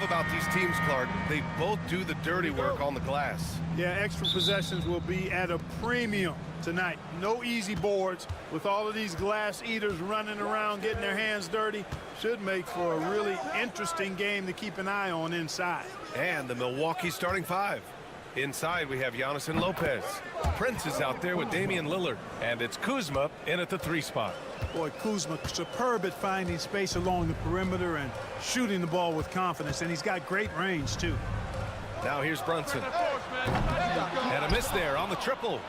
About these teams, Clark, they both do the dirty work on the glass. Yeah, extra possessions will be at a premium tonight. No easy boards. With all of these glass eaters running around getting their hands dirty, should make for a really interesting game to keep an eye on inside. And the Milwaukee starting five. Inside, we have Giannis and Lopez. Prince is out there with Damian Lillard. And it's Kuzma in at the 3 spot. Boy, Kuzma, superb at finding space along the perimeter and shooting the ball with confidence. And he's got great range, too. Now here's Brunson. And a miss there on the triple.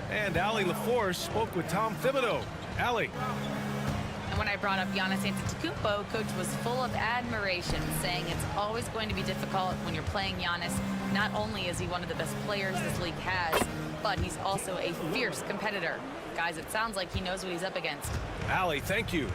And Allie LaForce spoke with Tom Thibodeau. Allie. And when I brought up Giannis Antetokounmpo, Coach was full of admiration, saying it's always going to be difficult when you're playing Giannis. Not only is he one of the best players this league has, but he's also a fierce competitor. Guys, it sounds like he knows what he's up against. Allie, thank you.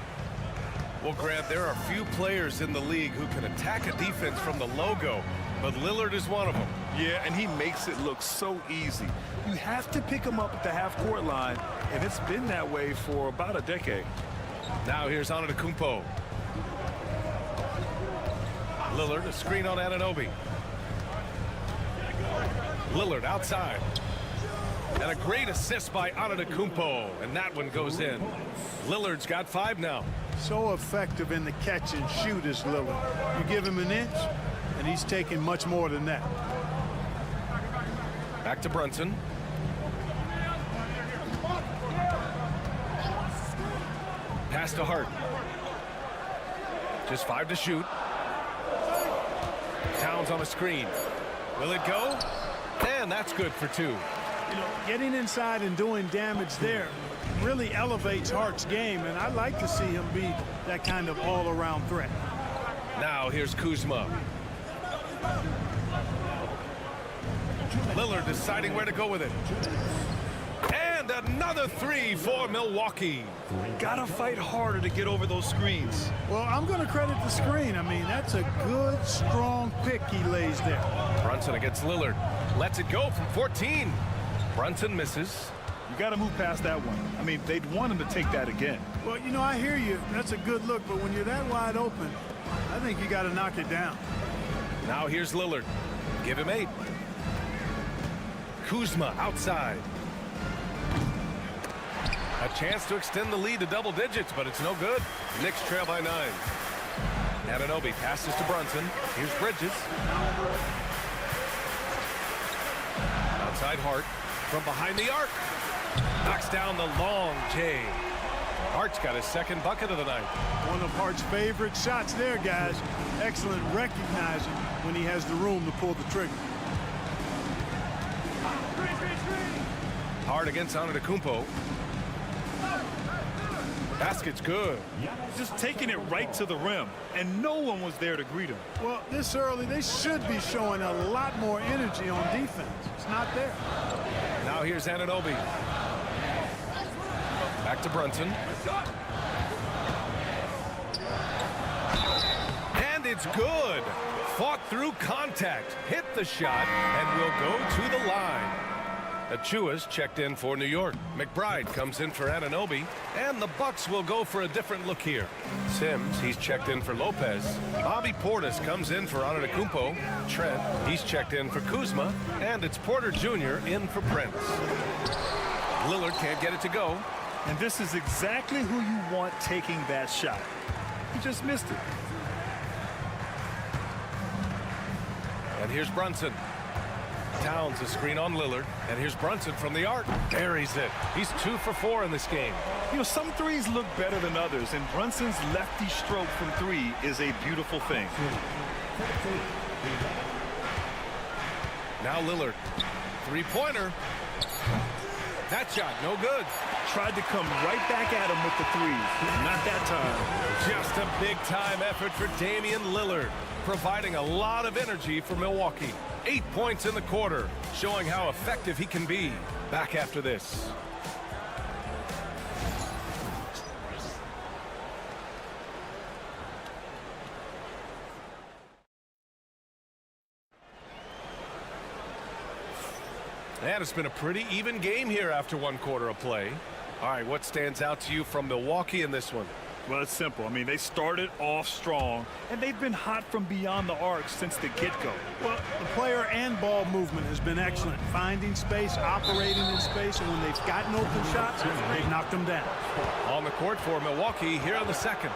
Well, Grant, there are few players in the league who can attack a defense from the logo, but Lillard is one of them. Yeah, and he makes it look so easy. You have to pick him up at the half-court line, and it's been that way for about a decade. Now here's Antetokounmpo. Lillard, a screen on Anunoby. Lillard outside. And a great assist by Antetokounmpo, and that one goes in. Lillard's got 5 now. So effective in the catch and shoot is Lillard. You give him an inch, and he's taking much more than that. Back to Brunson. Pass to Hart. Just 5 to shoot. Towns on a screen. Will it go? And that's good for 2. You know, getting inside and doing damage there really elevates Hart's game, and I'd like to see him be that kind of all-around threat. Now here's Kuzma. Lillard deciding where to go with it. And another 3 for Milwaukee. Gotta fight harder to get over those screens. Well, I'm going to credit the screen. I mean, that's a good, strong pick he lays there. Brunson against Lillard. Lets it go from 14. Brunson misses. You got to move past that one. I mean, they'd want him to take that again. Well, you know, I hear you. That's a good look, but when you're that wide open, I think you got to knock it down. Now here's Lillard. Give him 8. Kuzma outside. A chance to extend the lead to double digits, but it's no good. Knicks trail by 9. Anunoby passes to Brunson. Here's Bridges. Outside Hart from behind the arc. Knocks down the long J. Hart's got his 2nd bucket of the night. One of Hart's favorite shots there, guys. Excellent recognizing when he has the room to pull the trigger. Hart against Antetokounmpo. Basket's good. Just taking it right to the rim, and no one was there to greet him. Well, this early, they should be showing a lot more energy on defense. It's not there. Now here's Anunoby. Back to Brunson. And it's good. Fought through contact, hit the shot, and will go to the line. Achua's checked in for New York. McBride comes in for Anunoby, and the Bucks will go for a different look here. Sims, he's checked in for Lopez. Bobby Portis comes in for Antetokounmpo. Trent, he's checked in for Kuzma, and it's Porter Jr. in for Prince. Lillard can't get it to go. And this is exactly who you want taking that shot. He just missed it. And here's Brunson. Towns a screen on Lillard, and here's Brunson from the arc. Buries it. He's 2 for 4 in this game. You know, some threes look better than others, and Brunson's lefty stroke from 3 is a beautiful thing. Now Lillard. Three-pointer. That shot, no good. Tried to come right back at him with the 3s. Not that time. Just a big-time effort for Damian Lillard, providing a lot of energy for Milwaukee. 8 points in the quarter, showing how effective he can be. Back after this. And it's been a pretty even game here after 1 quarter of play. All right, what stands out to you from Milwaukee in this one? Well, it's simple. I mean, they started off strong, and they've been hot from beyond the arc since the get-go. Well, the player and ball movement has been excellent. Finding space, operating in space, and when they've gotten open shots, they've knocked them down. On the court for Milwaukee here on the second.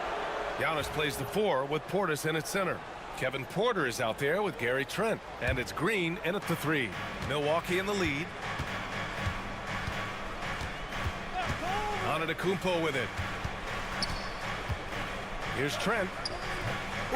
Giannis plays the 4 with Portis in at center. Kevin Porter is out there with Gary Trent. And it's Green in at the 3. Milwaukee in the lead. Antetokounmpo with it. Here's Trent.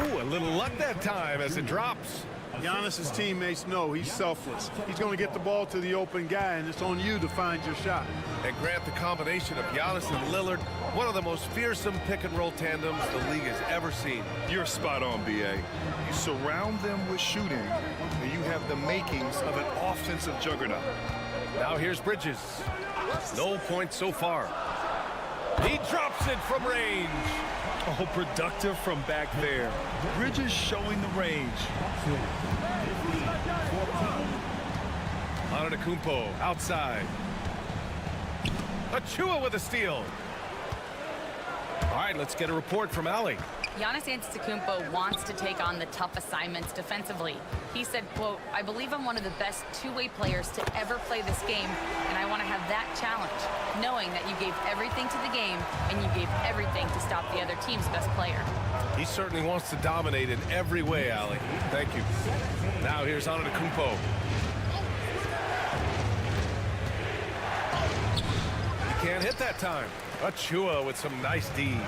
Ooh, a little luck that time as it drops. Giannis's teammates know he's selfless. He's going to get the ball to the open guy, and it's on you to find your shot. And Grant, the combination of Giannis and Lillard, one of the most fearsome pick-and-roll tandems the league has ever seen. You're spot on, B.A. You surround them with shooting, and you have the makings of an offensive juggernaut. Now here's Bridges. No points so far. He drops it from range. Oh, productive from back there. Bridges showing the range. Antetokounmpo outside. Achua with a steal. All right, let's get a report from Allie. Giannis Antetokounmpo wants to take on the tough assignments defensively. He said, quote, "I believe I'm one of the best two-way players to ever play this game, and I want to have that challenge, knowing that you gave everything to the game and you gave everything to stop the other team's best player." He certainly wants to dominate in every way, Allie. Thank you. Now here's Antetokounmpo. He can't hit that time. Achua with some nice D.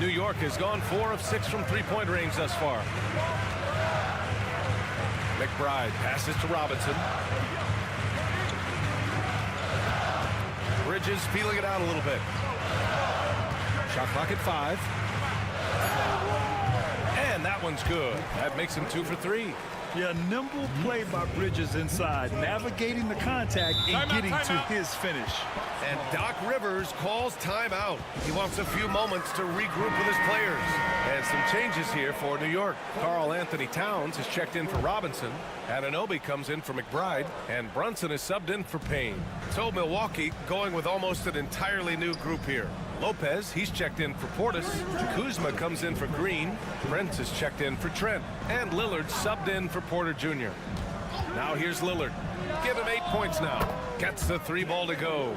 New York has gone 4 of 6 from three-point range thus far. McBride passes to Robinson. Bridges feeling it out a little bit. Shot clock at 5. And that one's good. That makes him 2 for 3. Yeah, nimble play by Bridges inside, navigating the contact and getting to his finish. And Doc Rivers calls timeout. He wants a few moments to regroup with his players. And some changes here for New York. Karl Anthony Towns is checked in for Robinson. Anunoby comes in for McBride. And Brunson is subbed in for Payne. So Milwaukee going with almost an entirely new group here. Lopez, he's checked in for Portis. Kuzma comes in for Green. Prince is checked in for Trent. And Lillard subbed in for Porter Jr. Now here's Lillard. Give him 8 points now. Gets the 3 ball to go.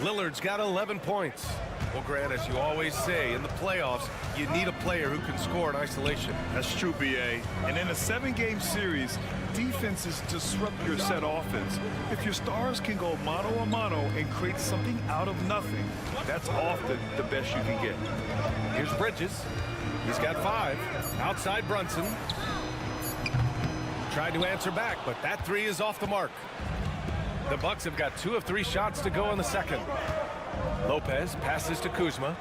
Lillard's got 11 points. Well, Grant, as you always say, in the playoffs, you need a player who can score in isolation. That's true, B.A. And in a 7-game series, defenses disrupt your set offense. If your stars can go mano-a-mano and create something out of nothing, that's often the best you can get. Here's Bridges. He's got 5. Outside Brunson. Tried to answer back, but that 3 is off the mark. The Bucks have got 2 of 3 shots to go in the second. Lopez passes to Kuzma.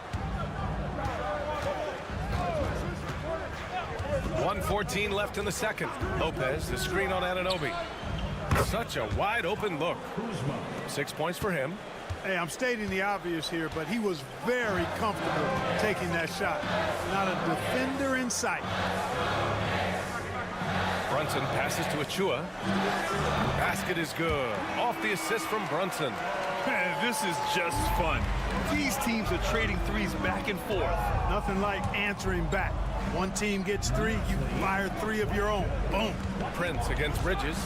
1:14 left in the second. Lopez, the screen on Anunoby. Such a wide open look. 6 points for him. Hey, I'm stating the obvious here, but he was very comfortable taking that shot. Not a defender in sight. Brunson passes to Achua. Basket is good. Off the assist from Brunson. Man, this is just fun. These teams are trading threes back and forth. Nothing like answering back. One team gets 3, you fire 3 of your own. Boom. Prince against Bridges.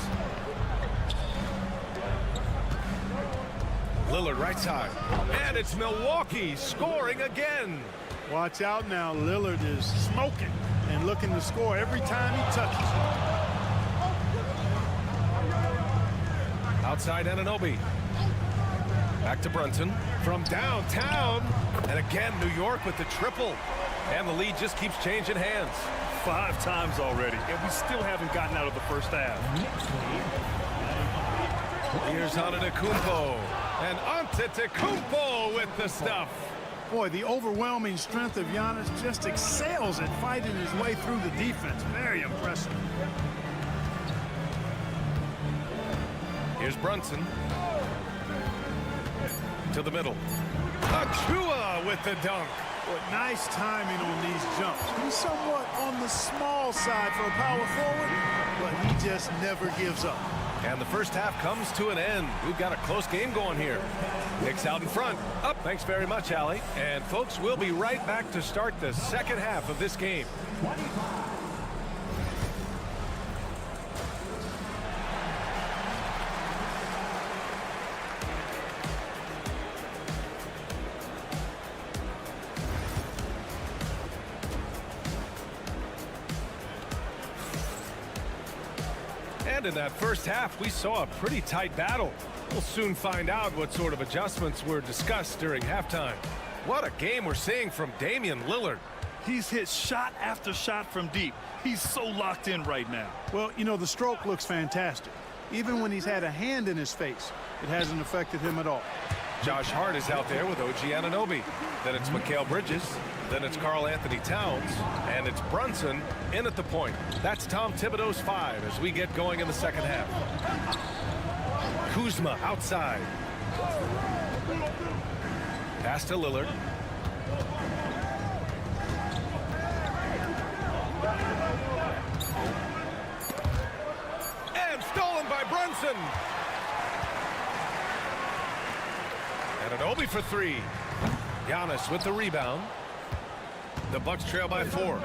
Lillard right side. And it's Milwaukee scoring again. Watch out now. Lillard is smoking and looking to score every time he touches. Outside Anunoby. Back to Brunson from downtown. And again, New York with the triple. And the lead just keeps changing hands. 5 times already, and we still haven't gotten out of the first half. Here's Antetokounmpo. And Antetokounmpo with the stuff. Boy, the overwhelming strength of Giannis just excels at fighting his way through the defense. Very impressive. Here's Brunson. To the middle. Achua with the dunk. Boy, nice timing on these jumps. He's somewhat on the small side for a power forward, but he just never gives up. And the first half comes to an end. We've got a close game going here. Knicks out in front. Up. Thanks very much, Allie. And folks, we'll be right back to start the second half of this game. And in that first half, we saw a pretty tight battle. We'll soon find out what sort of adjustments were discussed during halftime. What a game we're seeing from Damian Lillard. He's hit shot after shot from deep. He's so locked in right now. Well, you know, the stroke looks fantastic. Even when he's had a hand in his face, it hasn't affected him at all. Josh Hart is out there with OG Anunoby. Then it's Mikal Bridges. Then it's Karl Anthony Towns. And it's Brunson in at the point. That's Tom Thibodeau's 5 as we get going in the second half. Kuzma outside. Pass to Lillard. And stolen by Brunson. Anunoby for 3. Giannis with the rebound. The Bucks trail by 4.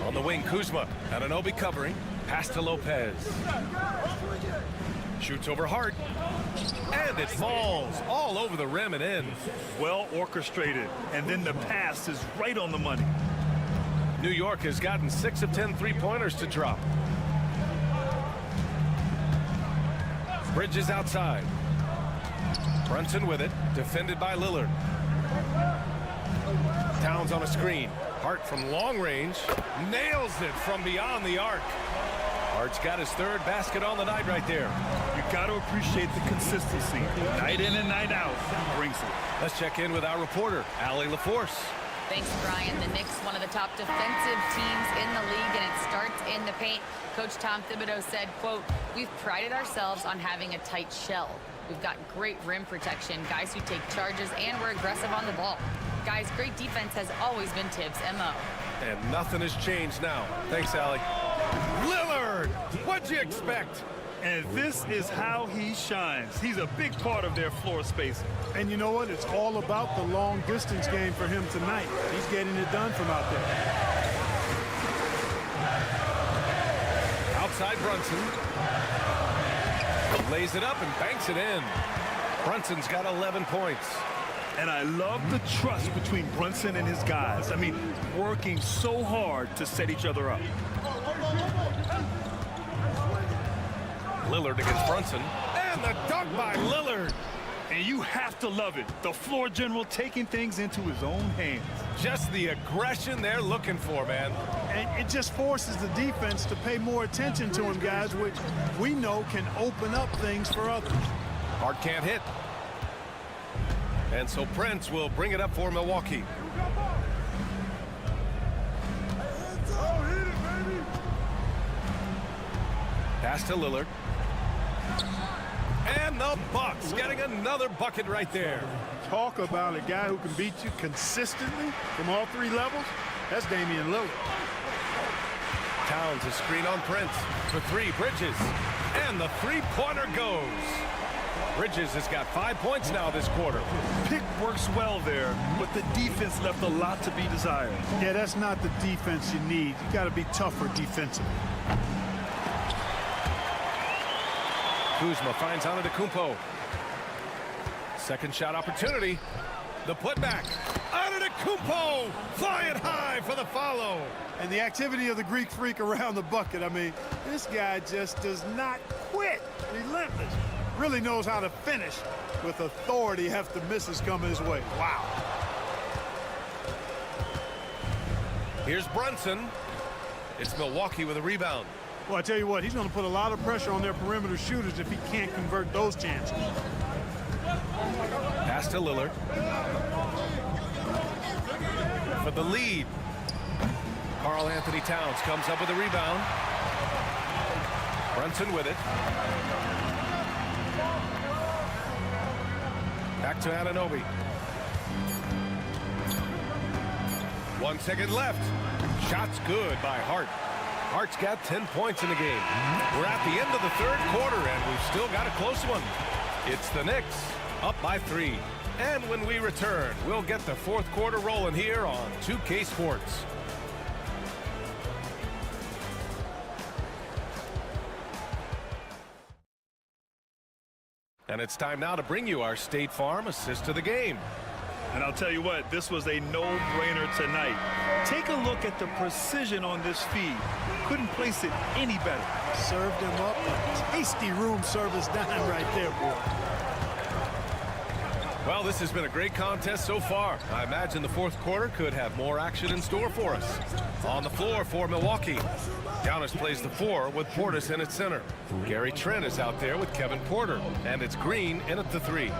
On the wing, Kuzma. Anunoby covering. Pass to Lopez. Shoots over Hart. And it falls all over the rim and in. Well orchestrated. And then the pass is right on the money. New York has gotten 6 of 10 three-pointers to drop. Bridges outside. Brunson with it. Defended by Lillard. Towns on a screen. Hart from long range. Nails it from beyond the arc. Hart's got his 3rd basket on the night right there. You got to appreciate the consistency. Night in and night out. He brings it. Let's check in with our reporter, Allie LaForce. Thanks, Brian. The Knicks, one of the top defensive teams in the league, and it starts in the paint. Coach Tom Thibodeau said, quote, "We've prided ourselves on having a tight shell. We've got great rim protection, guys who take charges, and we're aggressive on the ball. Guys, great defense has always been Tibbs' MO." And nothing has changed now. Thanks, Allie. Lillard! What'd you expect? And this is how he shines. He's a big part of their floor spacing. And you know what? It's all about the long distance game for him tonight. He's getting it done from out there. Outside Brunson. Lays it up and banks it in. Brunson's got 11 points. And I love the trust between Brunson and his guys. I mean, working so hard to set each other up. Lillard against Brunson. And the dunk by Lillard. And you have to love it. The floor general taking things into his own hands. Just the aggression they're looking for, man. And it just forces the defense to pay more attention to him, guys, which we know can open up things for others. Hart can't hit. And so Prince will bring it up for Milwaukee. Pass to Lillard. And the Bucks getting another bucket right there. Talk about a guy who can beat you consistently from all 3 levels. That's Damian Lillard. Towns a screen on Prince for 3. Bridges. And the 3-pointer goes. Bridges has got 5 points now this quarter. Pick works well there, but the defense left a lot to be desired. Yeah, that's not the defense you need. You got to be tougher defensively. Kuzma finds Antetokounmpo. Second shot opportunity. The putback. Antetokounmpo flying high for the follow. And the activity of the Greek freak around the bucket. I mean, this guy just does not quit. Relentless. Really knows how to finish with authority if the misses come his way. Wow. Here's Brunson. It's Milwaukee with a rebound. Well, I tell you what, he's going to put a lot of pressure on their perimeter shooters if he can't convert those chances. Pass to Lillard. For the lead. Karl Anthony Towns comes up with a rebound. Brunson with it. Back to Anunoby. 1 second left. Shot's good by Hart. Hart's got 10 points in the game. We're at the end of the third quarter, and we've still got a close one. It's the Knicks up by 3. And when we return, we'll get the fourth quarter rolling here on 2K Sports. And it's time now to bring you our State Farm assist of the game. And I'll tell you what, this was a no-brainer tonight. Take a look at the precision on this feed. Couldn't place it any better. Served him up a tasty room service dime right there, boy. Well, this has been a great contest so far. I imagine the fourth quarter could have more action in store for us. On the floor for Milwaukee, Giannis plays the 4 with Portis in at center. Gary Trent is out there with Kevin Porter, and it's Green in at the 3.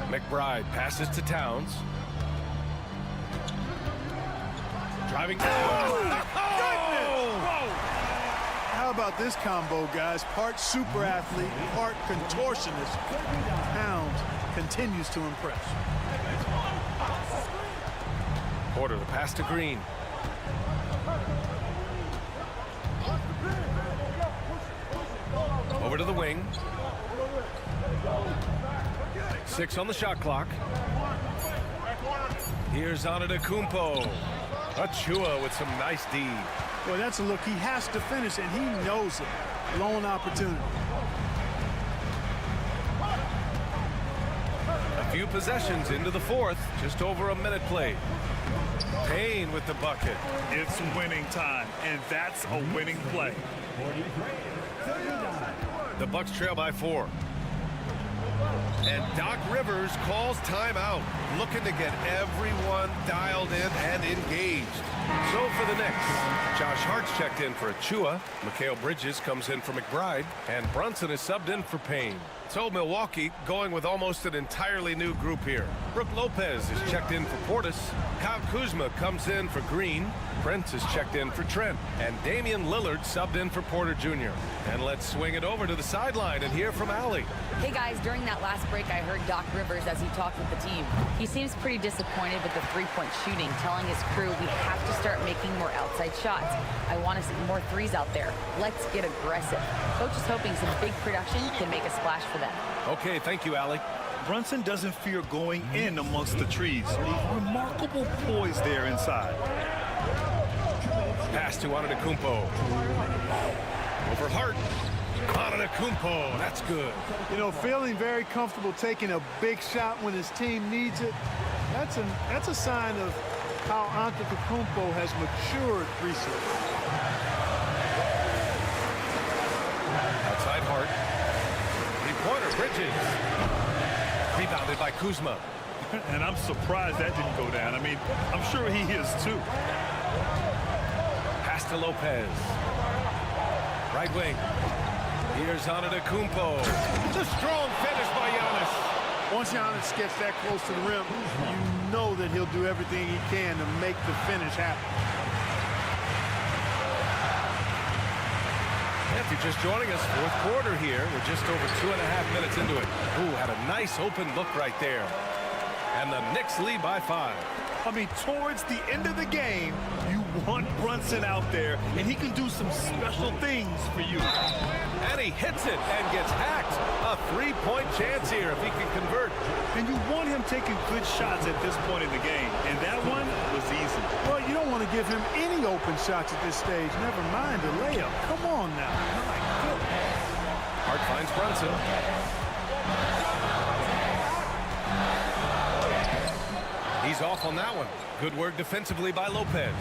McBride passes to Towns. Driving down. Whoa! How about this combo, guys? Part super athlete, part contortionist. Towns continues to impress. Porter, the pass to Green. Over to the wing. 6 on the shot clock. Here's Antetokounmpo. Achua with some nice D. Well, that's a look he has to finish, and he knows it. Lone opportunity. A few possessions into the fourth. Just over a minute played. Payne with the bucket. It's winning time, and that's a winning play. The Bucks trail by 4. And Doc Rivers calls timeout, looking to get everyone dialed in and engaged. So for the Knicks, Josh Hart's checked in for Achua. Mikal Bridges comes in for McBride. And Brunson is subbed in for Payne. So Milwaukee going with almost an entirely new group here. Brook Lopez is checked in for Portis. Kyle Kuzma comes in for Green. Prince is checked in for Trent. And Damian Lillard subbed in for Porter Jr. And let's swing it over to the sideline and hear from Allie. Hey guys, during that last break, I heard Doc Rivers as he talked with the team. He seems pretty disappointed with the three-point shooting, telling his crew we have to start making more outside shots. I want to see more threes out there. Let's get aggressive. Coach is hoping some big production can make a splash for them. Okay, thank you, Allie. Brunson doesn't fear going in amongst the trees. Remarkable poise there inside. Pass to Antetokounmpo. Over Hart. Antetokounmpo, that's good. You know, feeling very comfortable taking a big shot when his team needs it. That's a sign of how Antetokounmpo has matured recently. Outside Hart. Three-pointer, Bridges. Rebounded by Kuzma. And I'm surprised that didn't go down. I mean, I'm sure he is too. Pass to Lopez. Right wing. Here's Antetokounmpo. It's a strong finish by Giannis. Once Giannis gets that close to the rim, you know that he'll do everything he can to make the finish happen. If you're just joining us, fourth quarter here. We're just over 2.5 minutes into it. Ooh, had a nice open look right there. And the Knicks lead by 5. I mean, towards the end of the game, you want Brunson out there, and he can do some special things for you. And he hits it and gets hacked. A three-point chance here if he can convert. And you want him taking good shots at this point in the game, and that one was easy. Well, you don't want to give him any open shots at this stage. Never mind a layup. Come on now. My goodness. Hart finds Brunson. He's off on that one. Good work defensively by Lopez.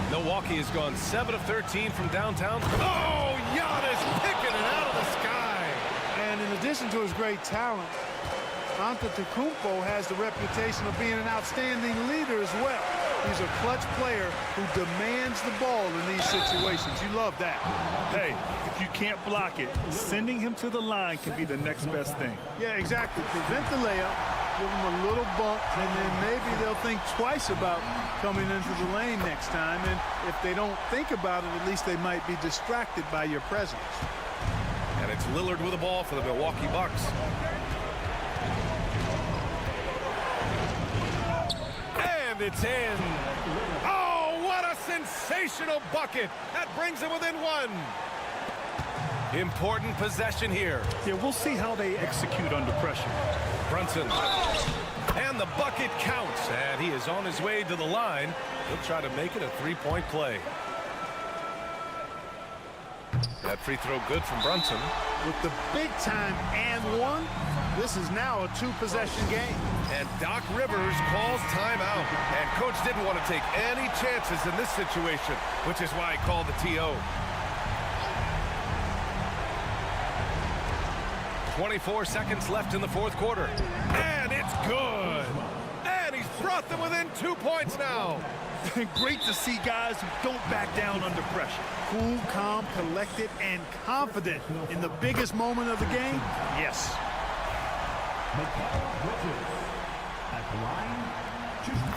Milwaukee has gone 7 of 13 from downtown. Oh, Giannis picking it out of the sky. And in addition to his great talent, Antetokounmpo has the reputation of being an outstanding leader as well. He's a clutch player who demands the ball in these situations. You love that. Hey, if you can't block it, sending him to the line can be the next best thing. Yeah, exactly. Prevent the layup, give him a little bump, and then maybe they'll think twice about coming into the lane next time. And if they don't think about it, at least they might be distracted by your presence. And it's Lillard with the ball for the Milwaukee Bucks. And it's in. Oh, what a sensational bucket. That brings them within one. Important possession here. Yeah, we'll see how they execute under pressure. Brunson. And the bucket counts. And he is on his way to the line. He'll try to make it a three-point play. That free throw good from Brunson. With the big-time and one, this is now a two-possession game. And Doc Rivers calls timeout. And Coach didn't want to take any chances in this situation, which is why he called the TO. 24 seconds left in the fourth quarter. And it's good. And he's brought them within 2 points now. Great to see guys who don't back down under pressure. Cool, calm, collected, and confident in the biggest moment of the game. Yes.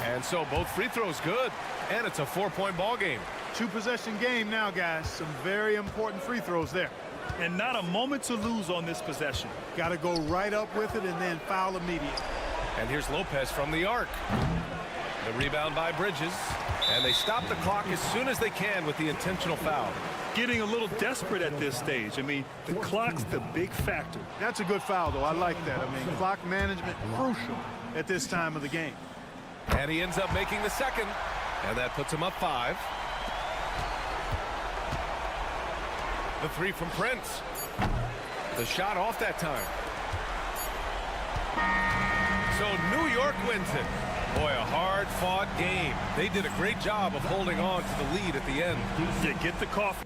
And so both free throws good. And it's a 4-point ball game. Two-possession game now, guys. Some very important free throws there. And not a moment to lose on this possession. Got to go right up with it and then foul immediately. And here's Lopez from the arc. The rebound by Bridges. And they stop the clock as soon as they can with the intentional foul. Getting a little desperate at this stage. I mean, the clock's the big factor. That's a good foul, though. I like that. I mean, clock management crucial at this time of the game. And he ends up making the second. And that puts him up 5. The three from Prince. The shot off that time. So New York wins it. Boy, a hard-fought game. They did a great job of holding on to the lead at the end. Yeah, get the coffee.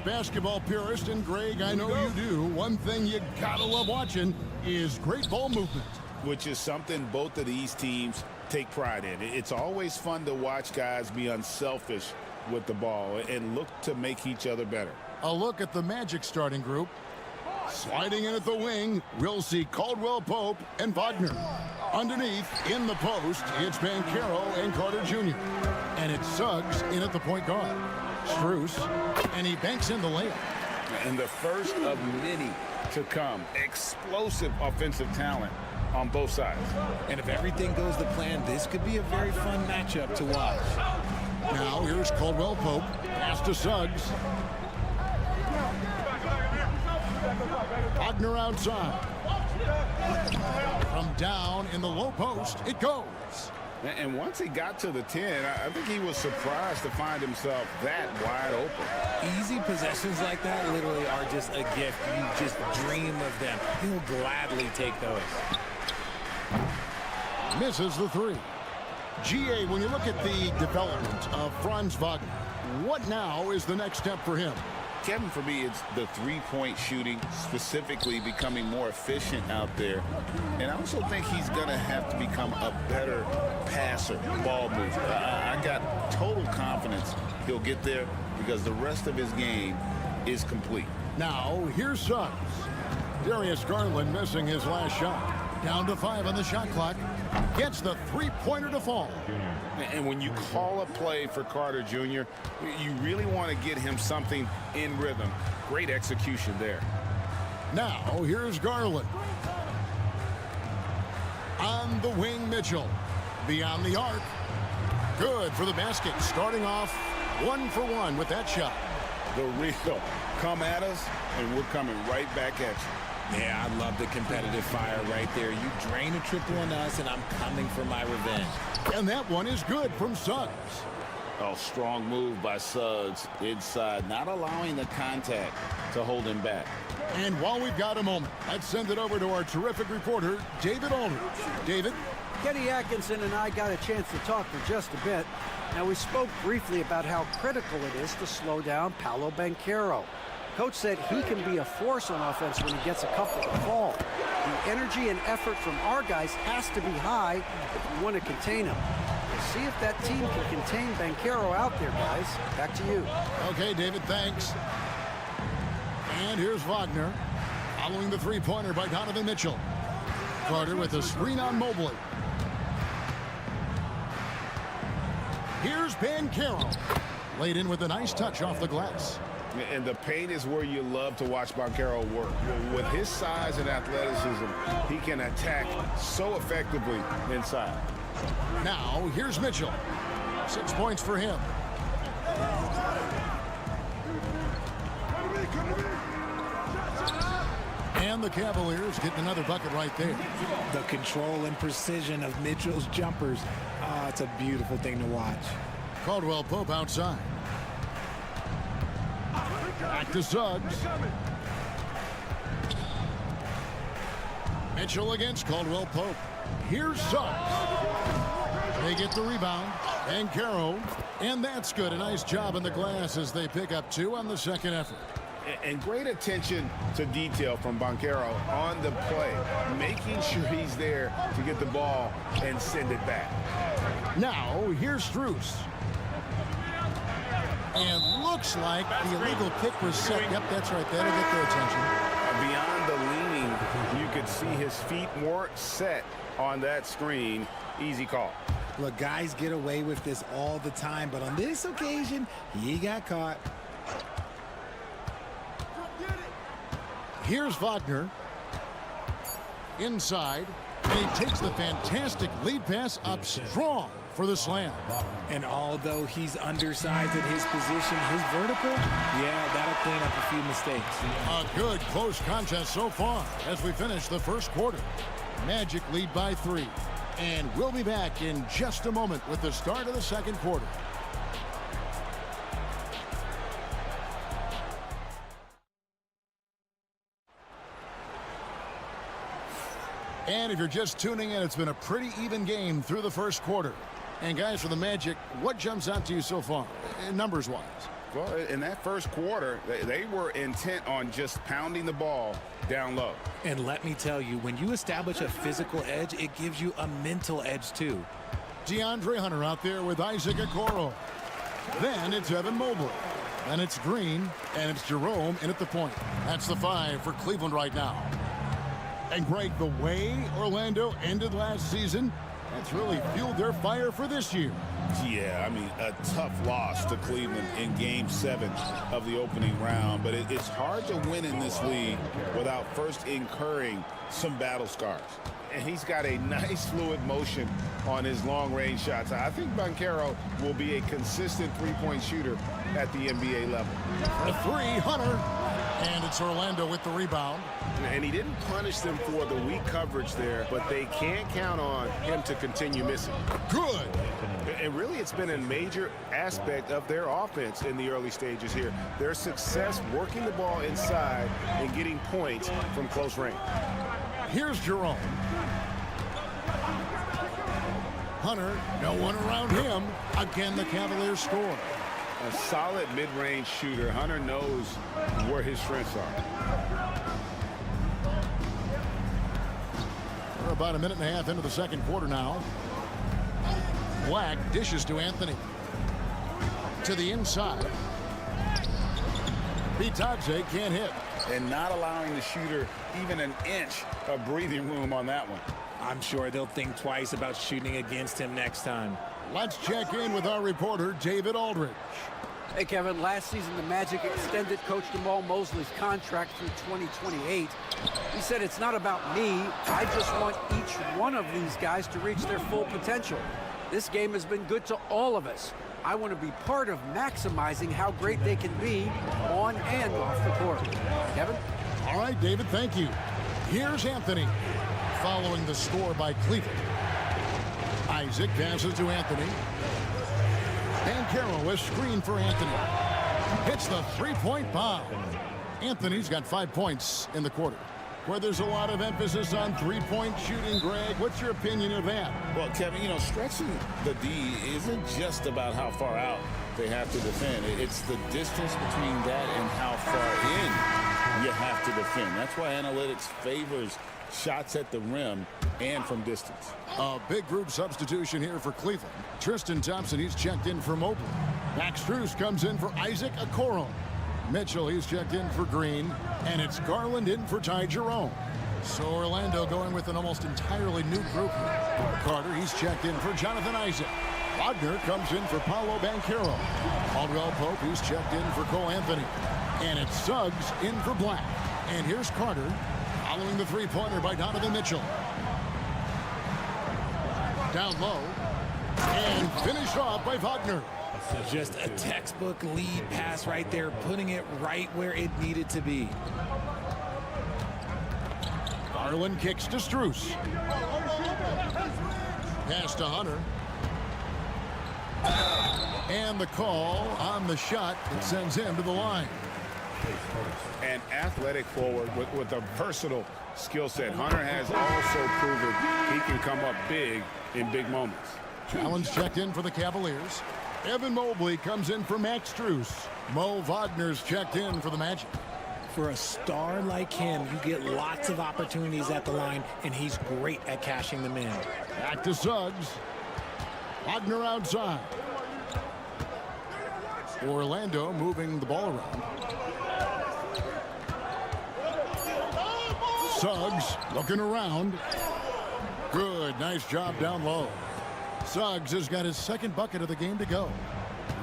a basketball purist, and Greg, I know you do, one thing you gotta love watching is great ball movement. Which is something both of these teams take pride in. It's always fun to watch guys be unselfish with the ball and look to make each other better. A look at the Magic starting group. Sliding in at the wing, we'll see Caldwell Pope and Wagner. Underneath, in the post, it's Banchero and Carter Jr. And it's Suggs in at the point guard. Strus, and he banks in the layup. And the first of many to come. Explosive offensive talent on both sides. And if everything goes to plan, this could be a very fun matchup to watch. Now here's Caldwell Pope. Pass to Suggs. Wagner outside. From down in the low post, it goes. And once he got to the 10, I think he was surprised to find himself that wide open. Easy possessions like that literally are just a gift. You just dream of them. He'll gladly take those. Misses the three. GA, when you look at the development of Franz Wagner, what now is the next step for him? Kevin, for me, it's the three-point shooting, specifically becoming more efficient out there. And I also think he's going to have to become a better passer, ball mover. I got total confidence he'll get there because the rest of his game is complete. Now, here's Suggs. Darius Garland missing his last shot. Down to 5 on the shot clock. Gets the three-pointer to fall. And when you call a play for Carter Jr., you really want to get him something in rhythm. Great execution there. Now, here's Garland. On the wing, Mitchell. Beyond the arc. Good for the basket. Starting off 1 for 1 with that shot. The real come at us, and we're coming right back at you. Yeah, I love the competitive fire right there. You drain a triple on us, and I'm coming for my revenge. And that one is good from Suggs. Oh, strong move by Suggs inside, not allowing the contact to hold him back. And while we've got a moment, let's send it over to our terrific reporter, David Aldridge. David? Kenny Atkinson and I got a chance to talk for just a bit. Now, we spoke briefly about how critical it is to slow down Paolo Banchero. Coach said he can be a force on offense when he gets a couple to fall. The energy and effort from our guys has to be high if we want to contain him. We'll see if that team can contain Banchero out there, guys. Back to you. Okay, David, thanks. And here's Wagner, following the three-pointer by Donovan Mitchell. Carter with a screen on Mobley. Here's Banchero. Laid in with a nice touch off the glass. And the paint is where you love to watch Banchero work. With his size and athleticism, he can attack so effectively inside. Now, here's Mitchell. 6 points for him. And the Cavaliers getting another bucket right there. The control and precision of Mitchell's jumpers. Oh, it's a beautiful thing to watch. Caldwell Pope outside. Back to Suggs. Mitchell against Caldwell Pope. Here's Suggs. They get the rebound. Banchero. And that's good. A nice job in the glass as they pick up 2 on the second effort. And great attention to detail from Banchero on the play, making sure he's there to get the ball and send it back. Now, here's Strus. And looks like the illegal kick was set. Yep, that's right. That'll get their attention. Beyond the leaning, you could see his feet weren't set on that screen. Easy call. Look, guys get away with this all the time, but on this occasion, he got caught. Here's Wagner. Inside. And he takes the fantastic lead pass up strong for the slam. And although he's undersized at his position, his vertical, yeah, that'll clean up a few mistakes. A good close contest so far as we finish the first quarter. Magic lead by 3. And we'll be back in just a moment with the start of the second quarter. And if you're just tuning in, it's been a pretty even game through the first quarter. And guys, for the Magic, what jumps out to you so far, numbers-wise? Well, in that first quarter, they were intent on just pounding the ball down low. And let me tell you, when you establish a physical edge, it gives you a mental edge too. DeAndre Hunter out there with Isaac Okoro. Then it's Evan Mobley. And it's Green, and it's Jerome in at the point. That's the 5 for Cleveland right now. And Greg, the way Orlando ended last season, that's really fueled their fire for this year. Yeah, I mean, a tough loss to Cleveland in Game 7 of the opening round. But it's hard to win in this league without first incurring some battle scars. And he's got a nice fluid motion on his long-range shots. I think Banchero will be a consistent three-point shooter at the NBA level. For 3, Hunter. And it's Orlando with the rebound. And he didn't punish them for the weak coverage there, but they can't count on him to continue missing. Good. And really, it's been a major aspect of their offense in the early stages here. Their success working the ball inside and getting points from close range. Here's Jerome. Hunter, no one around him. Again, the Cavaliers score. A solid mid-range shooter. Hunter knows where his strengths are. We're about a minute and a half into the second quarter now. Black dishes to Anthony. To the inside. Bitadze can't hit. And not allowing the shooter even an inch of breathing room on that one. I'm sure they'll think twice about shooting against him next time. Let's check in with our reporter, David Aldridge. Hey, Kevin, last season the Magic extended Coach Jamal Mosley's contract through 2028. He said, it's not about me. I just want each one of these guys to reach their full potential. This game has been good to all of us. I want to be part of maximizing how great they can be on and off the court. Kevin? All right, David, thank you. Here's Anthony following the score by Cleveland. Isaac passes to Anthony. Banchero is screen for Anthony. Hits the three-point bomb. Anthony's got 5 points in the quarter. Where there's a lot of emphasis on three-point shooting, Greg, what's your opinion of that? Well, Kevin, you know, stretching the D isn't just about how far out they have to defend. It's the distance between that and how far in you have to defend. That's why analytics favors shots at the rim and from distance. A big group substitution here for Cleveland. Tristan Thompson, he's checked in for Mobley. Max Strus comes in for Isaac Okoro. Mitchell, he's checked in for Green. And it's Garland in for Ty Jerome. So Orlando going with an almost entirely new group here. Carter, he's checked in for Jonathan Isaac. Wagner comes in for Paolo Banchero. Caldwell Pope, he's checked in for Cole Anthony. And it's Suggs in for Black. And here's Carter following the three-pointer by Donovan Mitchell. Down low. And finished off by Wagner. Just a textbook lead pass right there, putting it right where it needed to be. Garland kicks to Strus. Pass to Hunter. And the call on the shot that sends him to the line. An athletic forward with a versatile skill set. Hunter has also proven he can come up big in big moments. Challenge checked in for the Cavaliers. Evan Mobley comes in for Max Strus. Mo Wagner's checked in for the Magic. For a star like him, you get lots of opportunities at the line, and he's great at cashing them in. Back to Suggs. Wagner outside. Orlando moving the ball around. Suggs looking around. Good, nice job down low. Suggs has got his second bucket of the game to go.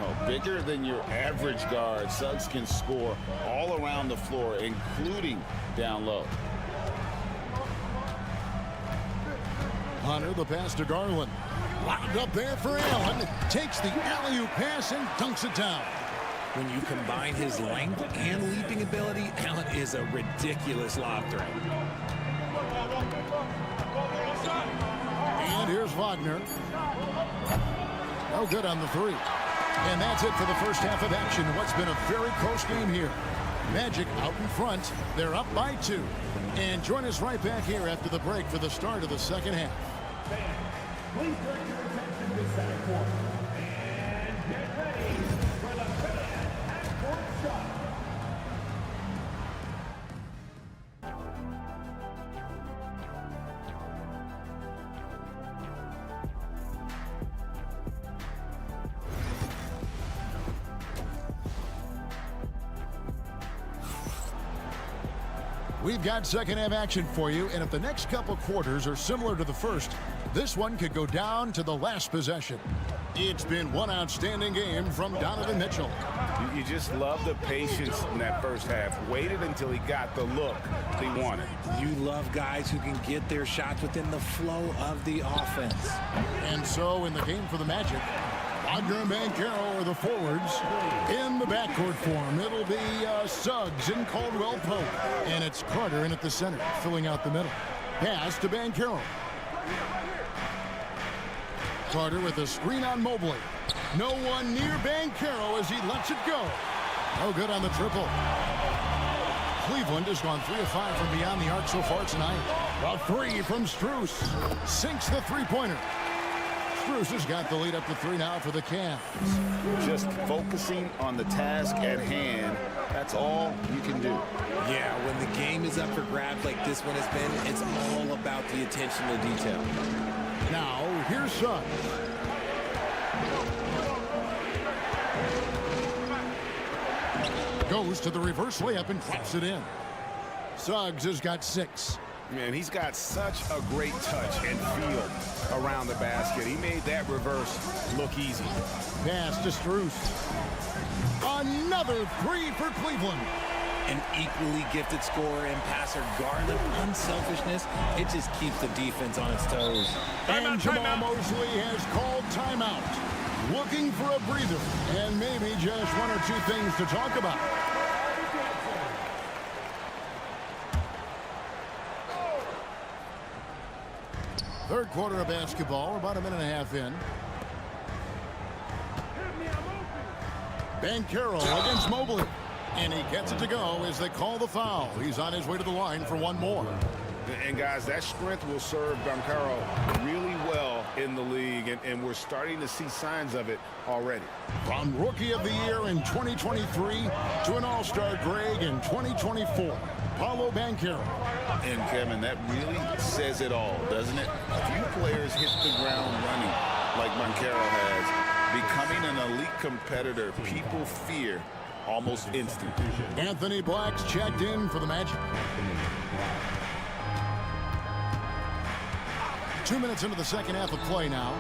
Oh, bigger than your average guard. Suggs can score all around the floor, including down low. Hunter, the pass to Garland. Lobbed up there for Allen. Takes the alley-oop pass and dunks it down. When you combine his length and leaping ability, Allen is a ridiculous lob threat. And here's Wagner. No good on the three. And that's it for the first half of action. What's been a very close game here. Magic out in front. They're up by 2. And join us right back here after the break for the start of the second half. Please turn your attention to the second quarter. And get ready for the finish. We've got second half action for you, and if the next couple quarters are similar to the first, this one could go down to the last possession. It's been one outstanding game from Donovan Mitchell. You just love the patience in that first half. Waited until he got the look he wanted. You love guys who can get their shots within the flow of the offense. And so in the game for the Magic, Wagner and Banchero are the forwards. In the backcourt form, it'll be Suggs and Caldwell Pope. And it's Carter in at the center, filling out the middle. Pass to Banchero. Carter with a screen on Mobley. No one near Banchero as he lets it go. No good on the triple. Cleveland has gone 3 of 5 from beyond the arc so far tonight. A three from Strus. Sinks the three-pointer. Strus has got the lead up to 3 now for the Cavs. Just focusing on the task at hand, that's all you can do. Yeah, when the game is up for grabs like this one has been, it's all about the attention to detail. Now, here's Suggs. Goes to the reverse layup and drops it in. Suggs has got 6. Man, he's got such a great touch and feel around the basket. He made that reverse look easy. Pass to Strus. Another 3 for Cleveland. An equally gifted scorer and passer, Garland, unselfishness, it just keeps the defense on its toes. And Jamal Mosley has called timeout. Looking for a breather and maybe just 1 or 2 things to talk about. Third quarter of basketball, about a minute and a half in. Banchero against Mobley. And he gets it to go as they call the foul. He's on his way to the line for 1 more. And guys, that strength will serve Banchero really well in the league, and we're starting to see signs of it already. From Rookie of the Year in 2023 to an All-Star grade in 2024, Paolo Banchero. And Kevin, that really says it all, doesn't it? Few players hit the ground running like Banchero has. Becoming an elite competitor, people fear almost instantly. Anthony Black's checked in for the Magic. 2 minutes into the second half of play now.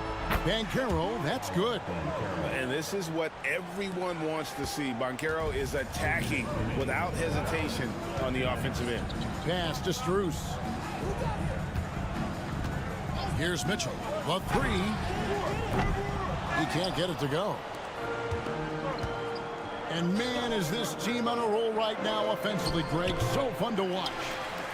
Banchero, that's good. And this is what everyone wants to see. Banchero is attacking without hesitation on the offensive end. Pass to Strus. Here's Mitchell. The 3. He can't get it to go. And man, is this team on a roll right now offensively, Greg. So fun to watch.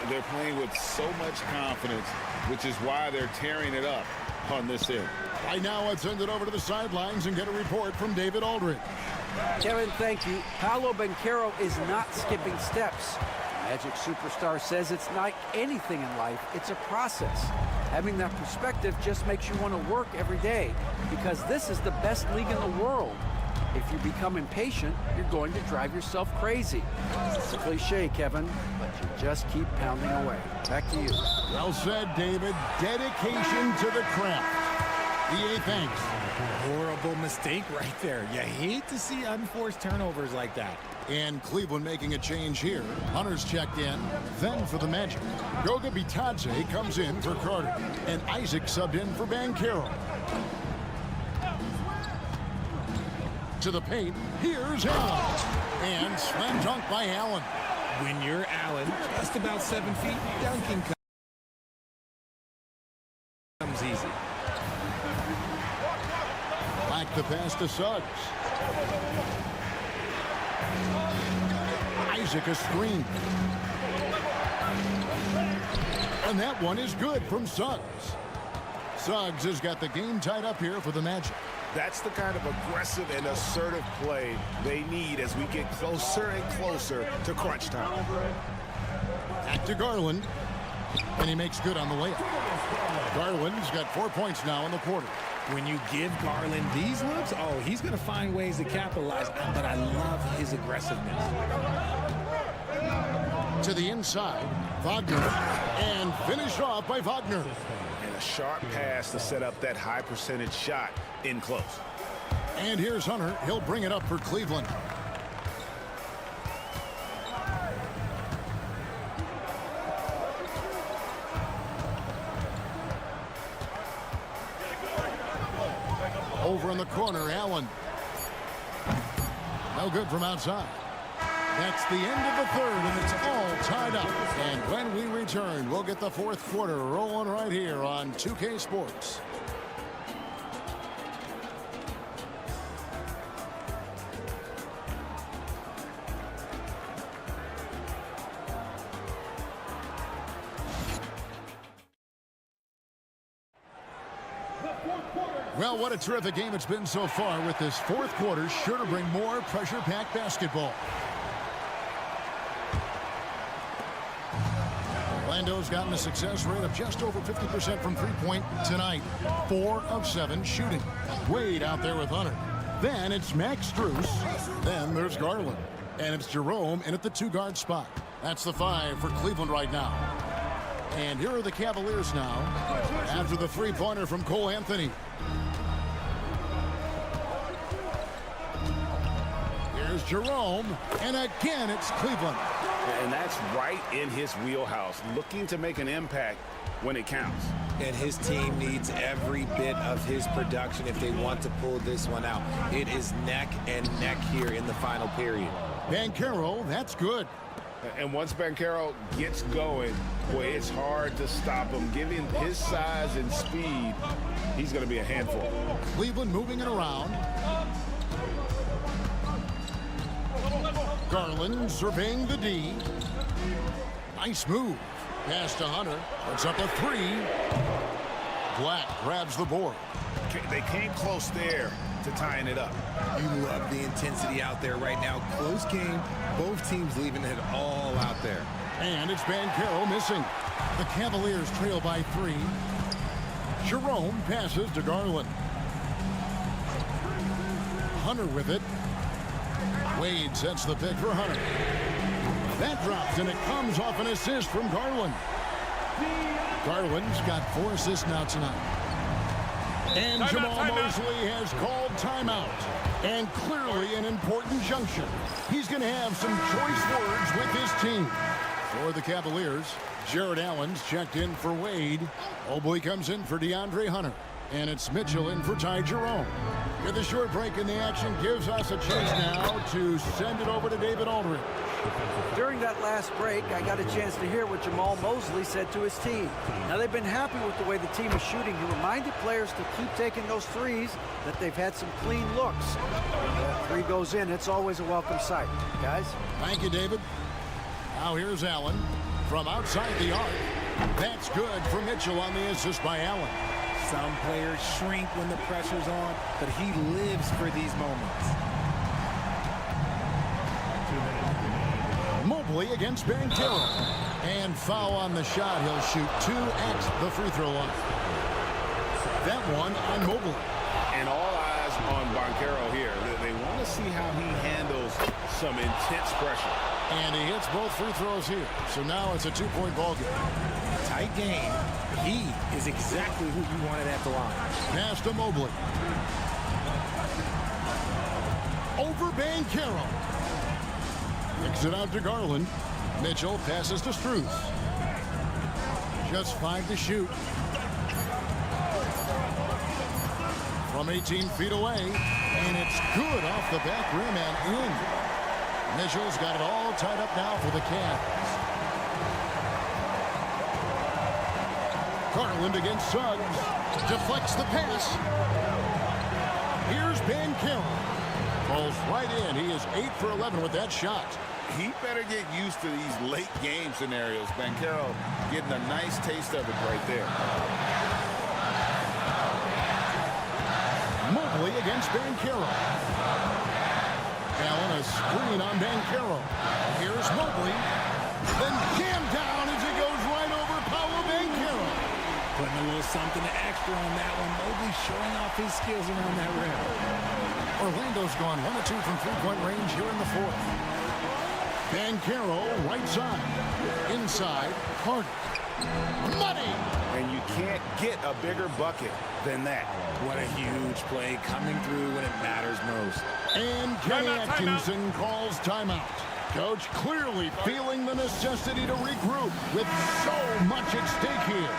They're playing with so much confidence, which is why they're tearing it up on this end. Right now, let's send it over to the sidelines and get a report from David Aldridge. Kevin, thank you. Paolo Banchero is not skipping steps. Magic superstar says it's like anything in life. It's a process. Having that perspective just makes you want to work every day because this is the best league in the world. If you become impatient, you're going to drive yourself crazy. It's a cliche, Kevin, but you just keep pounding away. Back to you. Well said, David. Dedication to the craft. EA, thanks. Horrible mistake right there. You hate to see unforced turnovers like that. And Cleveland making a change here. Hunter's checked in. Then for the Magic, Goga Bitadze comes in for Carter. And Isaac subbed in for Banchero. To the paint, here's Allen. And slam dunk by Allen. When you're Allen, just about 7 feet, dunking comes easy. Back the pass to Suggs. Isaac a screen. And that one is good from Suggs. Suggs has got the game tied up here for the Magic. That's the kind of aggressive and assertive play they need as we get closer and closer to crunch time. Back to Garland. And he makes good on the layup. Garland's got 4 points now in the quarter. When you give Garland these looks, oh, he's going to find ways to capitalize, but I love his aggressiveness. To the inside, Wagner. And finished off by Wagner. And a sharp pass to set up that high percentage shot in close. And here's Hunter. He'll bring it up for Cleveland. Over in the corner, Allen. No good from outside. That's the end of the third, and it's all tied up. And when we return, we'll get the fourth quarter rolling right here on 2K Sports. Well, what a terrific game it's been so far, with this fourth quarter sure to bring more pressure-packed basketball. Orlando's gotten a success rate of just over 50% from three-point tonight. 4 of 7 shooting. Wade out there with Hunter. Then it's Max Strus. Then there's Garland. And it's Jerome in at the 2-guard spot. That's the 5 for Cleveland right now. And here are the Cavaliers now after the three-pointer from Cole Anthony. Here's Jerome, and again it's Cleveland. And that's right in his wheelhouse, looking to make an impact when it counts. And his team needs every bit of his production if they want to pull this one out. It is neck and neck here in the final period. Banchero, that's good. And once Banchero gets going, boy, it's hard to stop him. Given his size and speed, he's going to be a handful. Cleveland moving it around. Garland surveying the D. Nice move. Pass to Hunter. Puts up a 3. Black grabs the board. They came close there to tying it up. You love the intensity out there right now. Close game. Both teams leaving it all out there. And it's Banchero missing. The Cavaliers trail by 3. Jerome passes to Garland. Hunter with it. Wade sets the pick for Hunter. That drops, and it comes off an assist from Garland. Garland's got 4 assists now tonight. And Jamal Mosley has called timeout. And clearly an important juncture. He's going to have some choice words with his team. For the Cavaliers, Jared Allen's checked in for Wade. Mobley comes in for DeAndre Hunter. And it's Mitchell in for Ty Jerome. With a short break in the action, gives us a chance now to send it over to David Aldridge. During that last break, I got a chance to hear what Jamal Mosley said to his team. Now, they've been happy with the way the team is shooting. He reminded players to keep taking those threes, that they've had some clean looks. When that 3 goes in, it's always a welcome sight. Guys? Thank you, David. Now here's Allen from outside the arc. That's good for Mitchell on the assist by Allen. Some players shrink when the pressure's on, but he lives for these moments. Mobley against Banchero. And foul on the shot. He'll shoot 2 at the free throw line. That one on Mobley. And all eyes on Banchero here. They want to see how he handles some intense pressure. And he hits both free throws here. So now it's a 2-point ball game. Tight game. He is exactly who you wanted at the line. Pass to Mobley. Over Banchero. Kicks it out to Garland. Mitchell passes to Strus. Just 5 to shoot. From 18 feet away. And it's good off the back rim and in. Mitchell's got it all tied up now for the Cavs. Garland against Suggs. Deflects the pass. Here's Banchero. Falls right in. He is 8 for 11 with that shot. He better get used to these late game scenarios. Banchero getting a nice taste of it right there. Mobley against Banchero. Allen a screen on Banchero. Here's Mobley. Then jammed down as he goes right over Paolo Banchero. Putting a little something extra on that one. Mobley showing off his skills around that rim. Orlando's gone 1 of 2 from 3-point range here in the fourth. Banchero right side. Inside. Carter. Money! And you can't get a bigger bucket than that. What a huge play coming through when it matters most. And Kenny Atkinson calls timeout. Coach clearly feeling the necessity to regroup with so much at stake here.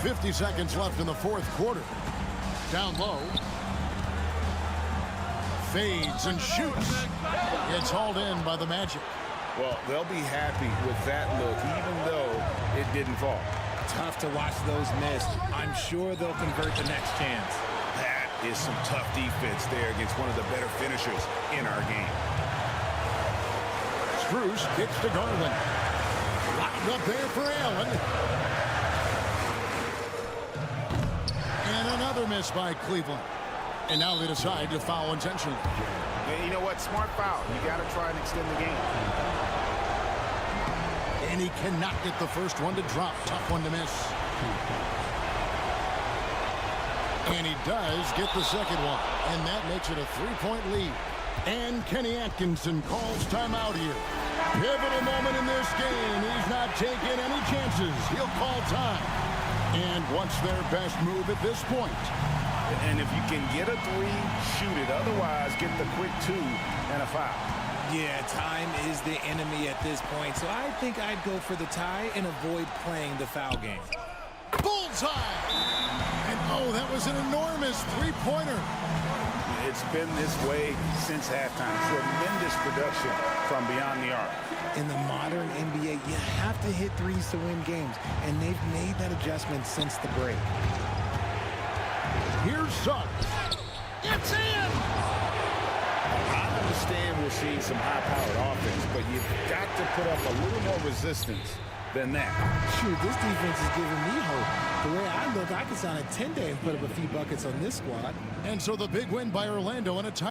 50 seconds left in the fourth quarter. Down low. Fades and shoots. It's hauled in by the Magic. Well, they'll be happy with that look, even though it didn't fall. Tough to watch those miss. I'm sure they'll convert the next chance. That is some tough defense there against one of the better finishers in our game. Strus kicks to Garland. Locked up there for Allen. And another miss by Cleveland. And now they decide to foul intentionally. Yeah, you know what? Smart foul. You got to try and extend the game. And he cannot get the first one to drop. Tough one to miss. And he does get the second one. And that makes it a 3-point lead. And Kenny Atkinson calls timeout here. Pivotal moment in this game. He's not taking any chances. He'll call time. And what's their best move at this point? And if you can get a three, shoot it. Otherwise, get the quick two and a foul. Yeah, time is the enemy at this point, so I think I'd go for the tie and avoid playing the foul game. Bullseye! And oh, that was an enormous three-pointer. It's been this way since halftime. Tremendous production from beyond the arc. In the modern NBA, you have to hit threes to win games, and they've made that adjustment since the break. Here's Suggs. It's in! I understand we're seeing some high-powered offense, but you've got to put up a little more resistance than that. Shoot, this defense is giving me hope. The way I look, I could sign a 10-day and put up a few buckets on this squad. And so the big win by Orlando in a tie.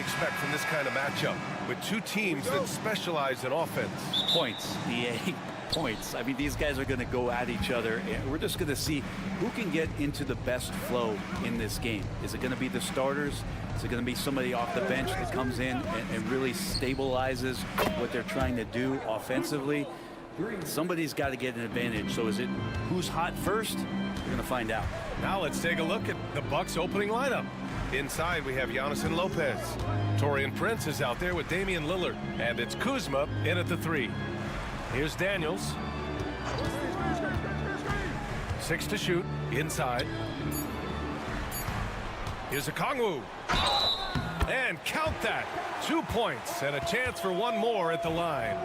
expect from this kind of matchup with two teams that specialize in offense? Points, BA, points. I mean, these guys are going to go at each other, and we're just going to see who can get into the best flow in this game. Is it going to be the starters? Is it going to be somebody off the bench that comes in and really stabilizes what they're trying to do offensively? Somebody's got to get an advantage. So is it who's hot first? We're going to find out. Now let's take a look at the Bucks opening lineup. Inside we have Giannis and Lopez. Taurean Prince is out there with Damian Lillard. And it's Kuzma in at the 3. Here's Daniels. 6 to shoot. Inside. Here's Okongwu. And count that. 2 points and a chance for one more at the line.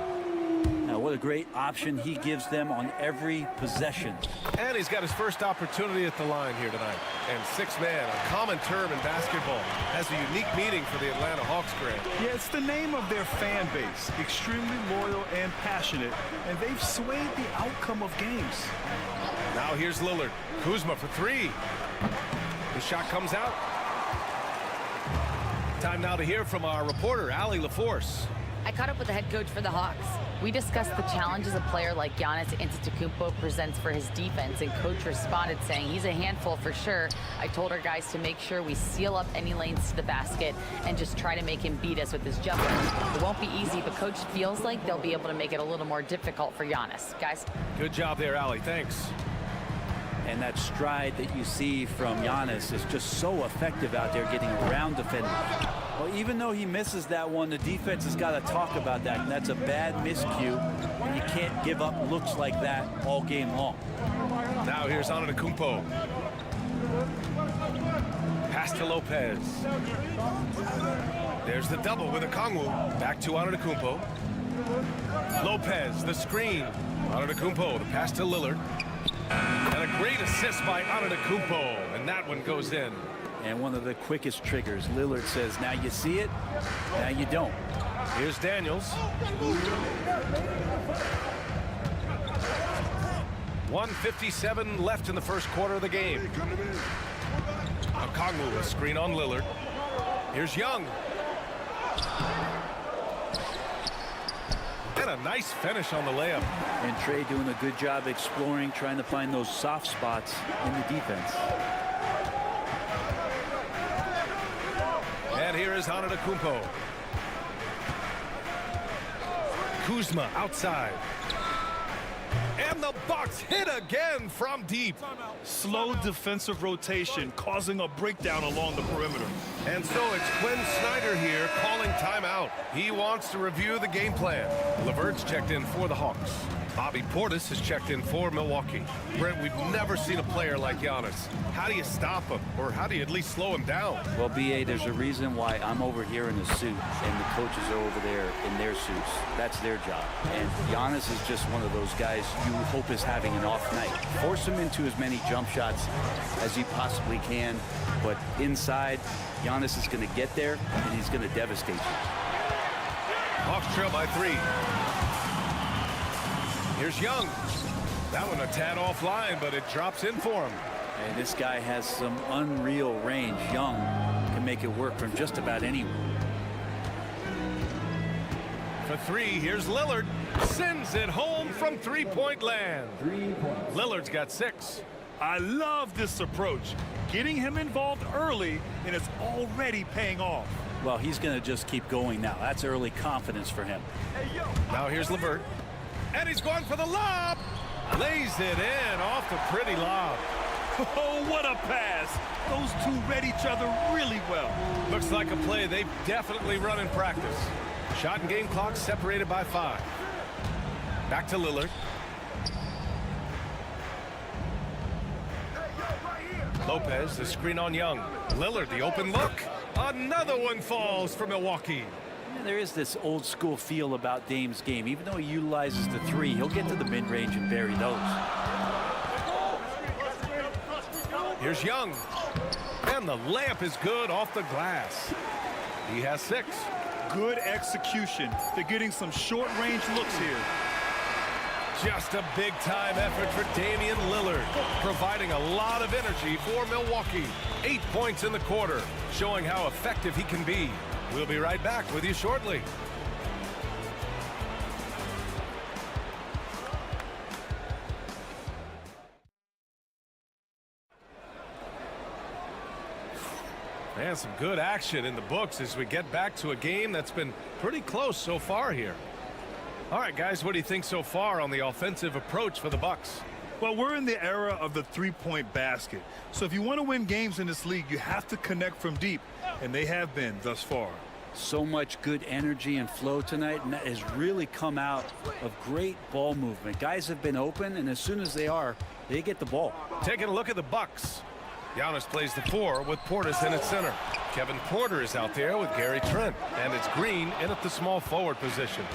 Now, what a great option he gives them on every possession. And he's got his first opportunity at the line here tonight. And 6-man, a common term in basketball, has a unique meaning for the Atlanta Hawks, Grant. Yeah, it's the name of their fan base. Extremely loyal and passionate. And they've swayed the outcome of games. Now here's Lillard. Kuzma for 3. The shot comes out. Time now to hear from our reporter, Allie LaForce. I caught up with the head coach for the Hawks. We discussed the challenges a player like Giannis Antetokounmpo presents for his defense, and coach responded saying he's a handful for sure. I told our guys to make sure we seal up any lanes to the basket and just try to make him beat us with his jumper. It won't be easy, but coach feels like they'll be able to make it a little more difficult for Giannis. Guys? Good job there, Allie. Thanks. And that stride that you see from Giannis is just so effective out there getting around defenders. Well, even though he misses that one, the defense has got to talk about that. And that's a bad miscue. And you can't give up looks like that all game long. Now here's Antetokounmpo. Pass to Lopez. There's the double with Okongwu. Back to Antetokounmpo. Lopez, the screen. Antetokounmpo, the pass to Lillard. And a great assist by Antetokounmpo. And that one goes in. And one of the quickest triggers. Lillard says, now you see it, now you don't. Here's Daniels. 1:57 left in the first quarter of the game. Okongwu, a screen on Lillard. Here's Young. And a nice finish on the layup. And Trey doing a good job exploring, trying to find those soft spots in the defense. And here is Antetokounmpo. Kuzma outside. And the Bucks hit again from deep. Slow defensive rotation causing a breakdown along the perimeter. And so it's Quinn Snyder here calling timeout. He wants to review the game plan. LeVert's checked in for the Hawks. Bobby Portis has checked in for Milwaukee. Brent, we've never seen a player like Giannis. How do you stop him? Or how do you at least slow him down? Well, B.A., there's a reason why I'm over here in the suit and the coaches are over there in their suits. That's their job. And Giannis is just one of those guys you hope is having an off night. Force him into as many jump shots as he possibly can. But inside, Giannis is going to get there and he's going to devastate you. Hawks trail by 3. Here's Young. That one a tad offline, but it drops in for him. And this guy has some unreal range. Young can make it work from just about anywhere. For 3, here's Lillard. Sends it home from three-point land. Lillard's got 6. I love this approach. Getting him involved early, and it's already paying off. Well, he's going to just keep going now. That's early confidence for him. Now here's LeVert. And he's going for the lob. Lays it in off the pretty lob. Oh, what a pass. Those two read each other really well. Looks like a play they've definitely run in practice. Shot and game clock separated by 5. Back to Lillard. Lopez, the screen on Young. Lillard, the open look. Another one falls for Milwaukee. Yeah, there is this old school feel about Dame's game. Even though he utilizes the 3, he'll get to the mid-range and bury those. Here's Young. And the layup is good off the glass. He has 6. Good execution. They're getting some short-range looks here. Just a big-time effort for Damian Lillard, providing a lot of energy for Milwaukee. 8 points in the quarter, showing how effective he can be. We'll be right back with you shortly. And some good action in the books as we get back to a game that's been pretty close so far here. All right, guys, what do you think so far on the offensive approach for the Bucks? Well, we're in the era of the three-point basket. So if you want to win games in this league, you have to connect from deep, and they have been thus far. So much good energy and flow tonight, and that has really come out of great ball movement. Guys have been open, and as soon as they are, they get the ball. Taking a look at the Bucks. Giannis plays the 4 with Portis in at center. Kevin Porter is out there with Gary Trent, and it's Green in at the small forward position.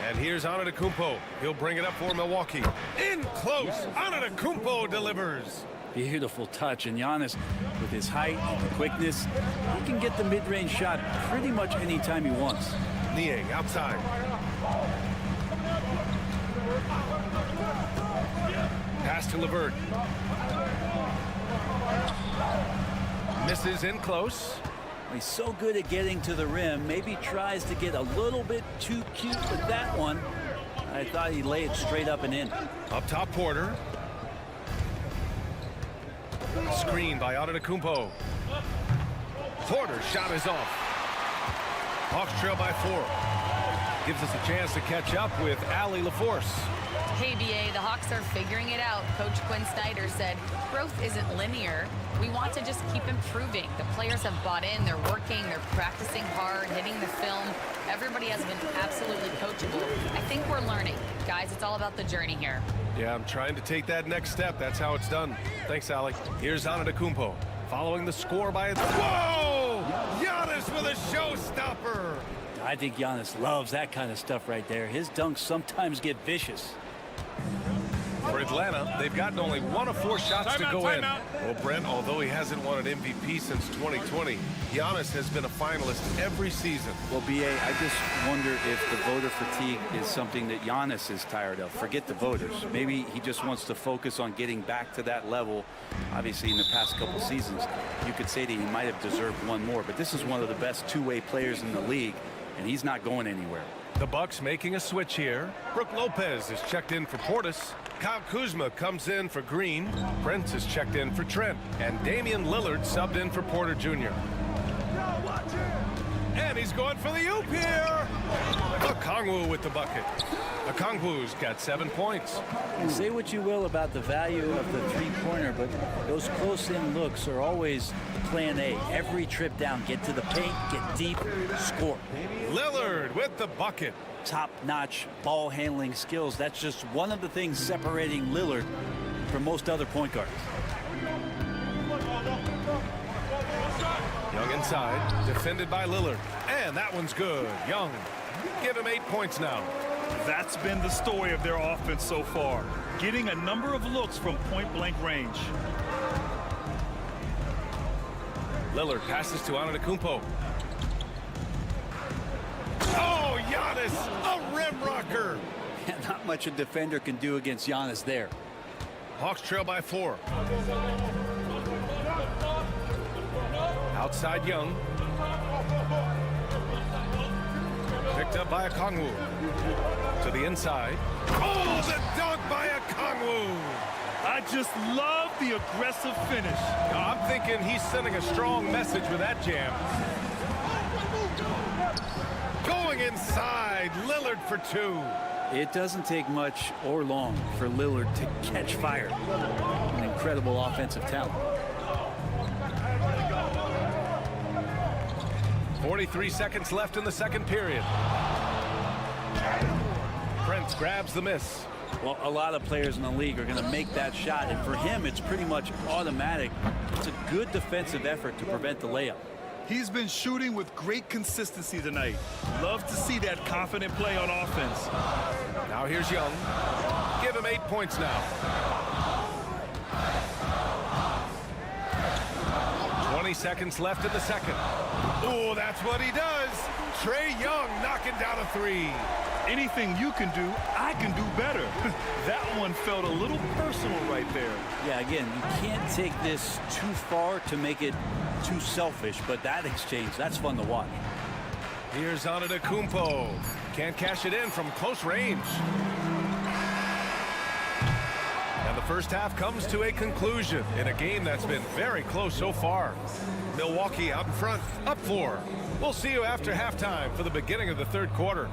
And here's Antetokounmpo. He'll bring it up for Milwaukee. In close, Antetokounmpo delivers. Beautiful touch, and Giannis, with his height and quickness, he can get the mid-range shot pretty much anytime he wants. Niang outside. Pass to LeVert. Misses in close. He's so good at getting to the rim. Maybe tries to get a little bit too cute with that one. I thought he'd lay it straight up and in. Up top, Porter. Screen by Antetokounmpo. Porter's shot is off. Hawks trail by 4. Gives us a chance to catch up with Allie LaForce. Hey, BA, the Hawks are figuring it out. Coach Quinn Snyder said, growth isn't linear. We want to just keep improving. The players have bought in. They're working. They're practicing hard, hitting the film. Everybody has been absolutely coachable. I think we're learning. Guys, it's all about the journey here. Yeah, I'm trying to take that next step. That's how it's done. Thanks, Allie. Here's Antetokounmpo. Following the score by whoa! Giannis with a showstopper! I think Giannis loves that kind of stuff right there. His dunks sometimes get vicious. For Atlanta, they've gotten only 1 of 4 shots to go in. Well, Brent, although he hasn't won an MVP since 2020, Giannis has been a finalist every season. Well, BA, I just wonder if the voter fatigue is something that Giannis is tired of. Forget the voters. Maybe he just wants to focus on getting back to that level. Obviously, in the past couple seasons, you could say that he might have deserved one more, but this is one of the best two-way players in the league, and he's not going anywhere. The Bucks making a switch here. Brook Lopez is checked in for Portis. Kyle Kuzma comes in for Green. Prince is checked in for Trent. And Damian Lillard subbed in for Porter Jr. And he's going for the oop here. Okongwu with the bucket. Okongwu's got 7 points. Say what you will about the value of the three-pointer, but those close-in looks are always plan A. Every trip down, get to the paint, get deep, score. Lillard with the bucket. Top-notch ball handling skills. That's just one of the things separating Lillard from most other point guards. Young inside, defended by Lillard. And that one's good. Young, give him 8 points now. That's been the story of their offense so far, getting a number of looks from point-blank range. Lillard passes to Antetokounmpo. Oh, Giannis, a rim rocker. Not much a defender can do against Giannis there. Hawks trail by 4. Outside Young. Picked up by Okongwu. To the inside. Oh, the dunk by Okongwu. I just love the aggressive finish. I'm thinking he's sending a strong message with that jam. Going inside, Lillard for 2. It doesn't take much or long for Lillard to catch fire. An incredible offensive talent. 43 seconds left in the second period. Prince grabs the miss. Well, a lot of players in the league are going to make that shot, and for him, it's pretty much automatic. It's a good defensive effort to prevent the layup. He's been shooting with great consistency tonight. Love to see that confident play on offense. Now here's Young. Give him 8 points now. 20 seconds left in the second. Oh, that's what he does. Trae Young knocking down a 3. Anything you can do, I can do better. That one felt a little personal right there. Yeah, again, you can't take this too far to make it too selfish, but that exchange, that's fun to watch. Here's Antetokounmpo. Can't cash it in from close range. And the first half comes to a conclusion in a game that's been very close so far. Milwaukee out in front, up 4. We'll see you after halftime for the beginning of the third quarter.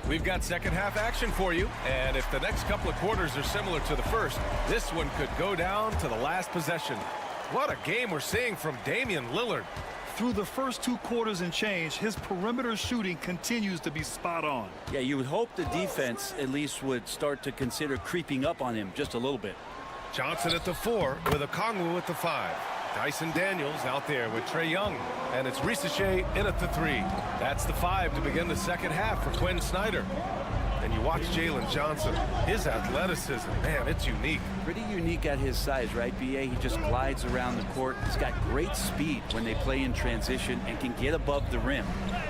We've got second half action for you, and if the next couple of quarters are similar to the first, this one could go down to the last possession. What a game we're seeing from Damian Lillard. Through the first 2 quarters and change, his perimeter shooting continues to be spot on. Yeah, you would hope the defense at least would start to consider creeping up on him just a little bit. Johnson at the 4 with Okongwu at the 5. Dyson Daniels out there with Trae Young. And it's Risache in at the 3. That's the 5 to begin the second half for Quinn Snyder. And you watch Jalen Johnson. His athleticism, man, it's unique. Pretty unique at his size, right, BA? He just glides around the court. He's got great speed when they play in transition and can get above the rim.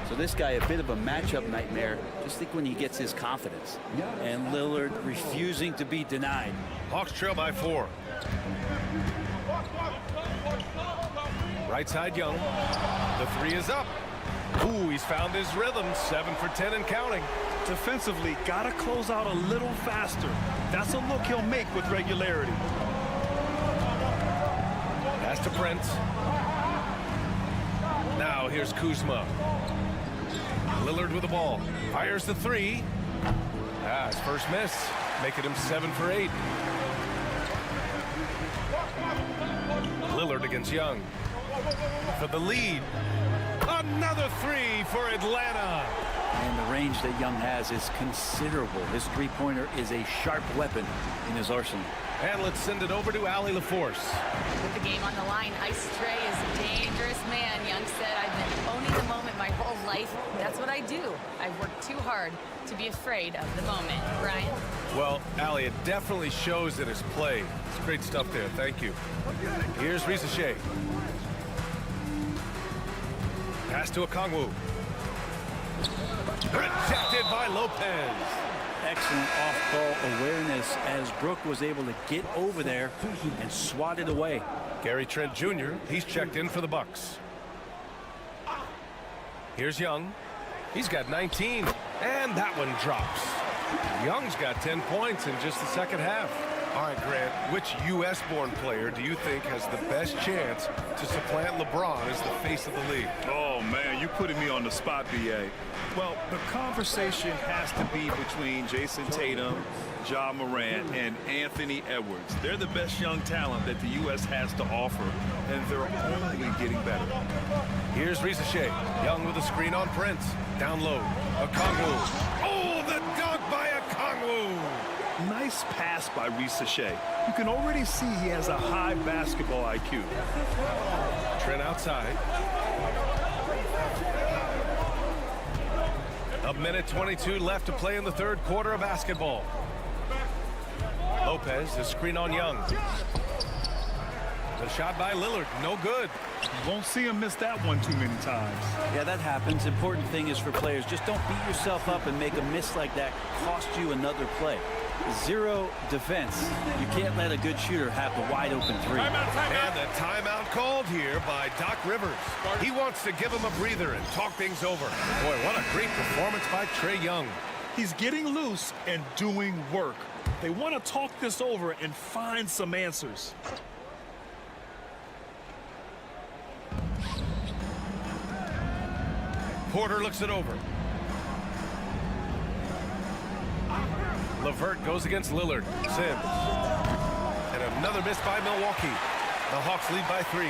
So this guy, a bit of a matchup nightmare. Just think when he gets his confidence. And Lillard refusing to be denied. Hawks trail by 4. Right side, Young. The three is up. Ooh, he's found his rhythm. 7 for 10 and counting. Defensively, got to close out a little faster. That's a look he'll make with regularity. Pass to Prince. Now here's Kuzma. Lillard with the ball. Fires the three. His first miss, making him 7 for 8. Lillard against Young. For the lead. Another three for Atlanta. And the range that Young has is considerable. His three-pointer is a sharp weapon in his arsenal. And let's send it over to Allie LaForce. With the game on the line, Ice Trey is a dangerous man. Young said, I've been owning the moment my whole life. That's what I do. I've worked too hard to be afraid of the moment. Brian? Well, Allie, it definitely shows in his play. It's great stuff there. Thank you. Here's Risache. Pass to Okongwu. Rejected by Lopez. Excellent off-ball awareness as Brook was able to get over there and swat it away. Gary Trent Jr., he's checked in for the Bucks. Here's Young. He's got 19, and that one drops. Young's got 10 points in just the second half. All right, Grant, which U.S.-born player do you think has the best chance to supplant LeBron as the face of the league? Oh, man, you're putting me on the spot, B.A. Well, the conversation has to be between Jason Tatum, Ja Morant, and Anthony Edwards. They're the best young talent that the U.S. has to offer, and they're only getting better. Here's Risache. Young with a screen on Prince. Down low. Okongwu. Oh, the dunk by Okongwu. Nice pass by Risache. You can already see he has a high basketball IQ. Trent outside. A minute 22 left to play in the third quarter of basketball. Lopez, the screen on Young. The shot by Lillard, no good. You won't see him miss that one too many times. Yeah, that happens. Important thing is for players, just don't beat yourself up and make a miss like that cost you another play. Zero defense. You can't let a good shooter have the wide open three. And the timeout called here by Doc Rivers. He wants to give him a breather and talk things over. Boy, what a great performance by Trae Young. He's getting loose and doing work. They want to talk this over and find some answers. Porter looks it over. LeVert goes against Lillard. Sims. And another miss by Milwaukee. The Hawks lead by 3.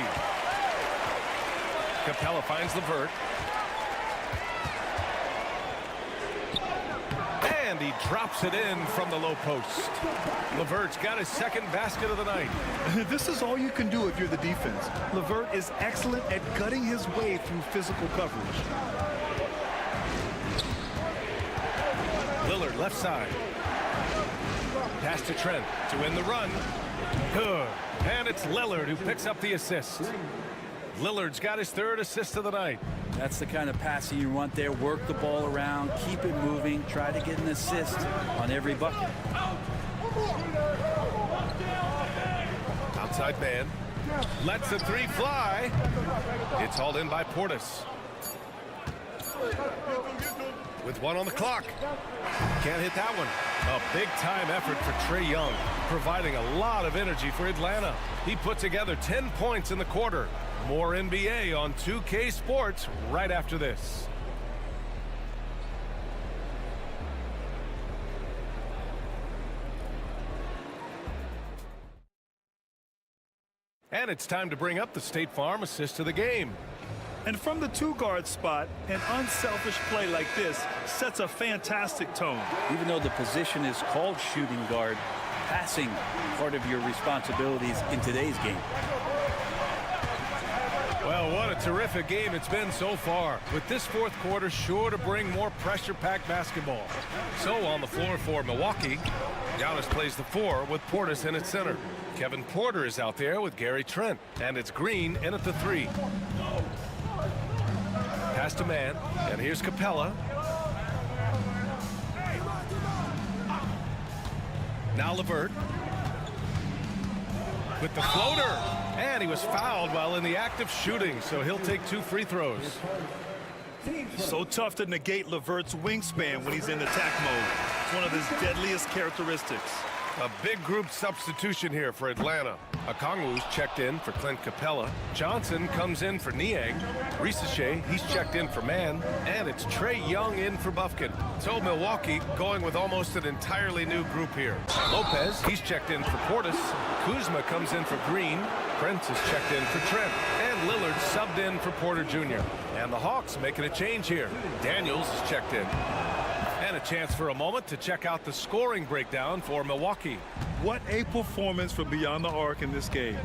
Capella finds LeVert. And he drops it in from the low post. LeVert's got his second basket of the night. This is all you can do if you're the defense. LeVert is excellent at gutting his way through physical coverage. Lillard left side. Pass to Trent to win the run. Good. And it's Lillard who picks up the assist. Lillard's got his third assist of the night. That's the kind of passing you want there. Work the ball around, keep it moving, try to get an assist on every bucket. Outside man. Lets the three fly. It's hauled in by Portis. With 1 on the clock. Can't hit that one. A big-time effort for Trae Young, providing a lot of energy for Atlanta. He put together 10 points in the quarter. More NBA on 2K Sports right after this. And it's time to bring up the State Farm assist of the game. And from the 2-guard spot, an unselfish play like this sets a fantastic tone. Even though the position is called shooting guard, passing part of your responsibilities in today's game. Well, what a terrific game it's been so far, with this fourth quarter sure to bring more pressure-packed basketball. So on the floor for Milwaukee, Giannis plays the 4 with Portis in its center. Kevin Porter is out there with Gary Trent, and it's Green in at the 3. Pass to man, and here's Capella. Now LeVert with the floater. And he was fouled while in the act of shooting, so he'll take 2 free throws. So tough to negate LeVert's wingspan when he's in attack mode. It's one of his deadliest characteristics. A big group substitution here for Atlanta. Okongwu's checked in for Clint Capella. Johnson comes in for Niang. Risache, he's checked in for Mann. And it's Trae Young in for Bufkin. So Milwaukee going with almost an entirely new group here. Lopez, he's checked in for Portis. Kuzma comes in for Green. Prince is checked in for Trent. And Lillard subbed in for Porter Jr. And the Hawks making a change here. Daniels is checked in. And a chance for a moment to check out the scoring breakdown for Milwaukee. What a performance from beyond the arc in this game.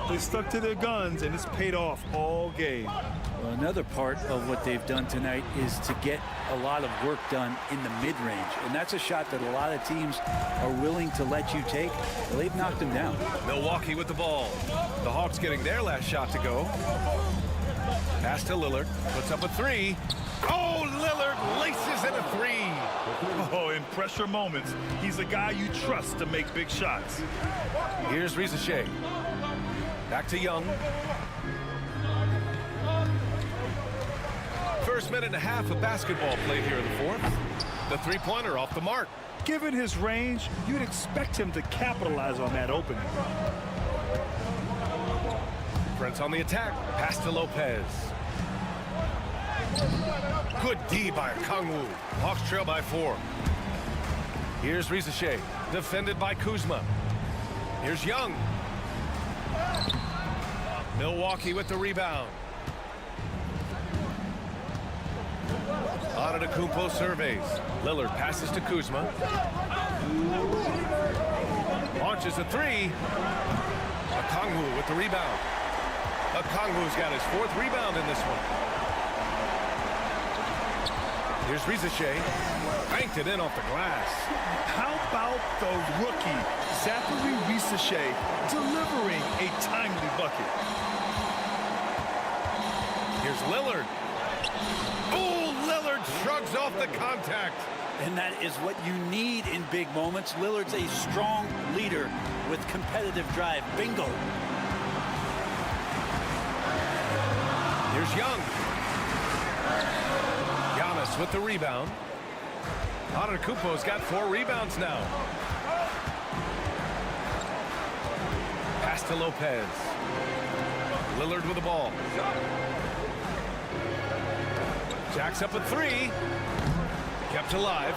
They stuck to their guns, and it's paid off all game. Well, another part of what they've done tonight is to get a lot of work done in the mid-range. And that's a shot that a lot of teams are willing to let you take. Well, they've knocked them down. Milwaukee with the ball. The Hawks getting their last shot to go. Pass to Lillard. Puts up a 3. Oh, Lillard laces in a 3. Oh, in pressure moments, he's a guy you trust to make big shots. Here's Risache. Back to Young. First minute and a half of basketball played here in the fourth. The three-pointer off the mark. Given his range, you'd expect him to capitalize on that opening. Prince on the attack. Pass to Lopez. Good D by Okongwu. Hawks trail by 4. Here's Risache. Defended by Kuzma. Here's Young. Milwaukee with the rebound. Antetokounmpo surveys. Lillard passes to Kuzma. Launches a 3. Okongwu with the rebound. Okongwu's got his 4th rebound in this one. Here's Risache. Banked it in off the glass. How about the rookie, Zachary Risache, delivering a timely bucket? Here's Lillard. Oh, Lillard shrugs off the contact. And that is what you need in big moments. Lillard's a strong leader with competitive drive. Bingo. Here's Young. Giannis with the rebound. Antetokounmpo's got 4 rebounds now. Pass to Lopez. Lillard with the ball. Jacks up a 3. Kept alive.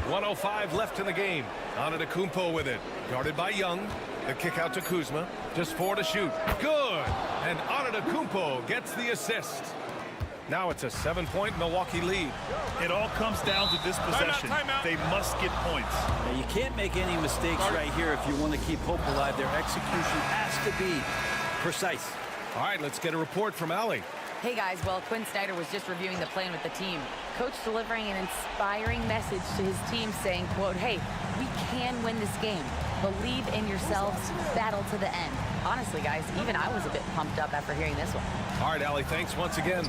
1:05 left in the game. Antetokounmpo with it. Guarded by Young. The kick out to Kuzma. Just 4 to shoot. Good. And Antetokounmpo gets the assist. Now it's a 7-point Milwaukee lead. It all comes down to this possession. Timeout. They must get points. Now, you can't make any mistakes right here if you want to keep hope alive. Their execution has to be precise. All right, let's get a report from Allie. Hey guys, well, Quinn Snyder was just reviewing the plan with the team. Coach delivering an inspiring message to his team saying, quote, hey, we can win this game. Believe in yourselves, battle to the end. Honestly, guys, even I was a bit pumped up after hearing this one. All right, Allie, thanks once again.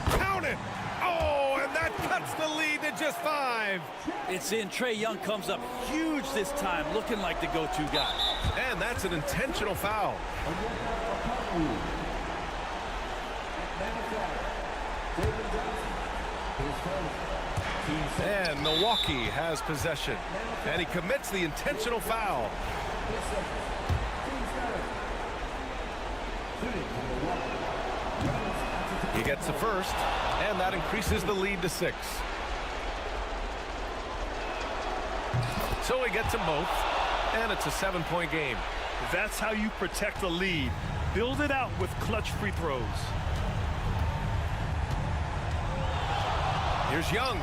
Count it! Oh, and that cuts the lead to just 5. It's in. Trae Young comes up huge this time, looking like the go-to guy. And that's an intentional foul. And Milwaukee has possession. And he commits the intentional foul. He gets the first, and that increases the lead to 6. So he gets them both, and it's a 7-point game. That's how you protect the lead. Build it out with clutch free throws. Here's Young.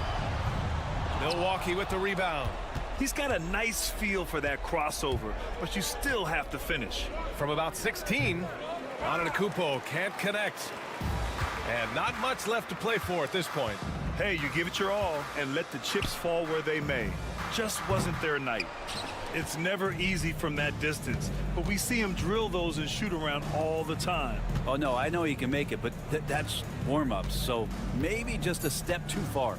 Milwaukee with the rebound. He's got a nice feel for that crossover, but you still have to finish. From about 16, Antetokounmpo can't connect. And not much left to play for at this point. Hey, you give it your all and let the chips fall where they may. Just wasn't their night. It's never easy from that distance, but we see him drill those and shoot around all the time. Oh, no, I know he can make it, but that's warm-ups, so maybe just a step too far.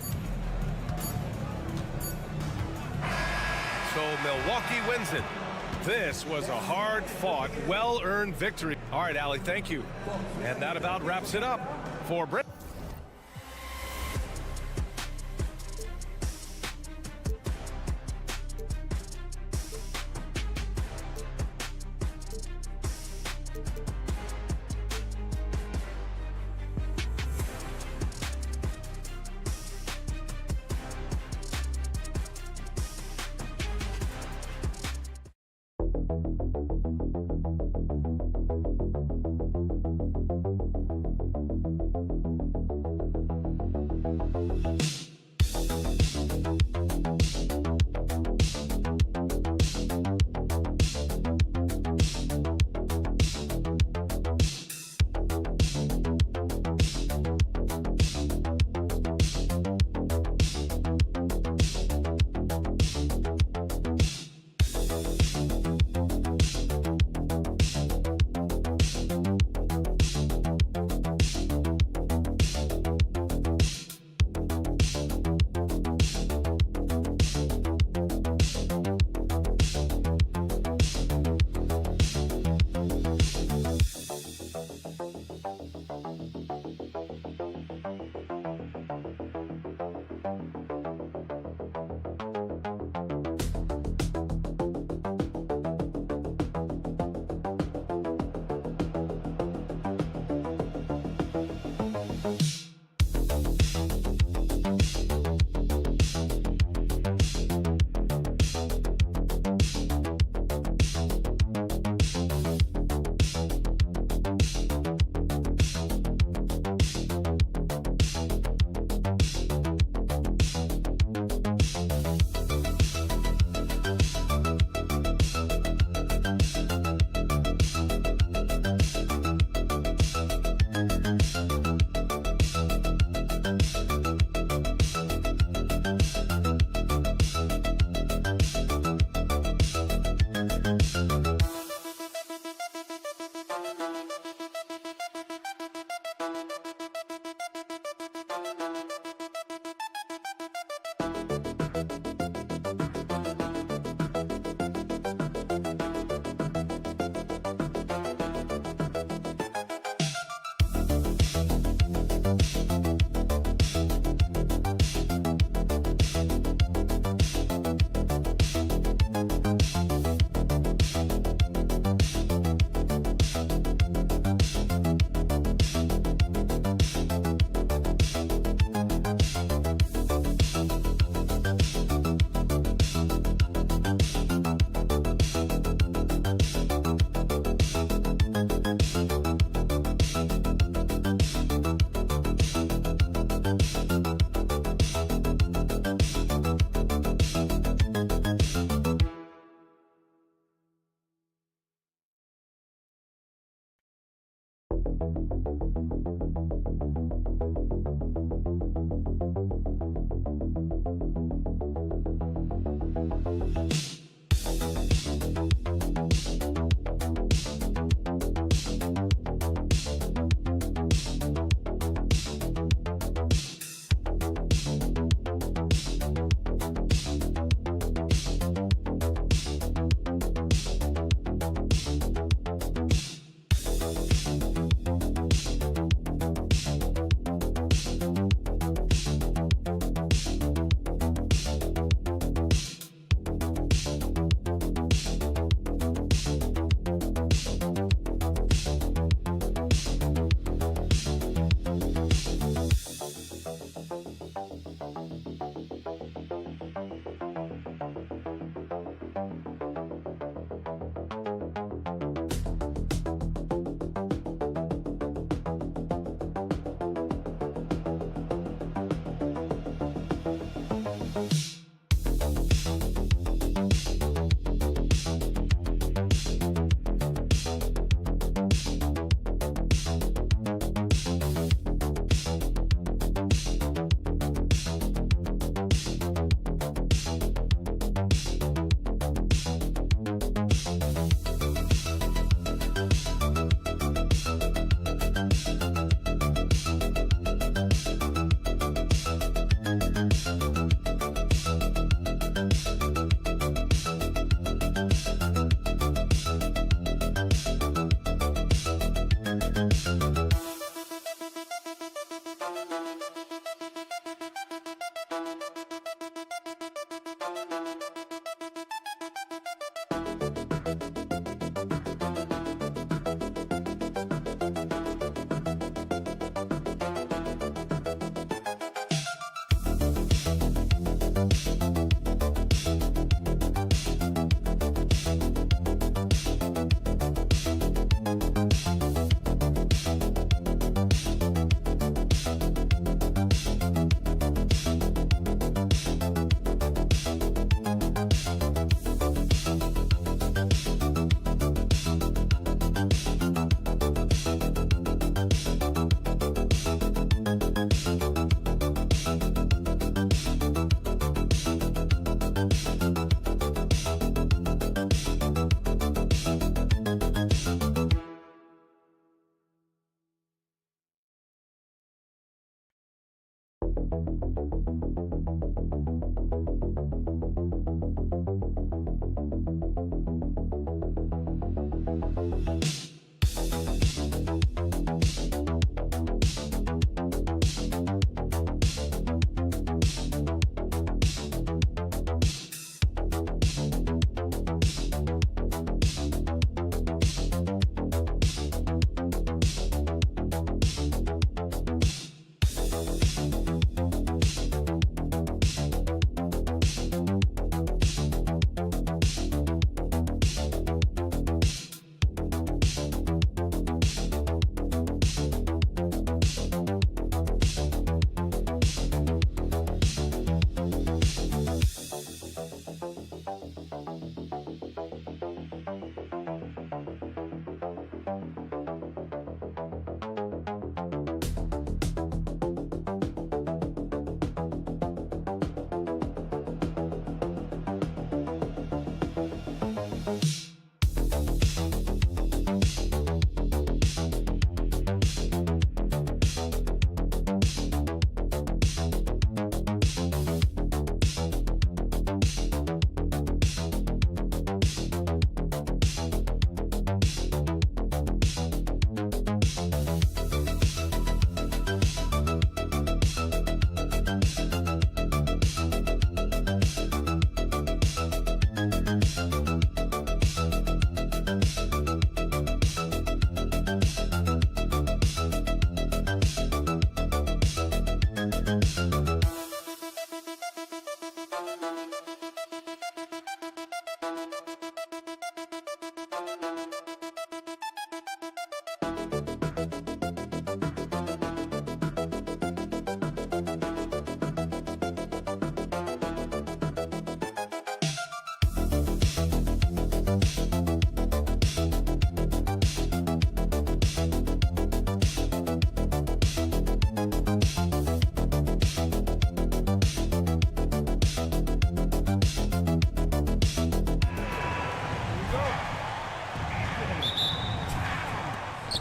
So Milwaukee wins it. This was a hard-fought, well-earned victory. All right, Allie, thank you. And that about wraps it up for Brent.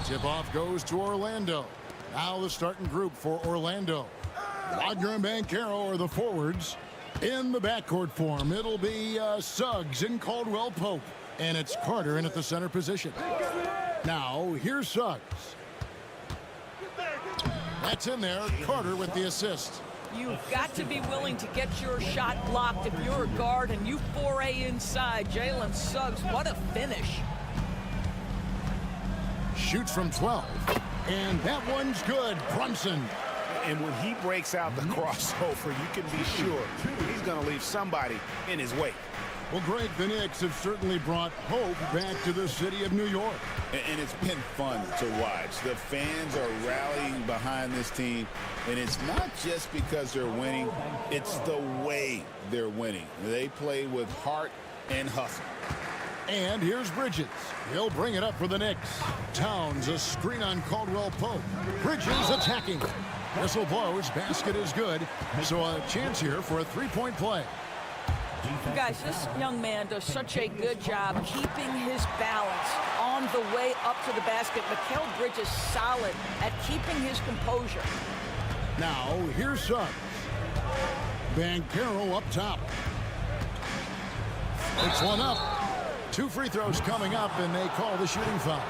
Tip-off goes to Orlando. Now the starting group for Orlando. Wagner and Banchero are the forwards. In the backcourt form, it'll be Suggs and Caldwell Pope. And it's Carter in at the center position. Now, here's Suggs. That's in there. Carter with the assist. You've got to be willing to get your shot blocked if you're a guard and you foray inside. Jalen Suggs, what a finish. Shoots from 12. And that one's good. Brunson. And when he breaks out the crossover, you can be sure he's going to leave somebody in his way. Well, Greg, the Knicks have certainly brought hope back to the city of New York. And it's been fun to watch. The fans are rallying behind this team. And it's not just because they're winning. It's the way they're winning. They play with heart and hustle. And here's Bridges. He'll bring it up for the Knicks. Towns, a screen on Caldwell Pope. Bridges attacking. Whistle blows. Basket is good. So a chance here for a three-point play. Guys, this young man does such a good job keeping his balance on the way up to the basket. Mikal Bridges solid at keeping his composure. Now, here's Suggs. Banchero up top. It's one up. 2 free throws coming up, and they call the shooting foul.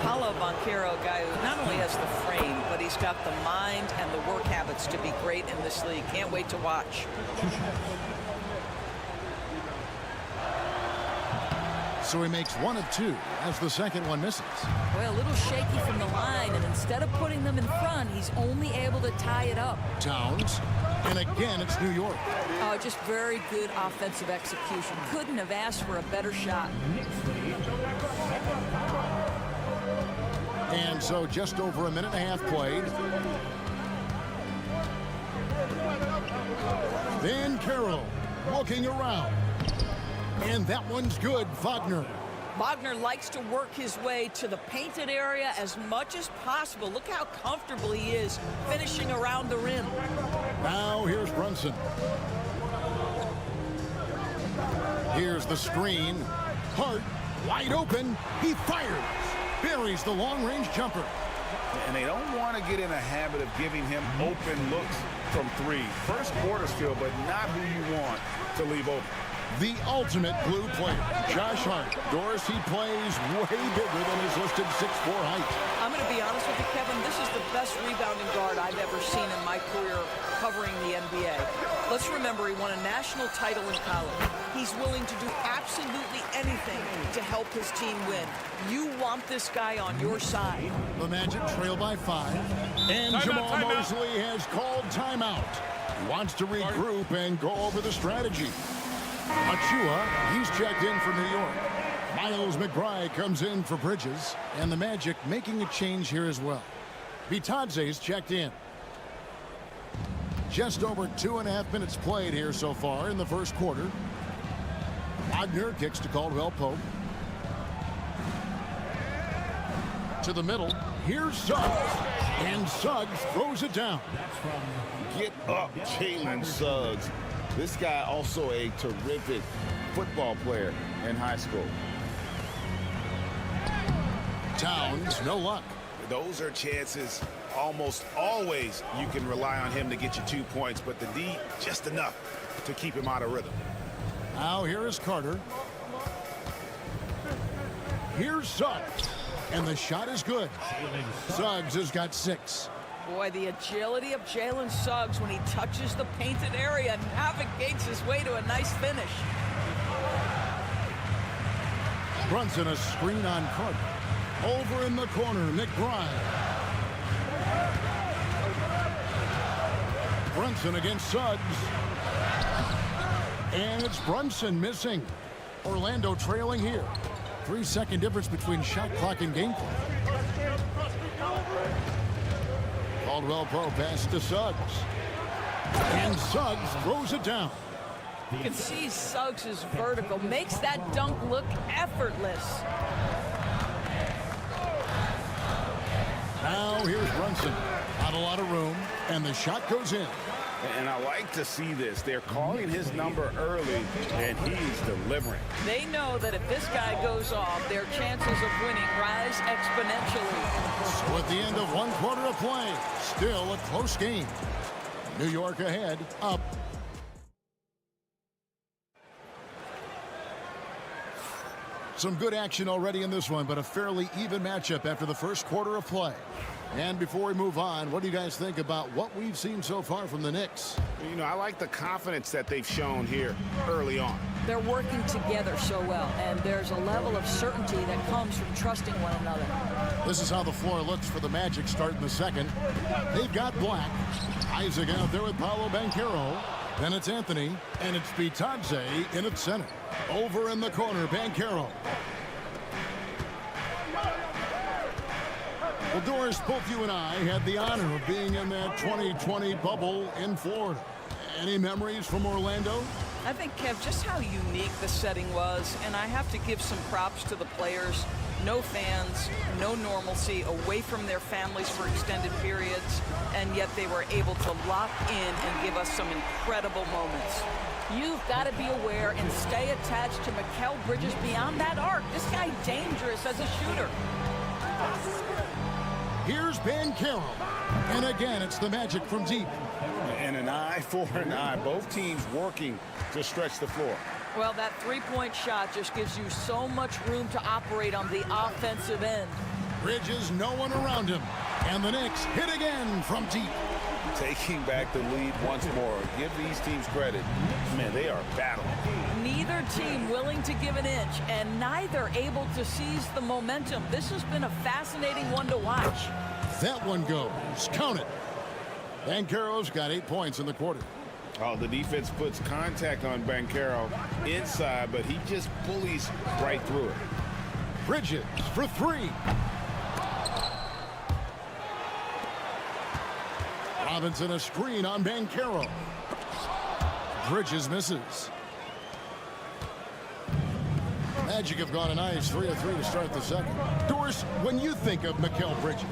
Paolo Banchero, guy who not only has the frame, but he's got the mind and the work habits to be great in this league. Can't wait to watch. So he makes 1 of 2 as the second one misses. Well, a little shaky from the line, and instead of putting them in front, he's only able to tie it up. Towns, and again, it's New York. Just very good offensive execution. Couldn't have asked for a better shot. And so just over a minute and a half played. Banchero looking around. And that one's good, Wagner. Wagner likes to work his way to the painted area as much as possible. Look how comfortable he is finishing around the rim. Now here's Brunson. Here's the screen. Hart wide open. He fires. Buries the long-range jumper. And they don't want to get in a habit of giving him open looks from three. First quarter still, but not who you want to leave open. The ultimate blue player, Josh Hart. Doris, he plays way bigger than his listed 6'4" height. I'm going to be honest with you, Kevin. This is the best rebounding guard I've ever seen in my career covering the NBA. Let's remember, he won a national title in college. He's willing to do absolutely anything to help his team win. You want this guy on your side. The Magic trail by 5. And Jamal Mosley has called timeout. He wants to regroup and go over the strategy. Achua, he's checked in for New York. Miles McBride comes in for Bridges, and the Magic making a change here as well. Bitadze's checked in. Just over 2.5 minutes played here so far in the first quarter. Wagner kicks to Caldwell Pope. To the middle, here's Suggs, and Suggs throws it down. Get up, Jalen Suggs. This guy also a terrific football player in high school. Towns, no luck. Those are chances almost always you can rely on him to get you 2 points, but the D, just enough to keep him out of rhythm. Now here is Carter. Here's Suggs, and the shot is good. Suggs has got 6. Boy, the agility of Jalen Suggs when he touches the painted area navigates his way to a nice finish. Brunson a screen on Carter. Over in the corner, McBride. Brunson against Suggs. And it's Brunson missing. Orlando trailing here. 3-second difference between shot clock and game clock. Caldwell Pope pass to Suggs. And Suggs throws it down. You can see Suggs is vertical. Makes that dunk look effortless. Now here's Brunson. Not a lot of room. And the shot goes in. And I like to see this. They're calling his number early, and he's delivering. They know that if this guy goes off, their chances of winning rise exponentially. So at the end of 1 quarter of play, still a close game. New York ahead, up. Some good action already in this one, but a fairly even matchup after the first quarter of play. And before we move on, what do you guys think about what we've seen so far from the Knicks? You know, I like the confidence that they've shown here early on. They're working together so well, and there's a level of certainty that comes from trusting one another. This is how the floor looks for the Magic start in the second. They've got Black. Isaac out there with Paolo Banchero. Then it's Anthony, and it's Bitadze in at center. Over in the corner, Banchero. Well, Doris, both you and I had the honor of being in that 2020 bubble in Florida. Any memories from Orlando? I think, Kev, just how unique the setting was, and I have to give some props to the players. No fans, no normalcy, away from their families for extended periods, and yet they were able to lock in and give us some incredible moments. You've got to be aware and stay attached to Mikal Bridges beyond that arc. This guy dangerous as a shooter. Here's Banchero. And again, it's the Magic from deep. And an eye for an eye. Both teams working to stretch the floor. Well, that three-point shot just gives you so much room to operate on the offensive end. Bridges, no one around him. And the Knicks hit again from deep. Taking back the lead once more. Give these teams credit. Man, they are battling. Neither team willing to give an inch, and neither able to seize the momentum. This has been a fascinating one to watch. That one goes. Count it. Banchero's got 8 points in the quarter. Oh, the defense puts contact on Banchero inside, but he just bullies right through it. Bridges for 3. Robinson a screen on Banchero. Bridges misses. Magic have gone a nice 3 of 3 to start the second. Doris, when you think of Mikal Bridges,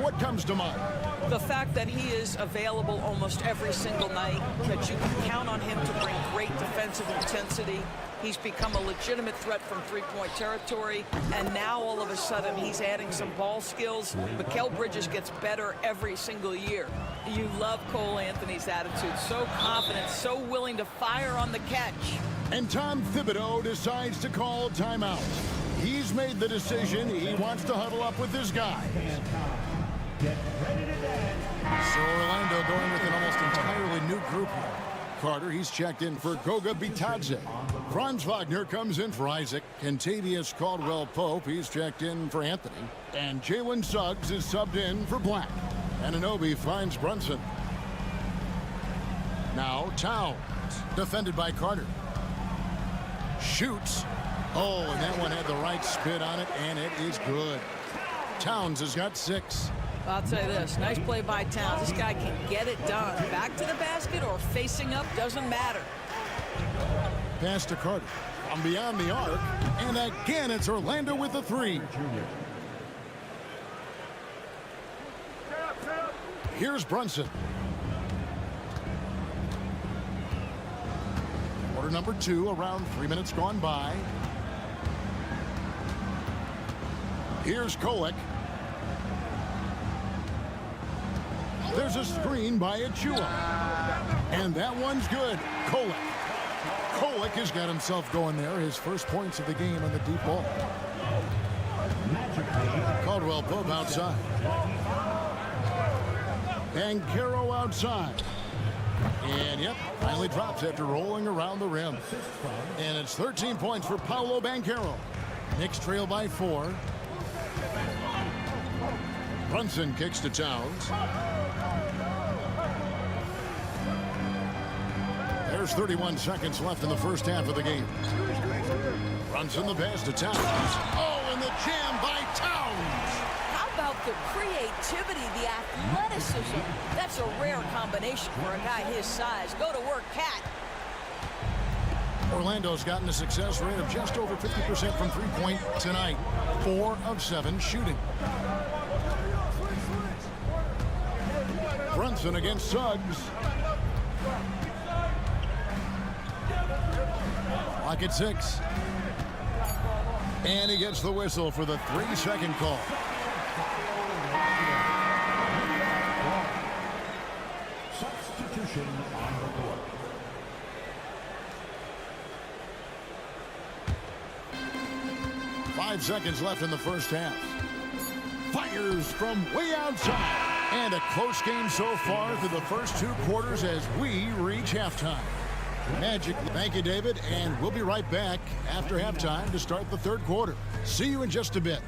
what comes to mind? The fact that he is available almost every single night, that you can count on him to bring great defensive intensity. He's become a legitimate threat from three-point territory, and now all of a sudden he's adding some ball skills. Mikal Bridges gets better every single year. You love Cole Anthony's attitude, so confident, so willing to fire on the catch. And Tom Thibodeau decides to call timeout. He's made the decision. He wants to huddle up with his guys. So Orlando going with an almost entirely new group here. Carter, he's checked in for Goga Bitadze. Franz Wagner comes in for Isaac. Kentavious Caldwell-Pope, he's checked in for Anthony. And Jalen Suggs is subbed in for Black. Anunoby finds Brunson. Now Towns, defended by Carter. Shoots. Oh, and that one had the right spin on it, and it is good. Towns has got 6. I'll tell you this, nice play by Towns. This guy can get it done. Back to the basket or facing up, doesn't matter. Pass to Carter from beyond the arc, and again it's Orlando with the 3. Here's Brunson. Quarter number 2, around 3 minutes gone by. Here's Kolek. There's a screen by Achua. And that one's good. Kolek. Kolek has got himself going there. His first points of the game on the deep ball. Caldwell-Pope outside. Banchero outside. And yep, finally drops after rolling around the rim. And it's 13 points for Paolo Banchero. Knicks trail by 4. Brunson kicks to Towns. There's 31 seconds left in the first half of the game. Brunson the pass to Towns. Oh, and the jam by Towns. How about the creativity, the athleticism? That's a rare combination for a guy his size. Go to work, Cat. Orlando's gotten a success rate of just over 50% from three-point tonight. 4 of 7 shooting. Brunson against Suggs. Clock at 6. And he gets the whistle for the 3-second call. Substitution on the court. Five seconds left in the first half. Fires from way outside. And a close game so far through the first 2 quarters as we reach halftime. Magic. Thank you, David. And we'll be right back after halftime to start the 3rd quarter. See you in just a bit.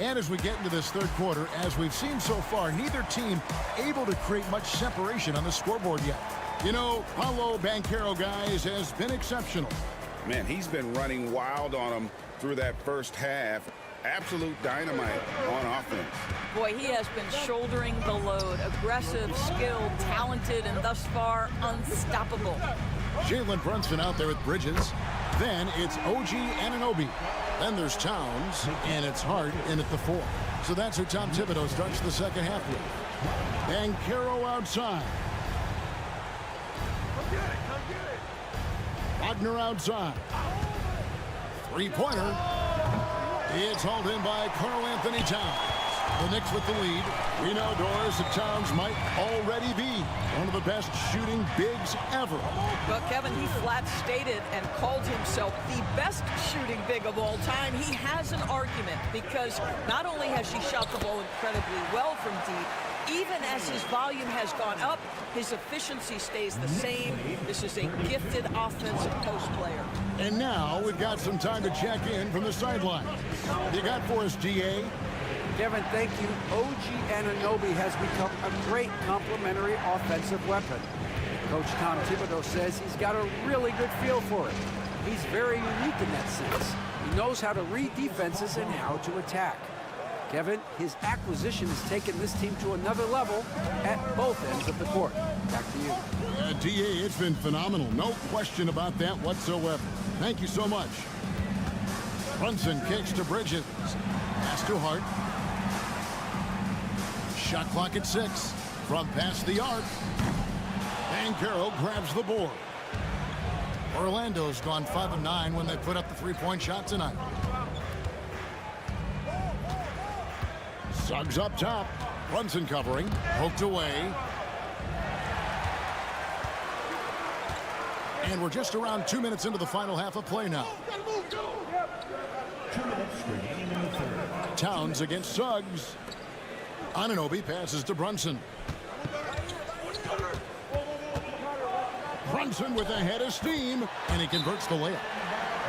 And as we get into this 3rd quarter, as we've seen so far, neither team able to create much separation on the scoreboard yet. You know, Paolo Banchero, guys, has been exceptional. Man, he's been running wild on them through that first half. Absolute dynamite on offense. Boy, he has been shouldering the load. Aggressive, skilled, talented, and thus far unstoppable. Jalen Brunson out there with Bridges. Then it's OG Anunoby. Then there's Towns, and it's Hart in at the 4. So that's who Tom Thibodeau starts the second half with. Banchero outside. Wagner outside. 3-pointer. It's hauled in by Karl Anthony Towns. The Knicks with the lead. We know, Doris, that Towns might already be one of the best shooting bigs ever. But Kevin, he flat stated and called himself the best shooting big of all time. He has an argument because not only has he shot the ball incredibly well from deep, even as his volume has gone up, his efficiency stays the same. This is a gifted offensive post player. And now we've got some time to check in from the sideline. You got for us, GA? Kevin, thank you. OG Anunoby has become a great complementary offensive weapon. Coach Tom Thibodeau says he's got a really good feel for it. He's very unique in that sense. He knows how to read defenses and how to attack. Kevin, his acquisition has taken this team to another level at both ends of the court. Back to you. DA, it's been phenomenal. No question about that whatsoever. Thank you so much. Brunson kicks to Bridges. Pass to Hart. Shot clock at 6. From past the arc. Banchero grabs the board. Orlando's gone 5 of 9 when they put up the three-point shot tonight. Suggs up top. Brunson covering. Poked away. And we're just around 2 minutes into the final half of play now. 2 minutes remaining in the third. Towns against Suggs. Anunoby passes to Brunson. Brunson with a head of steam, and he converts the layup.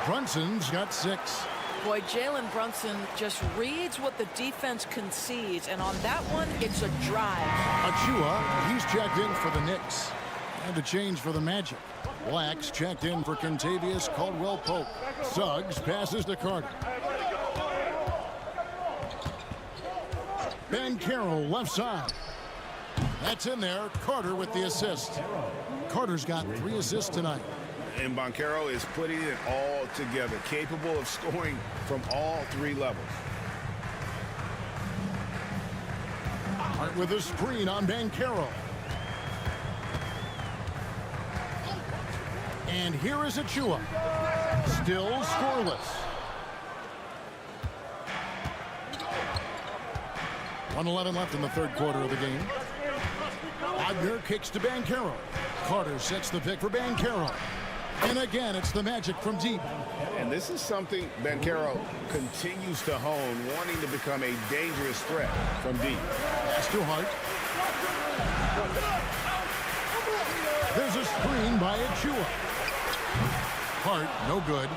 Brunson's got 6. Boy, Jalen Brunson just reads what the defense concedes, and on that one, it's a drive. Achua, he's checked in for the Knicks. And a change for the Magic. Black's checked in for Kentavious Caldwell-Pope. Suggs passes to Carter. Banchero left side. That's in there. Carter with the assist. Carter's got 3 assists tonight. And Banchero is putting it all together, capable of scoring from all 3 levels. Hart with a screen on Banchero. And here is Achua. Still scoreless. 1:11 left in the third quarter of the game. Wagner kicks to Banchero. Carter sets the pick for Banchero. And again, it's the Magic from deep. And this is something Banchero continues to hone, wanting to become a dangerous threat from deep. Pass to Hart. There's a screen by Achua. Hart, no good.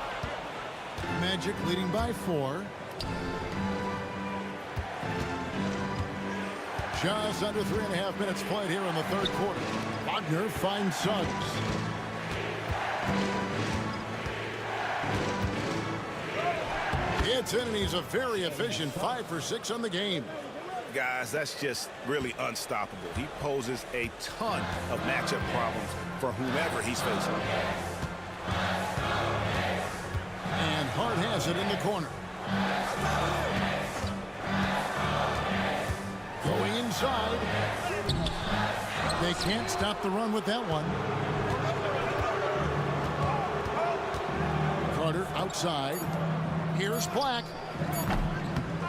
Magic leading by 4. Just under 3.5 minutes played here in the third quarter. Wagner finds Suggs. It's in, and he's a very efficient 5 for 6 on the game. Guys, that's just really unstoppable. He poses a ton of matchup problems for whomever he's facing. And Hart has it in the corner. Going inside. They can't stop the run with that one. Carter outside. Here's Black.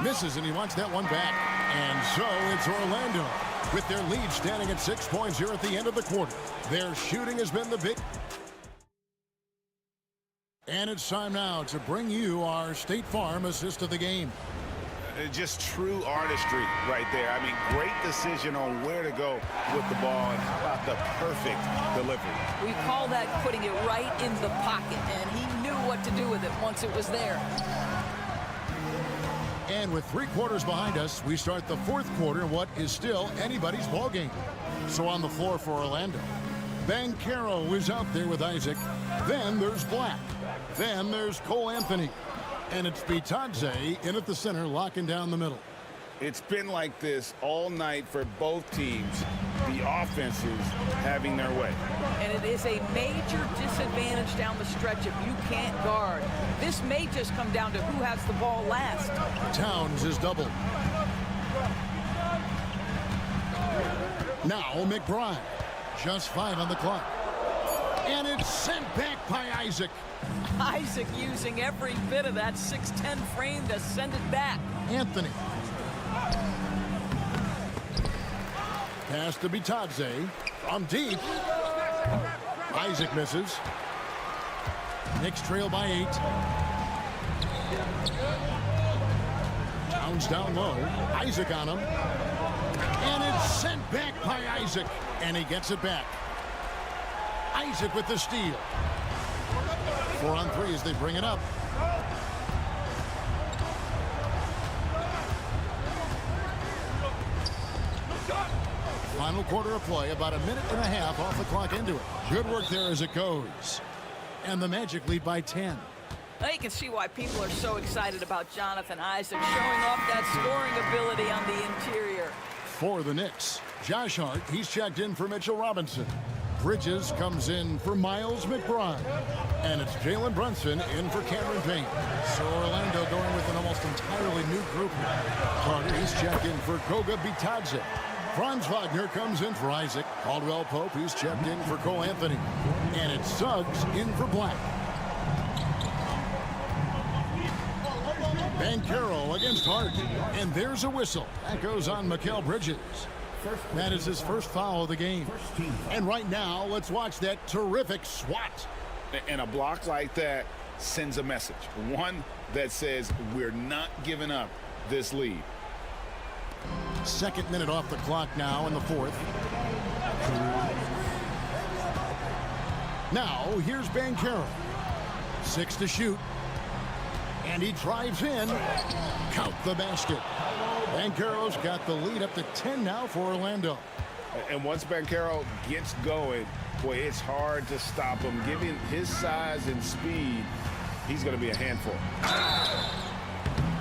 Misses, and he wants that one back. And so it's Orlando with their lead standing at 6 points here at the end of the quarter. Their shooting has been the big. And it's time now to bring you our State Farm assist of the game. Just true artistry right there. I mean, great decision on where to go with the ball, and how about the perfect delivery? We call that putting it right in the pocket, and he knew what to do with it once it was there. And with 3 quarters behind us, we start the fourth quarter in what is still anybody's ball game. So on the floor for Orlando, Banchero is out there with Isaac. Then there's Black. Then there's Cole Anthony. And it's Bitadze in at the center, locking down the middle. It's been like this all night for both teams. The offenses having their way. And it is a major disadvantage down the stretch if you can't guard. This may just come down to who has the ball last. Towns is doubled. Now McBride. Just 5 on the clock. And it's sent back by Isaac. Isaac using every bit of that 6'10" frame to send it back. Anthony. Pass to Bitadze. From deep. Isaac misses. Knicks trail by 8. Towns down low. Isaac on him. And it's sent back by Isaac. And he gets it back. Isaac with the steal. 4 on 3 as they bring it up. Final quarter of play, about 1.5 minutes off the clock into it. Good work there as it goes. And the Magic lead by 10. Now you can see why people are so excited about Jonathan Isaac showing off that scoring ability on the interior. For the Knicks, Josh Hart, he's checked in for Mitchell Robinson. Bridges comes in for Miles McBride. And it's Jalen Brunson in for Cameron Payne. So Orlando going with an almost entirely new group here. Carter, he's checked in for Goga Bitadze. Franz Wagner comes in for Isaac. Caldwell Pope, he's checked in for Cole Anthony. And it's Suggs in for Black. Banchero against Hart. And there's a whistle. That goes on Mikal Bridges. That is his first foul of the game. And right now, let's watch that terrific swat. And a block like that sends a message. One that says we're not giving up this lead. Second minute off the clock now in the fourth. Now, here's Banchero. 6 to shoot. And he drives in. Count the basket. Banchero's got the lead up to 10 now for Orlando. And once Banchero gets going, boy, it's hard to stop him. Given his size and speed, he's going to be a handful.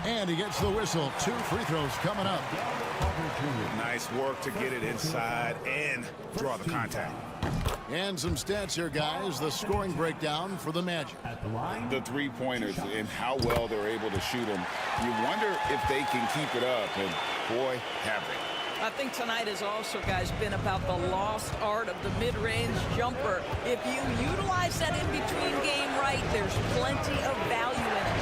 And he gets the whistle. 2 free throws coming up. Nice work to get it inside and draw the contact. And some stats here, guys. The scoring breakdown for the Magic. The three-pointers and how well they're able to shoot them. You wonder if they can keep it up, and boy, have they. I think tonight has also, guys, been about the lost art of the mid-range jumper. If you utilize that in-between game right, there's plenty of value in it.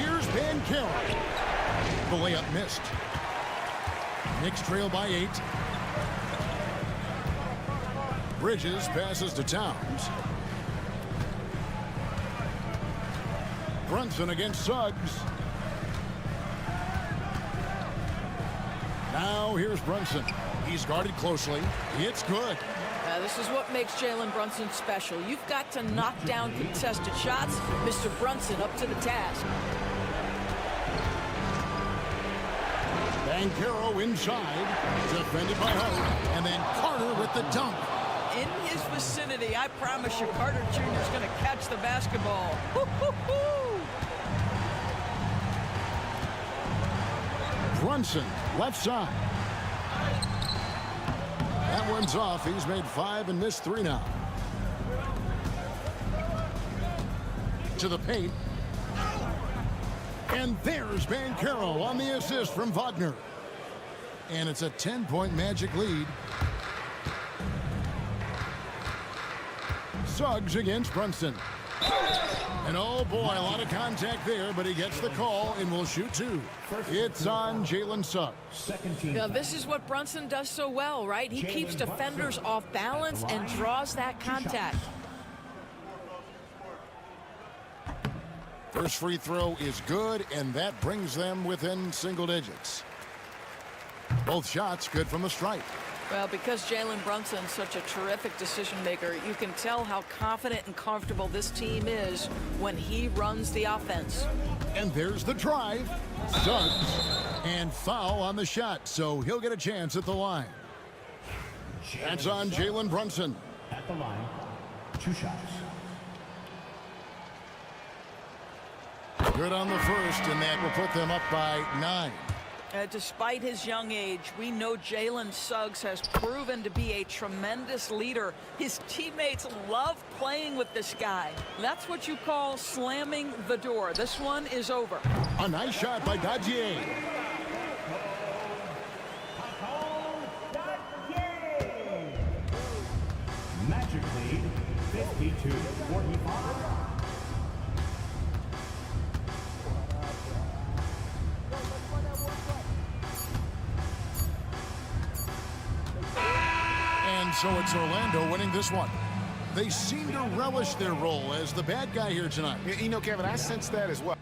Here's Banchero. The layup missed. Knicks trail by 8. Bridges passes to Towns. Brunson against Suggs. Now here's Brunson. He's guarded closely. It's good. This is what makes Jalen Brunson special. You've got to knock down contested shots. Mr. Brunson up to the task. Banchero inside. Defended by Hart. And then Carter with the dunk. In his vicinity, I promise you, Carter Jr. is going to catch the basketball. Woo-hoo-hoo! Brunson, left side. That one's off. He's made 5 and missed 3 now. To the paint. And there's Banchero on the assist from Wagner. And it's a 10-point Magic lead. Suggs against Brunson. And oh boy, a lot of contact there, but he gets the call and will shoot 2. It's on Jalen Suggs. Now, this is what Brunson does so well, right? He keeps defenders off balance and draws that contact. First free throw is good, and that brings them within single digits. Both shots good from the stripe. Well, because Jalen Brunson's such a terrific decision maker, you can tell how confident and comfortable this team is when he runs the offense. And there's the drive. Suggs. And foul on the shot, so he'll get a chance at the line. That's on Jalen Brunson. At the line, 2 shots. Good on the first, and that will put them up by 9. Despite his young age, we know Jalen Suggs has proven to be a tremendous leader. His teammates love playing with this guy. That's what you call slamming the door. This one is over. A nice shot by Gauthier. Magic lead, 52-45. And so it's Orlando winning this one. They seem to relish their role as the bad guy here tonight. You know, Kevin, I sense that as well.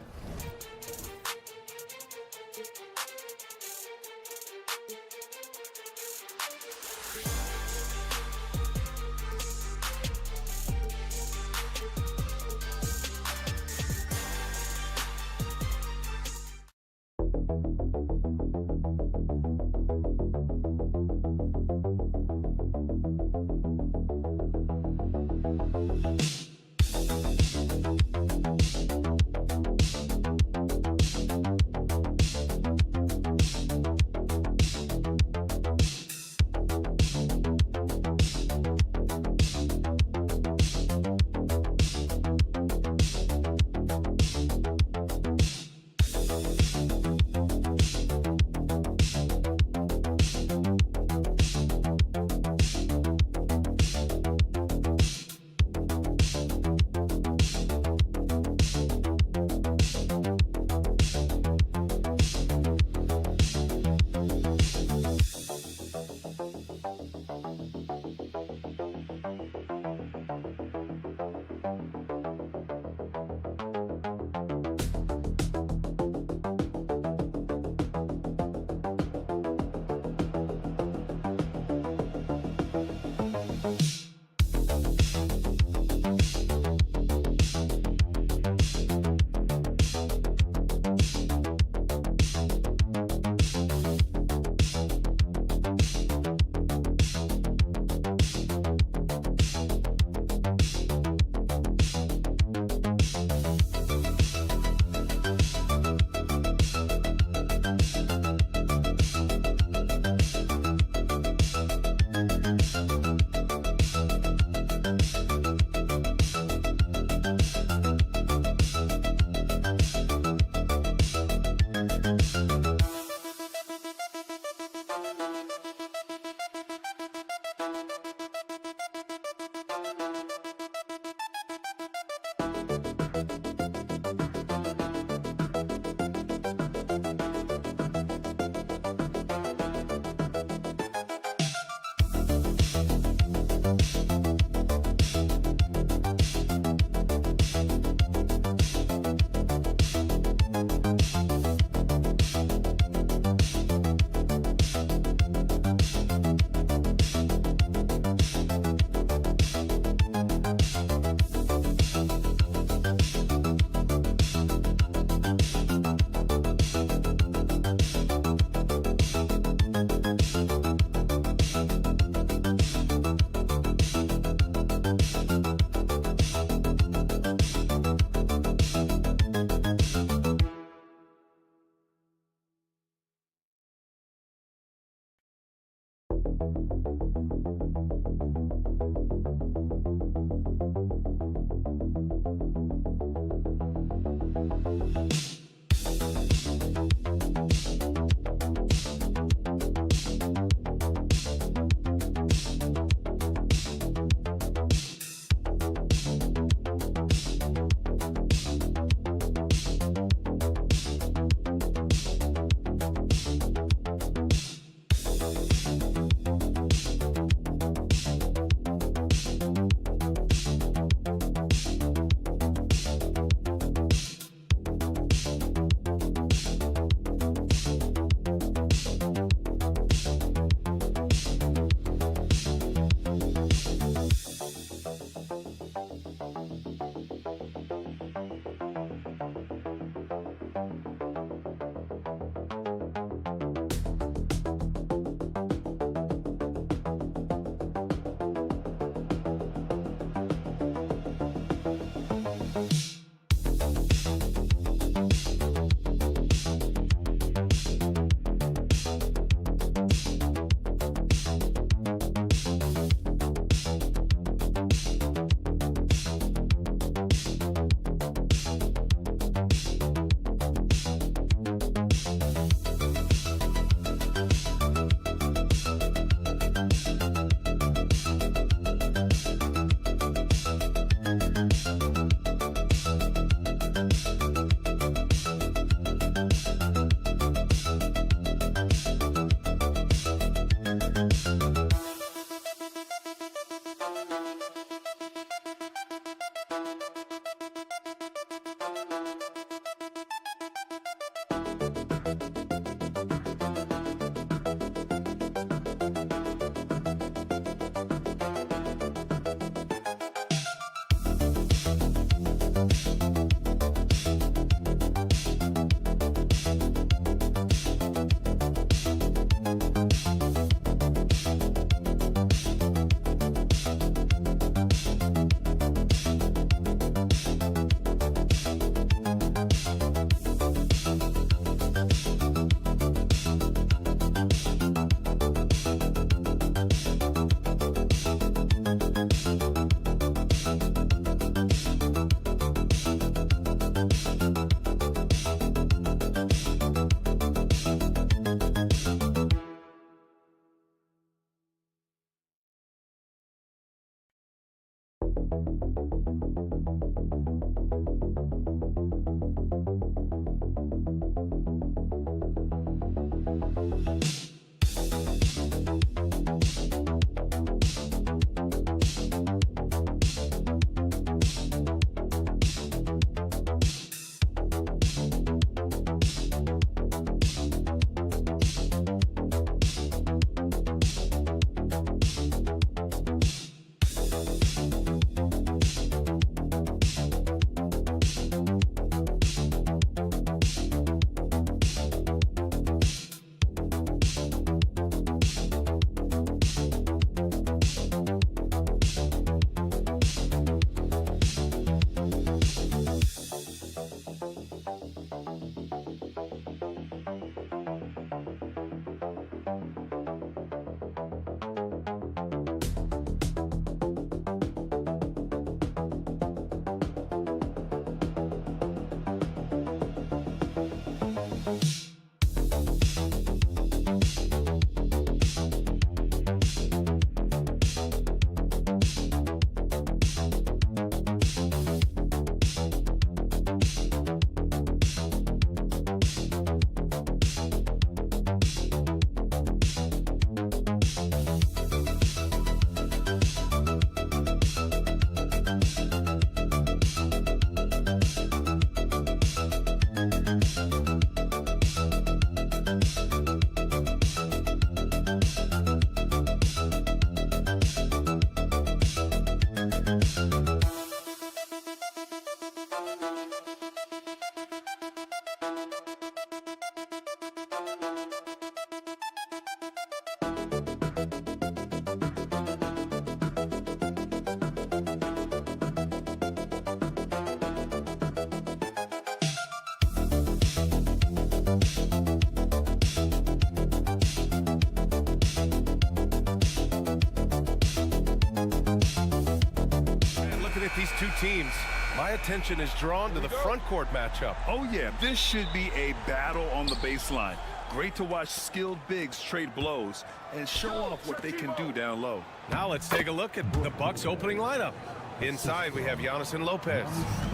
two teams, my attention is drawn to the front court matchup. Oh, yeah, this should be a battle on the baseline. Great to watch skilled bigs trade blows and show off what they can do down low. Now let's take a look at the Bucks opening lineup. Inside, we have Giannis and Lopez.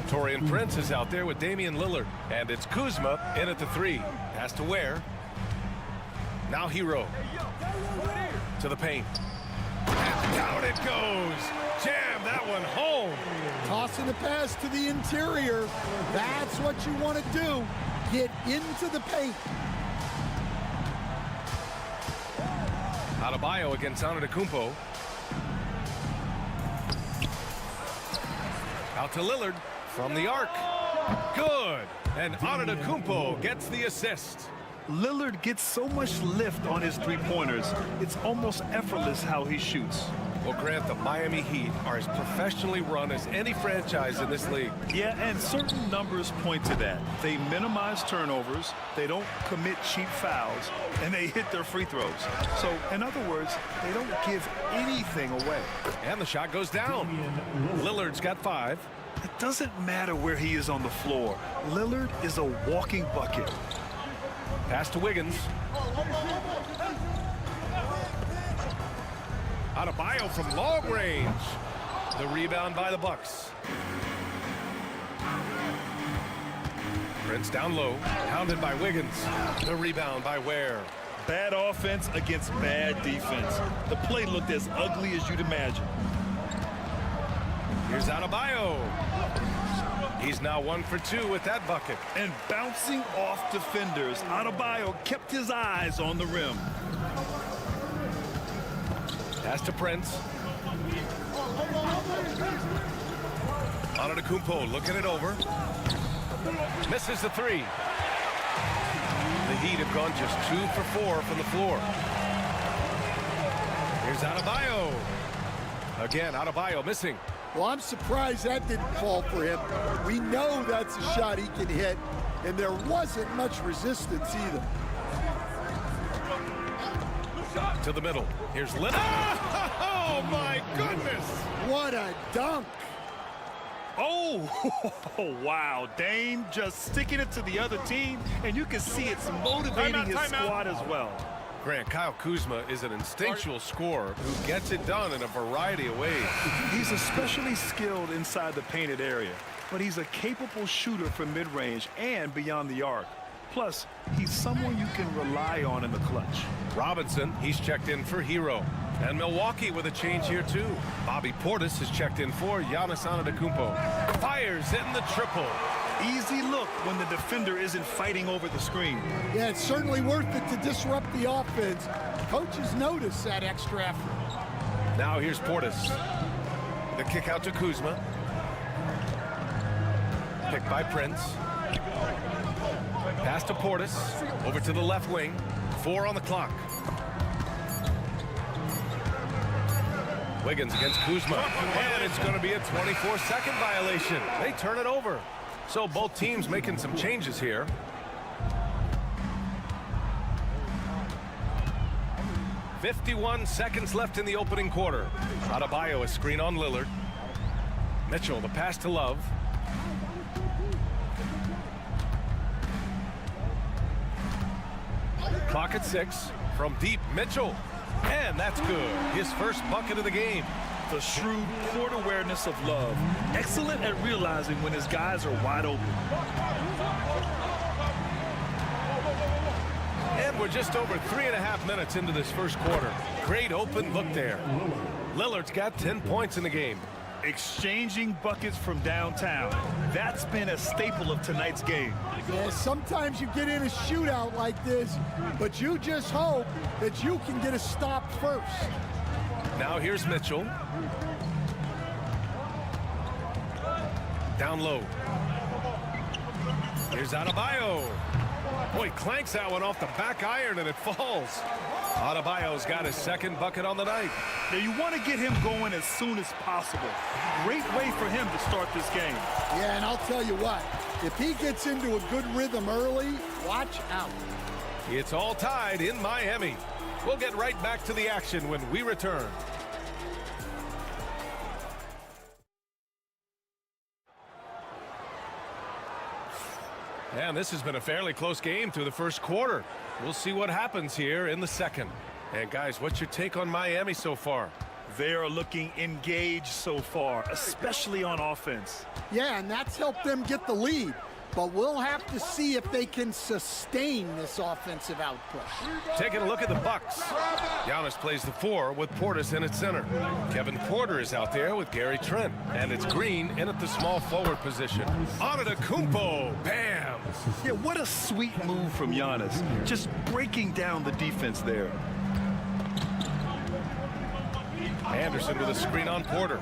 Torian Prince is out there with Damian Lillard. And it's Kuzma in at the 3. Pass to Ware. Now Hero. To the paint. And down it goes. Jam that one home. Tossing the pass to the interior. That's what you want to do. Get into the paint. Adebayo against Antetokounmpo. Out to Lillard from the arc. Good. And Antetokounmpo gets the assist. Lillard gets so much lift on his three-pointers, it's almost effortless how he shoots. Well, Grant, the Miami Heat are as professionally run as any franchise in this league. Yeah, and certain numbers point to that. They minimize turnovers, they don't commit cheap fouls, and they hit their free throws. So, in other words, they don't give anything away. And the shot goes down. Lillard's got 5. It doesn't matter where he is on the floor. Lillard is a walking bucket. Pass to Wiggins. Adebayo from long range. The rebound by the Bucks. Prince down low, pounded by Wiggins. The rebound by Ware. Bad offense against bad defense. The play looked as ugly as you'd imagine. Here's Adebayo. He's now 1 for 2 with that bucket. And bouncing off defenders, Adebayo kept his eyes on the rim. Pass to Prince. Antetokounmpo looking it over. Misses the 3. The Heat have gone just 2 for 4 from the floor. Here's Adebayo. Again, Adebayo missing. Well, I'm surprised that didn't fall for him. We know that's a shot he can hit, and there wasn't much resistance either. To the middle. Here's Lillard. Oh, my goodness. What a dunk. Oh, wow. Dame just sticking it to the other team, and you can see it's motivating his squad as well. Grant, Kyle Kuzma is an instinctual scorer who gets it done in a variety of ways. He's especially skilled inside the painted area, but he's a capable shooter from mid-range and beyond the arc. Plus, he's someone you can rely on in the clutch. Robinson, he's checked in for Hero. And Milwaukee with a change here, too. Bobby Portis has checked in for Giannis Antetokounmpo. Fires in the triple. Easy look when the defender isn't fighting over the screen. Yeah, it's certainly worth it to disrupt the offense. Coaches notice that extra effort. Now here's Portis. The kick out to Kuzma. Picked by Prince. Pass to Portis. Over to the left wing. 4 on the clock. Wiggins against Kuzma. And it's going to be a 24-second violation. They turn it over. So both teams making some changes here. "51 seconds left in the opening quarter. Adebayo a screen on Lillard. Mitchell, the pass to Love. Clock at 6. From deep, Mitchell. And that's good. His first bucket of the game. The shrewd court awareness of Love. Excellent at realizing when his guys are wide open. And we're just over 3.5 minutes into this first quarter. Great open look there. Lillard's got 10 points in the game. Exchanging buckets from downtown. That's been a staple of tonight's game. Yeah, sometimes you get in a shootout like this, but you just hope that you can get a stop first. Now here's Mitchell. Down low. Here's Adebayo. Boy, clanks that one off the back iron and it falls. Adebayo's got his second bucket on the night. Now you want to get him going as soon as possible. Great way for him to start this game. Yeah, and I'll tell you what, if he gets into a good rhythm early, watch out. It's all tied in Miami. We'll get right back to the action when we return. And this has been a fairly close game through the first quarter. We'll see what happens here in the second. And guys, what's your take on Miami so far? They are looking engaged so far, especially on offense. Yeah, and that's helped them get the lead. But we'll have to see if they can sustain this offensive output. Taking a look at the Bucks. Giannis plays the 4 with Portis in at center. Kevin Porter is out there with Gary Trent. And it's Green in at the small forward position. Antetokounmpo. Bam! Yeah, what a sweet move from Giannis. Just breaking down the defense there. Anderson with a screen on Porter.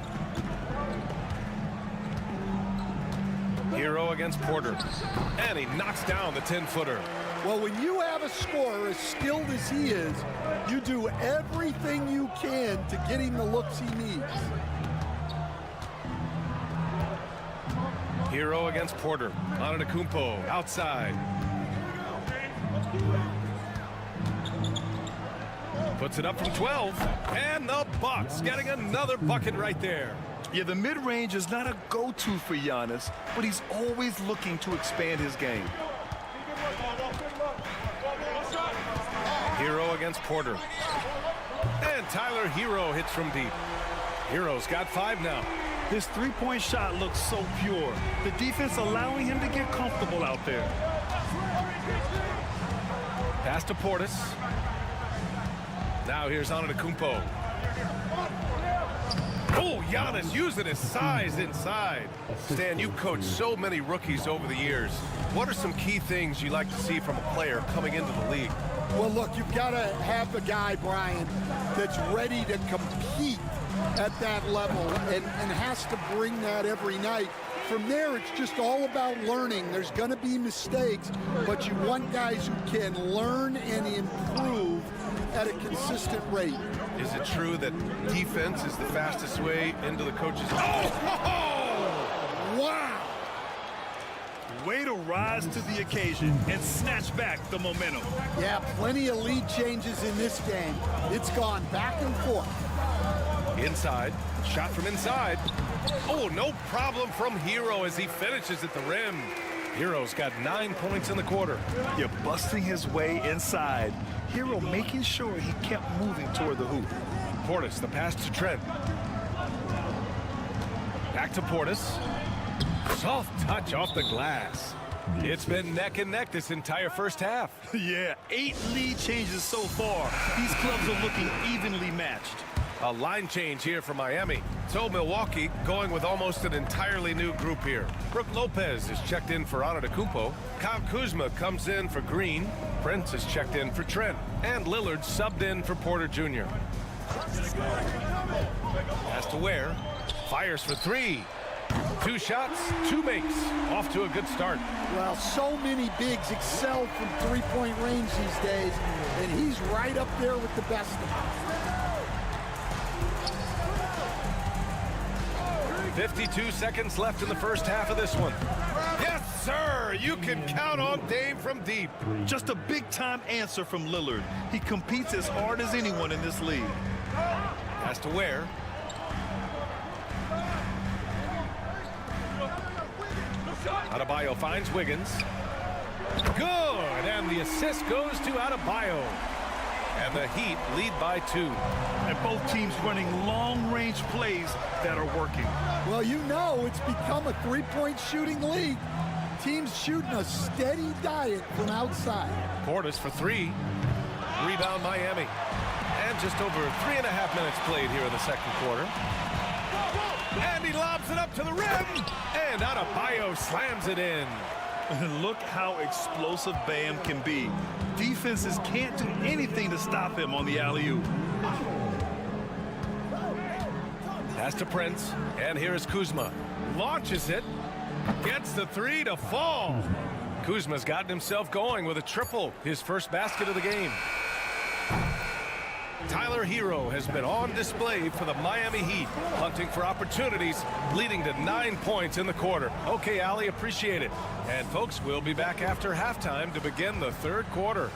Hero against Porter. And he knocks down the 10-footer. Well, when you have a scorer as skilled as he is, you do everything you can to get him the looks he needs. Hero against Porter. Antetokounmpo outside. Puts it up from 12. And the Bucks getting another bucket right there. Yeah, the mid-range is not a go-to for Giannis, but he's always looking to expand his game. Hero against Porter. And Tyler Hero hits from deep. Hero's got 5 now. His three-point shot looks so pure. The defense allowing him to get comfortable out there. Pass to Portis. Now here's Antetokounmpo. Oh, Giannis using his size inside. Stan, you've coached so many rookies over the years. What are some key things you like to see from a player coming into the league? Well, look, you've got to have the guy, Brian, that's ready to compete at that level and has to bring that every night. From there, it's just all about learning. There's going to be mistakes, but you want guys who can learn and improve at a consistent rate. Is it true that defense is the fastest way into the coach's... Oh! Wow! Way to rise to the occasion and snatch back the momentum. Yeah, plenty of lead changes in this game. It's gone back and forth. Inside. Shot from inside. Oh, no problem from Hero as he finishes at the rim. Hero's got 9 points in the quarter. You're busting his way inside. Hero making sure he kept moving toward the hoop. Portis, the pass to Trent. Back to Portis. Soft touch off the glass. It's been neck and neck this entire first half. Yeah, 8 lead changes so far. These clubs are looking evenly matched. A line change here for Miami. So Milwaukee going with almost an entirely new group here. Brook Lopez is checked in for Antetokounmpo. Kyle Kuzma comes in for Green. Prince is checked in for Trent. And Lillard subbed in for Porter Jr. Pass to Ware. Fires for 3. 2 shots, 2 makes. Off to a good start. Well, so many bigs excel from three-point range these days, and he's right up there with the best of them. 52 seconds left in the first half of this one. Yes, sir! You can count on Dame from deep. Just a big-time answer from Lillard. He competes as hard as anyone in this league. Has to Ware. Adebayo finds Wiggins. Good! And the assist goes to Adebayo. And the Heat lead by 2. And both teams running long-range plays that are working. Well, you know it's become a three-point shooting league. Teams shooting a steady diet from outside. Portis for 3. Rebound Miami. And just over 3.5 minutes played here in the second quarter. And he lobs it up to the rim. And Adebayo slams it in. Look how explosive Bam can be. Defenses can't do anything to stop him on the alley-oop. Pass to Prince. And here is Kuzma. Launches it. Gets the 3 to fall. Kuzma's gotten himself going with a triple. His first basket of the game. Tyler Hero has been on display for the Miami Heat, hunting for opportunities, leading to 9 points in the quarter. Okay, Allie, appreciate it. And folks, we'll be back after halftime to begin the third quarter.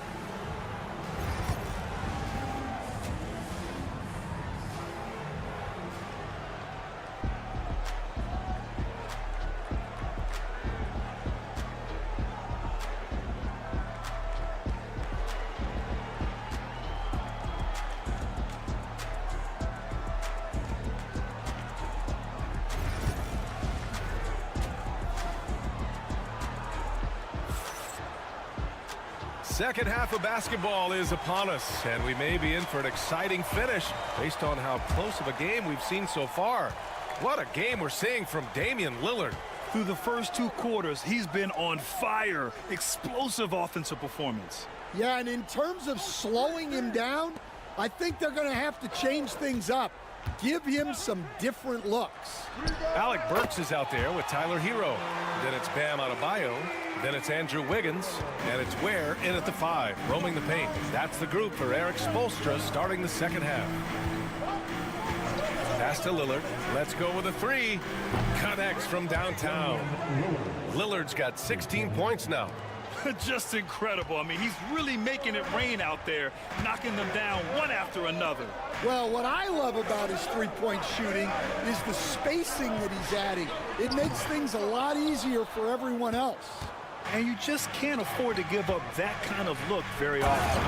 Second half of basketball is upon us, and we may be in for an exciting finish based on how close of a game we've seen so far. What a game we're seeing from Damian Lillard. Through the first 2 quarters, he's been on fire. Explosive offensive performance. Yeah, and in terms of slowing him down, I think they're going to have to change things up. Give him some different looks. Alec Burks is out there with Tyler Hero. Then it's Bam Adebayo. Then it's Andrew Wiggins. And it's Ware in at the 5, roaming the paint. That's the group for Eric Spoelstra starting the second half. Pass to Lillard. Let's go with a 3. Connects from downtown. Lillard's got 16 points now. Just incredible. I mean, he's really making it rain out there, knocking them down one after another. Well, what I love about his three-point shooting is the spacing that he's adding. It makes things a lot easier for everyone else. And you just can't afford to give up that kind of look very often.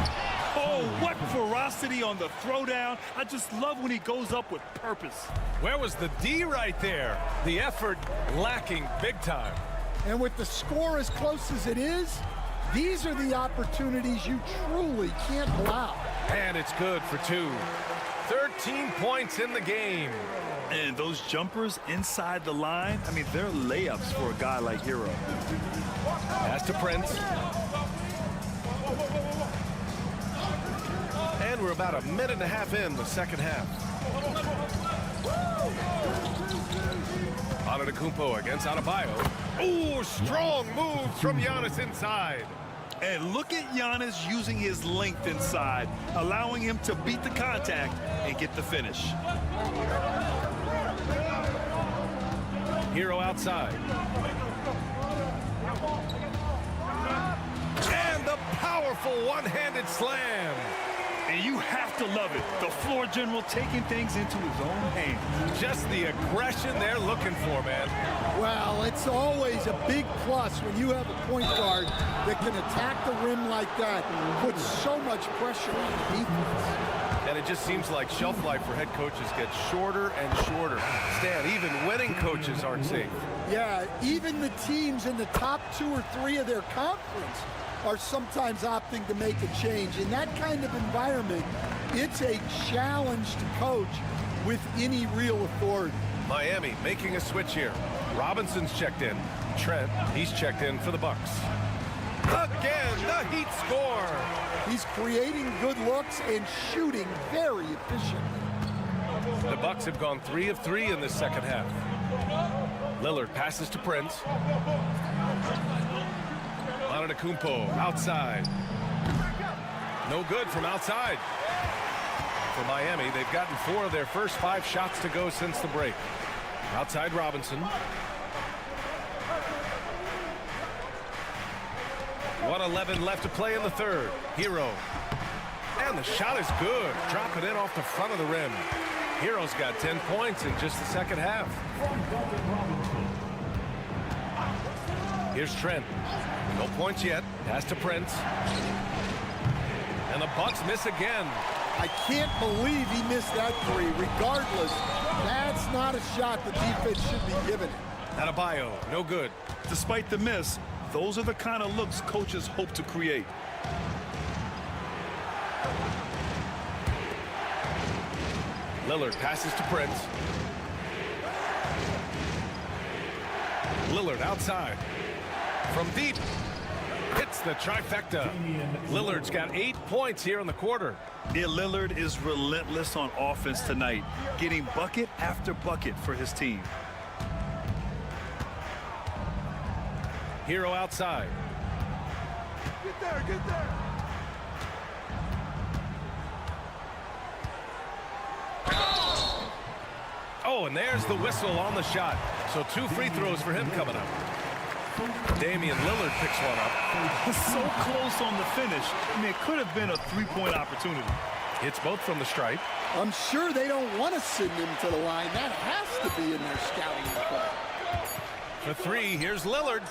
Oh, what ferocity on the throwdown. I just love when he goes up with purpose. Where was the D right there? The effort lacking big time. And with the score as close as it is, these are the opportunities you truly can't allow. And it's good for 2. 13 points in the game. And those jumpers inside the line, I mean, they're layups for a guy like Hero. Pass to Prince. And we're about a minute and a half in the second half. Antetokounmpo against Adebayo. Ooh, strong moves from Giannis inside. And look at Giannis using his length inside, allowing him to beat the contact and get the finish. Hero outside. And the powerful one-handed slam. And you have to love it. The floor general taking things into his own hands. Just the aggression they're looking for, man. Well, it's always a big plus when you have a point guard that can attack the rim like that, put so much pressure on the defense. And it just seems like shelf life for head coaches gets shorter and shorter. Stan, even winning coaches aren't safe. Yeah, even the teams in the top 2 or 3 of their conference are sometimes opting to make a change. In that kind of environment, it's a challenge to coach with any real authority. Miami making a switch here. Robinson's checked in. Trent, he's checked in for the Bucks. Again, the Heat score. He's creating good looks and shooting very efficiently. The Bucks have gone 3 of 3 in this second half. Lillard passes to Prince. Antetokounmpo outside. No good from outside. For Miami, they've gotten 4 of their first 5 shots to go since the break. Outside Robinson. 1:11 left to play in the third. Hero. And the shot is good. Dropping in off the front of the rim. Hero's got 10 points in just the second half. Here's Trent. No points yet. Pass to Prince. And the Bucks miss again. I can't believe he missed that 3. Regardless, that's not a shot the defense should be giving him. Adebayo, no good. Despite the miss, those are the kind of looks coaches hope to create. Lillard passes to Prince. Lillard outside. From deep. Hits the trifecta. Lillard's got 8 points here in the quarter. Yeah, Lillard is relentless on offense tonight, getting bucket after bucket for his team. Hero outside. Get there, get there. Oh, and there's the whistle on the shot. So 2 free throws for him coming up. Damian Lillard picks one up. So close on the finish. I mean, it could have been a 3-point opportunity. Hits both from the stripe. I'm sure they don't want to send him to the line. That has to be in their scouting report. For 3, here's Lillard.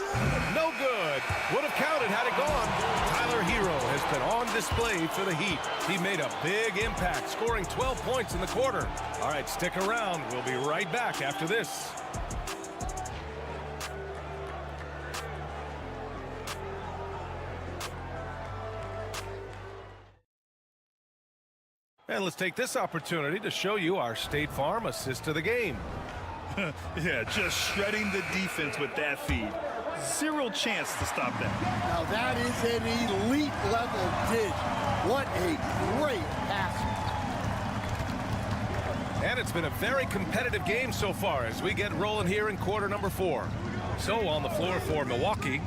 No good. Would have counted had it gone. Tyler Hero has been on display for the Heat. He made a big impact, scoring 12 points in the quarter. All right, stick around. We'll be right back after this. And let's take this opportunity to show you our State Farm assist to the game. Yeah, just shredding the defense with that feed. Zero chance to stop that. Now that is an elite level dish. What a great pass. And it's been a very competitive game so far as we get rolling here in quarter number 4. So on the floor for Milwaukee,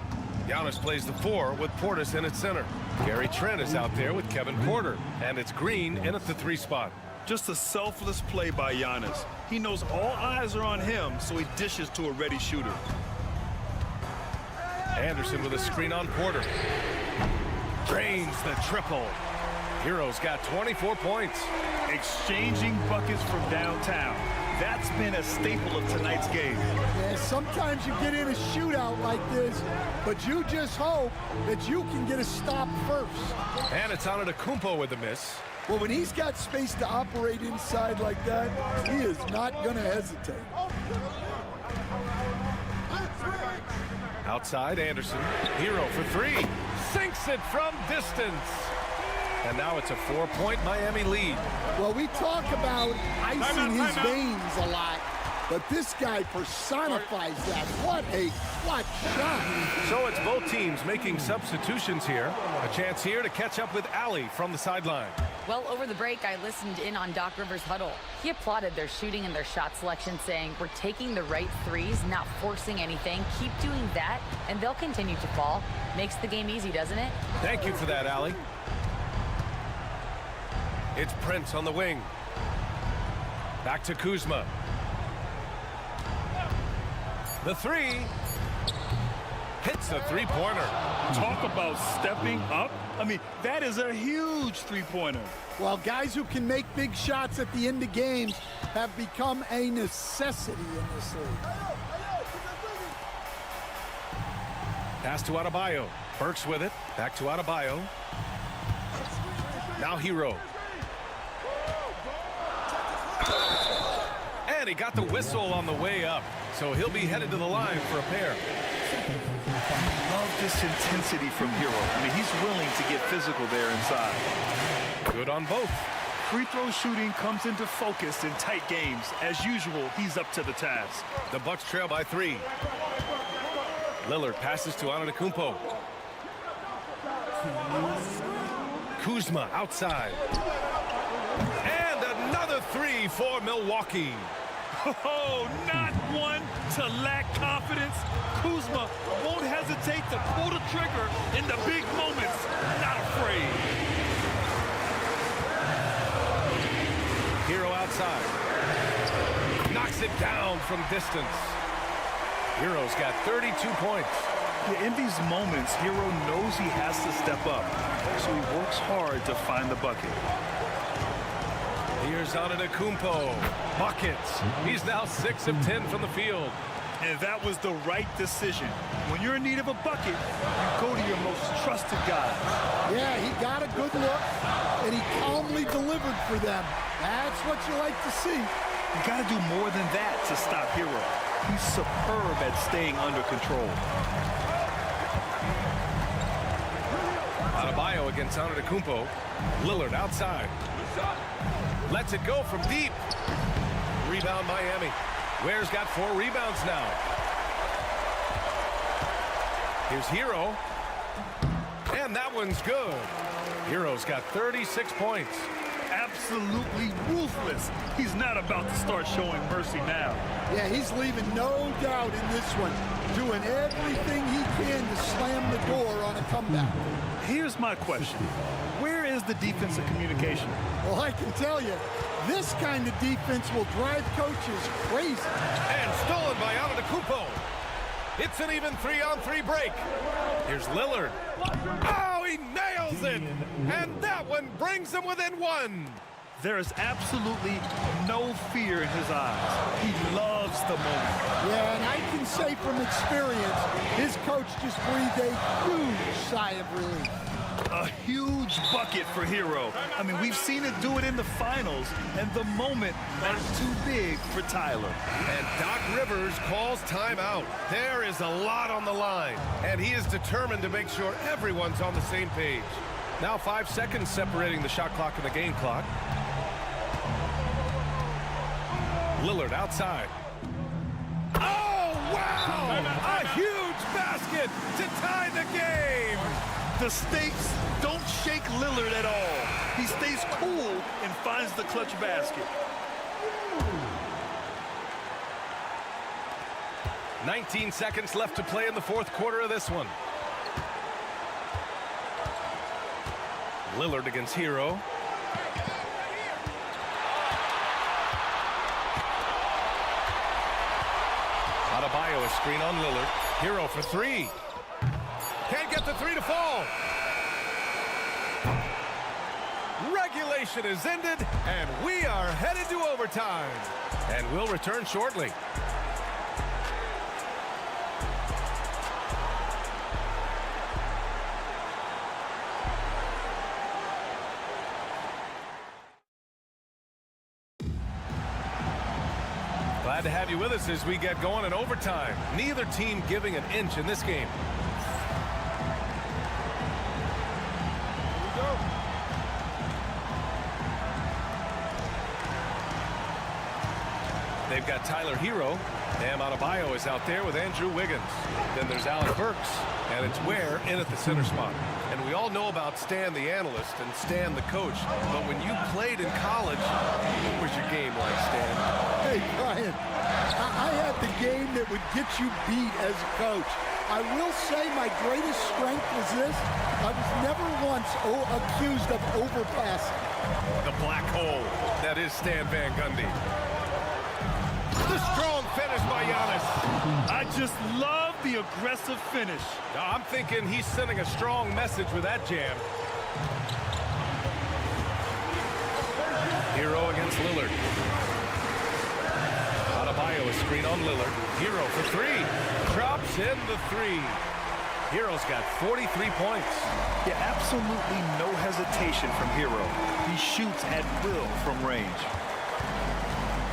Giannis plays the 4 with Portis in at center. Gary Trent is out there with Kevin Porter, and it's Green in at the 3 spot. Just a selfless play by Giannis. He knows all eyes are on him, so he dishes to a ready shooter. Anderson with a screen on Porter. Drains the triple. Hero's got 24 points. Exchanging buckets from downtown. That's been a staple of tonight's game. Yeah, sometimes you get in a shootout like this, but you just hope that you can get a stop first. And it's Antetokounmpo with the miss. Well, when he's got space to operate inside like that, he is not going to hesitate. Outside, Anderson. Hero for 3. Sinks it from distance. And now it's a 4-point Miami lead. Well, we talk about icing his veins a lot, but this guy personifies that. What a clutch shot. So it's both teams making substitutions here. A chance here to catch up with Allie from the sideline. Well, over the break, I listened in on Doc Rivers' huddle. He applauded their shooting and their shot selection, saying, "We're taking the right threes, not forcing anything. Keep doing that, and they'll continue to fall." Makes the game easy, doesn't it? Thank you for that, Allie. It's Prince on the wing. Back to Kuzma. The 3. Hits a 3-pointer. Talk about stepping up. I mean, that is a huge 3-pointer. Well, guys who can make big shots at the end of games have become a necessity in this league. Pass to Adebayo. Burks with it. Back to Adebayo. Now Hero. And he got the whistle on the way up. So he'll be headed to the line for a pair. Love this intensity from Hero. I mean, he's willing to get physical there inside. Good on both. Free throw shooting comes into focus in tight games. As usual, he's up to the task. The Bucks trail by 3. Lillard passes to Antetokounmpo. Kuzma outside. And another 3 for Milwaukee. Oh, not one to lack confidence. Kuzma won't hesitate to pull the trigger in the big moments. Not afraid. Hero outside. Knocks it down from distance. Hero's got 32 points. Yeah, in these moments, Hero knows he has to step up, so he works hard to find the bucket. Here's Antetokounmpo. Buckets. He's now 6 of 10 from the field. And that was the right decision. When you're in need of a bucket, you go to your most trusted guy. Yeah, he got a good look, and he calmly delivered for them. That's what you like to see. You got to do more than that to stop Hero. He's superb at staying under control. Adebayo against Antetokounmpo. Lillard outside. Lets it go from deep. Rebound Miami. Ware's got 4 rebounds now. Here's Hero. And that one's good. Hero's got 36 points. Absolutely ruthless. He's not about to start showing mercy now. Yeah, he's leaving no doubt in this one. Doing everything he can to slam the door on a comeback. Here's my question. Where is the defensive communication? Well, I can tell you, this kind of defense will drive coaches crazy. And stolen by Antetokounmpo. It's an even 3-on-3 break. Here's Lillard. Oh, he nails it! And that one brings him within 1. There is absolutely no fear in his eyes. He loves the moment. Yeah, and I can say from experience, his coach just breathed a huge sigh of relief. A huge bucket for Hero. I mean, we've seen it do it in the finals, and the moment not too big for Tyler. And Doc Rivers calls timeout. There is a lot on the line, and he is determined to make sure everyone's on the same page. Now 5 seconds separating the shot clock and the game clock. Lillard outside. Oh, wow! A huge basket to tie the game. The stakes don't shake Lillard at all. He stays cool and finds the clutch basket. 19 seconds left to play in the fourth quarter of this one. Lillard against Hero. Adebayo, a screen on Lillard. Hero for three. Can't get the three to fall. Regulation is ended, and we are headed to overtime. And we'll return shortly. Glad to have you with us as we get going in overtime. Neither team giving an inch in this game. They've got Tyler Hero. Bam Adebayo is out there with Andrew Wiggins. Then there's Alec Burks. And it's Ware in at the center spot. And we all know about Stan the analyst and Stan the coach. But when you played in college, what was your game like, Stan? Hey, Brian, I had the game that would get you beat as a coach. I will say my greatest strength was this. I was never once accused of overpassing. The black hole. That is Stan Van Gundy. The strong finish by Giannis. I just love the aggressive finish. I'm thinking he's sending a strong message with that jam. Hero against Lillard. Adebayo a screen on Lillard. Hero for three. Drops in the three. Hero's got 43 points. Yeah, absolutely no hesitation from Hero. He shoots at will from range.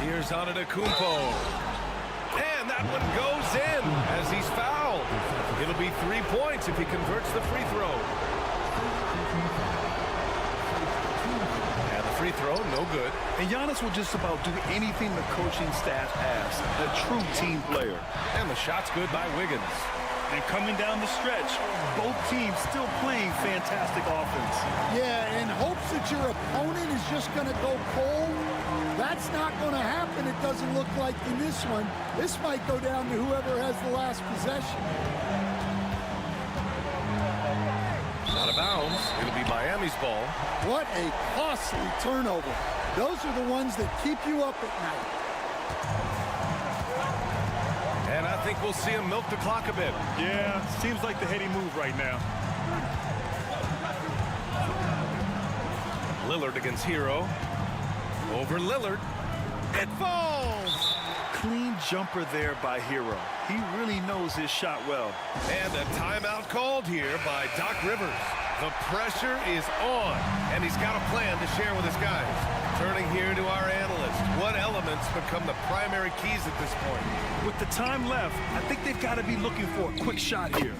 Here's Antetokounmpo. And that one goes in as he's fouled. It'll be 3 points if he converts the free throw. And the free throw, no good. And Giannis will just about do anything the coaching staff asks. A true team player. And the shot's good by Wiggins. And coming down the stretch, both teams still playing fantastic offense. Yeah, in hopes that your opponent is just going to go cold. That's not going to happen, it doesn't look like in this one. This might go down to whoever has the last possession. Out of bounds. It'll be Miami's ball. What a costly turnover. Those are the ones that keep you up at night. And I think we'll see him milk the clock a bit. Yeah, seems like the heady move right now. Lillard against Hero. Over Lillard. It falls! Clean jumper there by Hero. He really knows his shot well. And a timeout called here by Doc Rivers. The pressure is on, and he's got a plan to share with his guys. Turning here to our analyst. What elements become the primary keys at this point? With the time left, I think they've got to be looking for a quick shot here.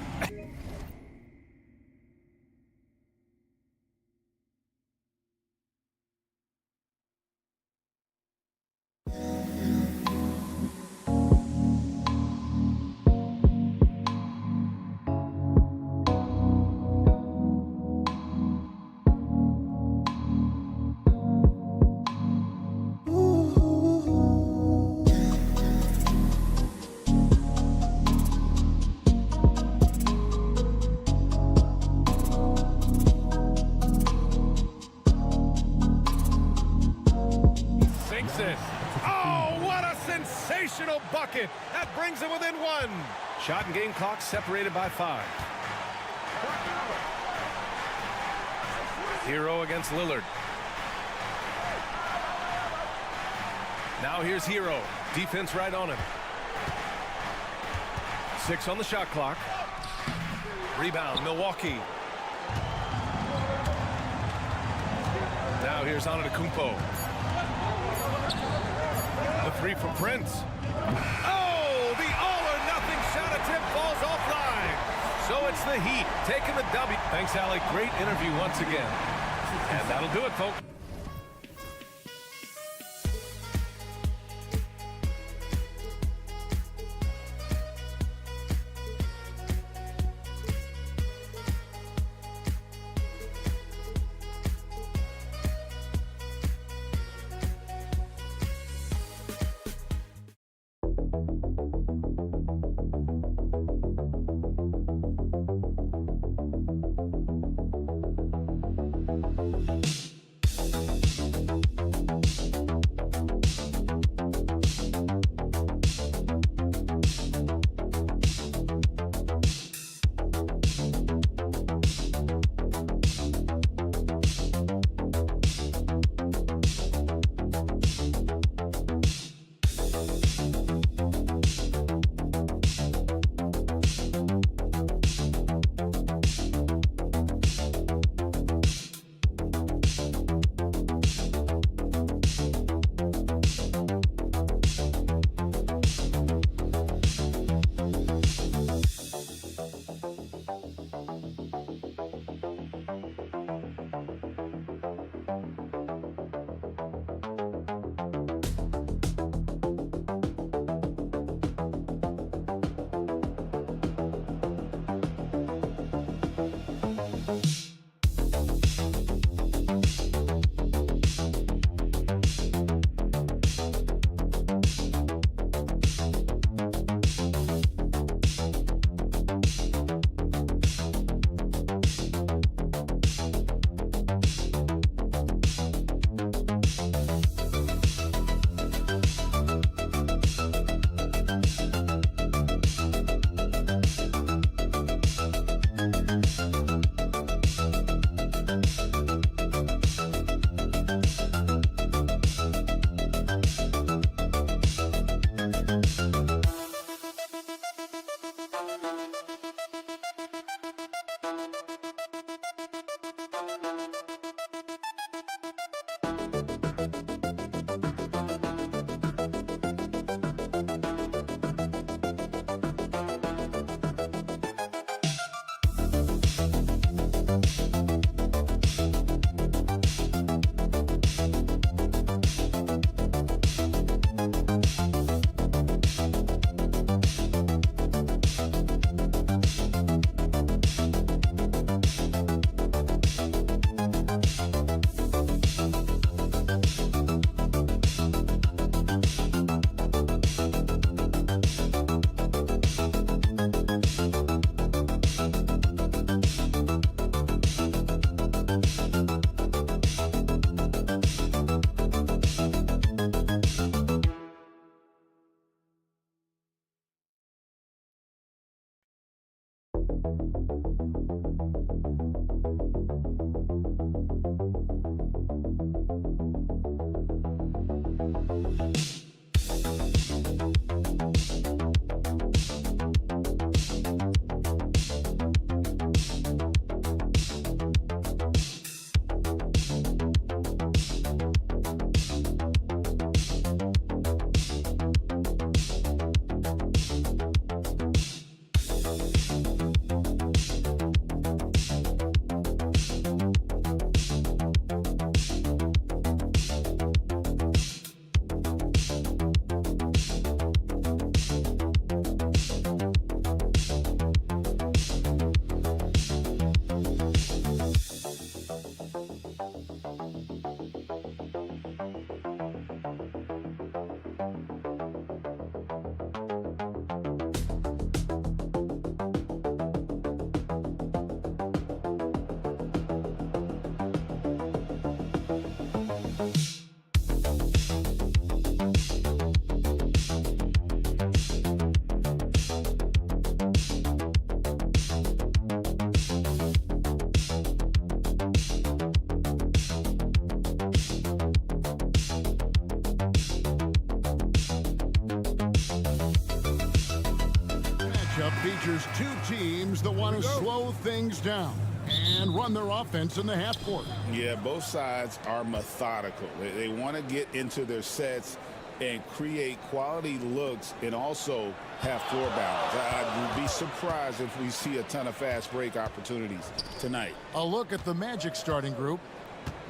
Bucket. That brings them within one. Shot and game clock separated by 5. Hero against Lillard. Now here's Hero. Defense right on him. 6 on the shot clock. Rebound, Milwaukee. Now here's Antetokounmpo. The 3 for Prince. Oh, the all-or-nothing shot attempt falls offline. So it's the Heat taking the W. Thanks, Alec. Great interview once again. And that'll do it, folks. Features two teams that want to slow things down and run their offense in the half court. Yeah, both sides are methodical. They want to get into their sets and create quality looks and also have floor balance. I would be surprised if we see a ton of fast break opportunities tonight. A look at the Magic starting group.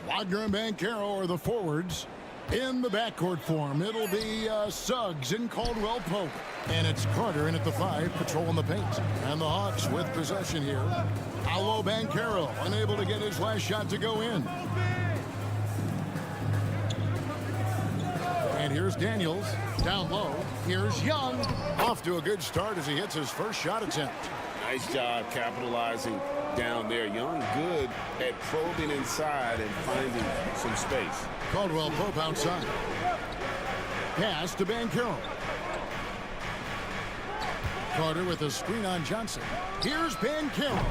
Wagner and Banchero are the forwards. In the backcourt form, it'll be Suggs and Caldwell Pope. And it's Carter in at the 5, patrolling the paint. And the Hawks with possession here. Paolo Banchero unable to get his last shot to go in. And here's Daniels down low. Here's Young. Off to a good start as he hits his first shot attempt. Nice job capitalizing down there. Young good at probing inside and finding some space. Caldwell Pope outside. Pass to Banchero. Carter with a screen on Johnson. Here's Banchero.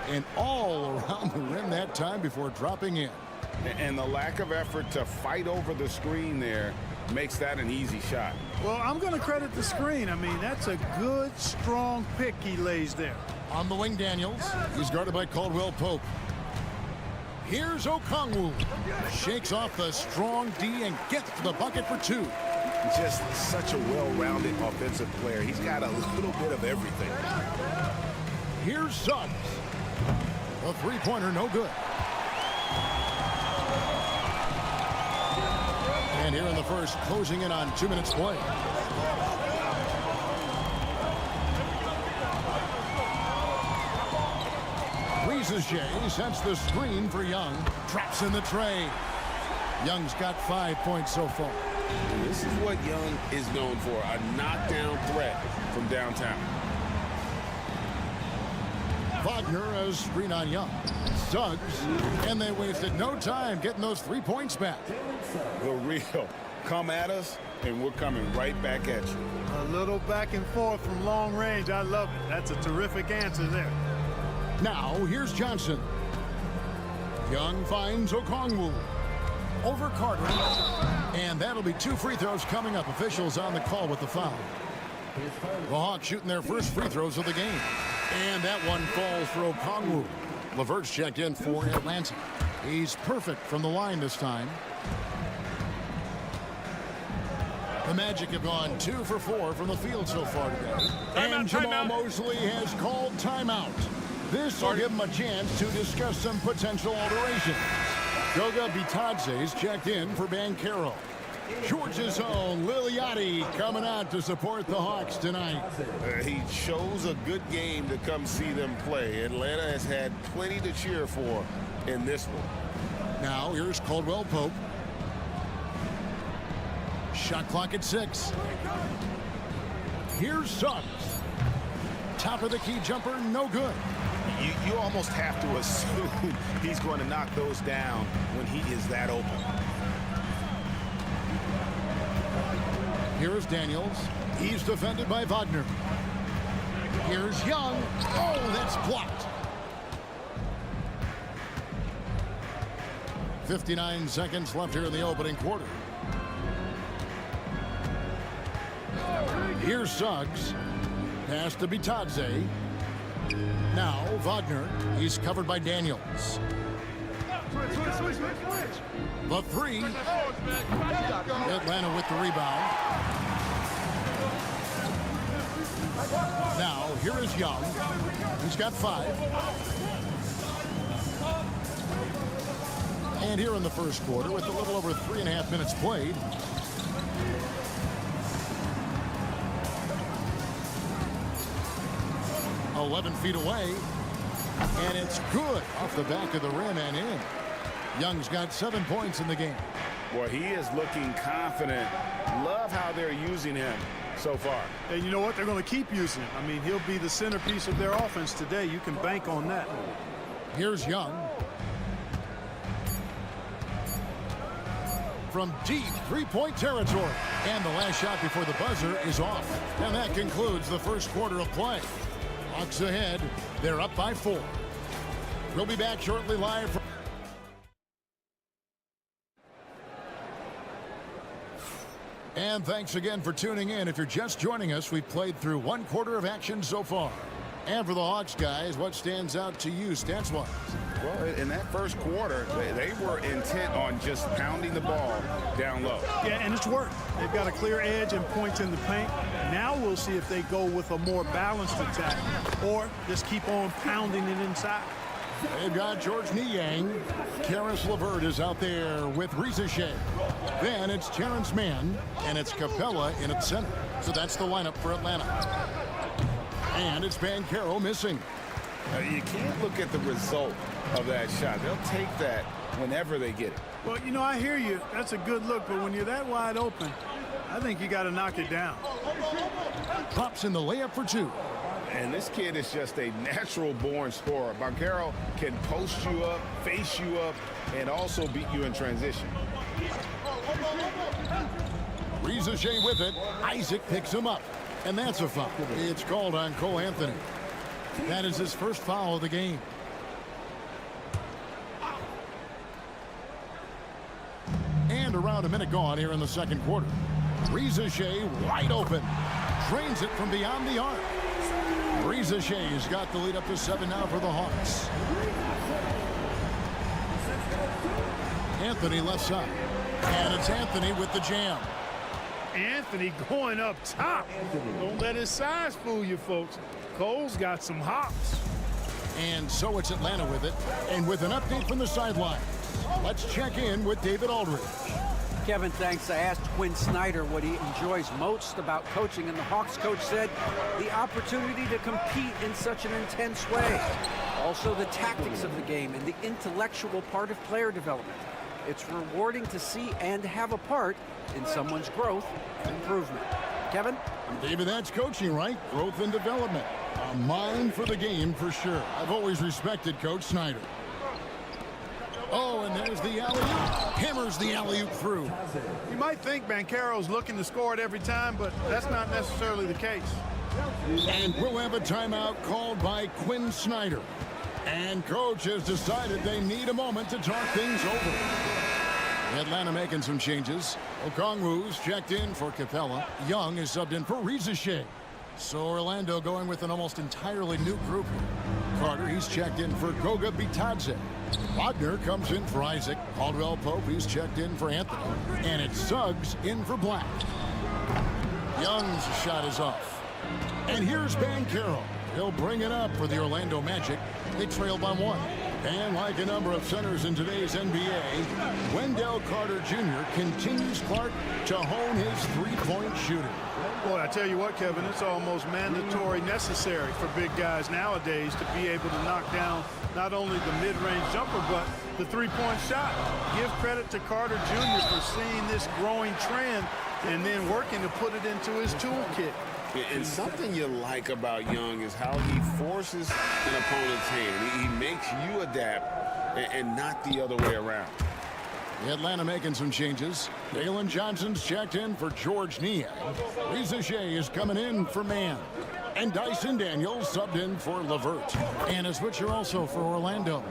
And all around the rim that time before dropping in. And the lack of effort to fight over the screen there makes that an easy shot. Well, I'm going to credit the screen. I mean, that's a good, strong pick he lays there. On the wing, Daniels. He's guarded by Caldwell Pope. Here's Okongwu. Shakes off the strong D and gets to the bucket for 2. Just such a well-rounded offensive player. He's got a little bit of everything. Here's Suggs. A three-pointer, no good. And here in the first, closing in on 2 minutes play. Jay sets the screen for Young. Traps in the tray. Young's got 5 points so far. This is what Young is known for, a knockdown threat from downtown. Wagner a screen on Young. Suggs, and they wasted no time getting those 3 points back. The real. Come at us, and we're coming right back at you. A little back and forth from long range. I love it. That's a terrific answer there. Now, here's Johnson. Young finds Okongwu. Over Carter. And that'll be 2 free throws coming up. Officials on the call with the foul. The Hawks shooting their first free throws of the game. And that one falls for Okongwu. LeVert's checked in for Atlanta. He's perfect from the line this time. The Magic have gone 2 for 4 from the field so far today. And Jamal Mosley has called timeout. This will give him a chance to discuss some potential alterations. Goga Bitadze's checked in for Banchero. Georgia's own Liliati coming out to support the Hawks tonight. He chose a good game to come see them play. Atlanta has had plenty to cheer for in this one. Now here's Caldwell Pope. Shot clock at 6. Here's Suggs. Top of the key jumper, no good. You almost have to assume he's going to knock those down when he is that open. Here's Daniels. He's defended by Wagner. Here's Young. Oh, that's blocked. 59 seconds left here in the opening quarter. Here's Suggs. Pass to Bitadze. Now Wagner. He's covered by Daniels. The three. Atlanta with the rebound. Now here is Young. He's got 5. And here in the first quarter, with a little over 3.5 minutes played, .11 feet away, and it's good off the back of the rim and in. Young's got 7 points in the game. Boy, he is looking confident. Love how they're using him so far. And you know what? They're going to keep using him. I mean, he'll be the centerpiece of their offense today. You can bank on that. Here's Young. From deep three-point territory. And the last shot before the buzzer is off. And that concludes the first quarter of play. Hawks ahead. They're up by 4. We'll be back shortly live from... And thanks again for tuning in. If you're just joining us, we've played through 1 quarter of action so far. And for the Hawks guys, what stands out to you stats-wise? Well, in that first quarter, they were intent on just pounding the ball down low. Yeah, and it's worked. They've got a clear edge and points in the paint. Now we'll see if they go with a more balanced attack or just keep on pounding it inside. They've got George Niang. Karis LeVert is out there with Risa Shea. Then it's Terrence Mann, and it's Capella in at center. So that's the lineup for Atlanta. And it's Banchero missing. You can't look at the result of that shot. They'll take that whenever they get it. Well, you know, I hear you. That's a good look, but when you're that wide open, I think you got to knock it down. Pops in the layup for 2. And this kid is just a natural-born scorer. Banchero can post you up, face you up, and also beat you in transition. Risa Shea with it. Isaac picks him up. And that's a foul. It's called on Cole Anthony. That is his first foul of the game. And around a minute gone here in the second quarter. Risa Shea wide open. Drains it from beyond the arc. Risa Shea's got the lead up to 7 now for the Hawks. Anthony left side. And it's Anthony with the jam. Anthony going up top. Don't let his size fool you, folks. Cole's got some hops. And so it's Atlanta with it. And with an update from the sideline, let's check in with David Aldridge. Kevin, thanks. I asked Quinn Snyder what he enjoys most about coaching, and the Hawks coach said the opportunity to compete in such an intense way. Also the tactics of the game and the intellectual part of player development. It's rewarding to see and have a part in someone's growth and improvement. Kevin? David, that's coaching, right? Growth and development. A mind for the game for sure. I've always respected Coach Snyder. Oh, and there's the alley-oop. Hammers the alley-oop through. You might think Banchero's looking to score it every time, but that's not necessarily the case. And we'll have a timeout called by Quinn Snyder. And Coach has decided they need a moment to talk things over. Atlanta making some changes. Okongwu's checked in for Capella. Young is subbed in for Risa Shea. So Orlando going with an almost entirely new group. Carter, he's checked in for Goga Bitadze. Wagner comes in for Isaac. Caldwell Pope, he's checked in for Anthony. And it's Suggs in for Black. Young's shot is off. And here's Banchero. He'll bring it up for the Orlando Magic. They trail by 1. And like a number of centers in today's NBA, Wendell Carter Jr. continues Clark to hone his three-point shooting. Boy, I tell you what, Kevin, it's almost mandatory necessary for big guys nowadays to be able to knock down not only the mid-range jumper, but the three-point shot. Give credit to Carter Jr. for seeing this growing trend and then working to put it into his toolkit. And something you like about Young is how he forces an opponent's hand. He makes you adapt and not the other way around. Atlanta making some changes. Dalen Johnson's checked in for George Niang. Risa Shea is coming in for Mann. And Dyson Daniels subbed in for LeVert. And a switcher also for Orlando.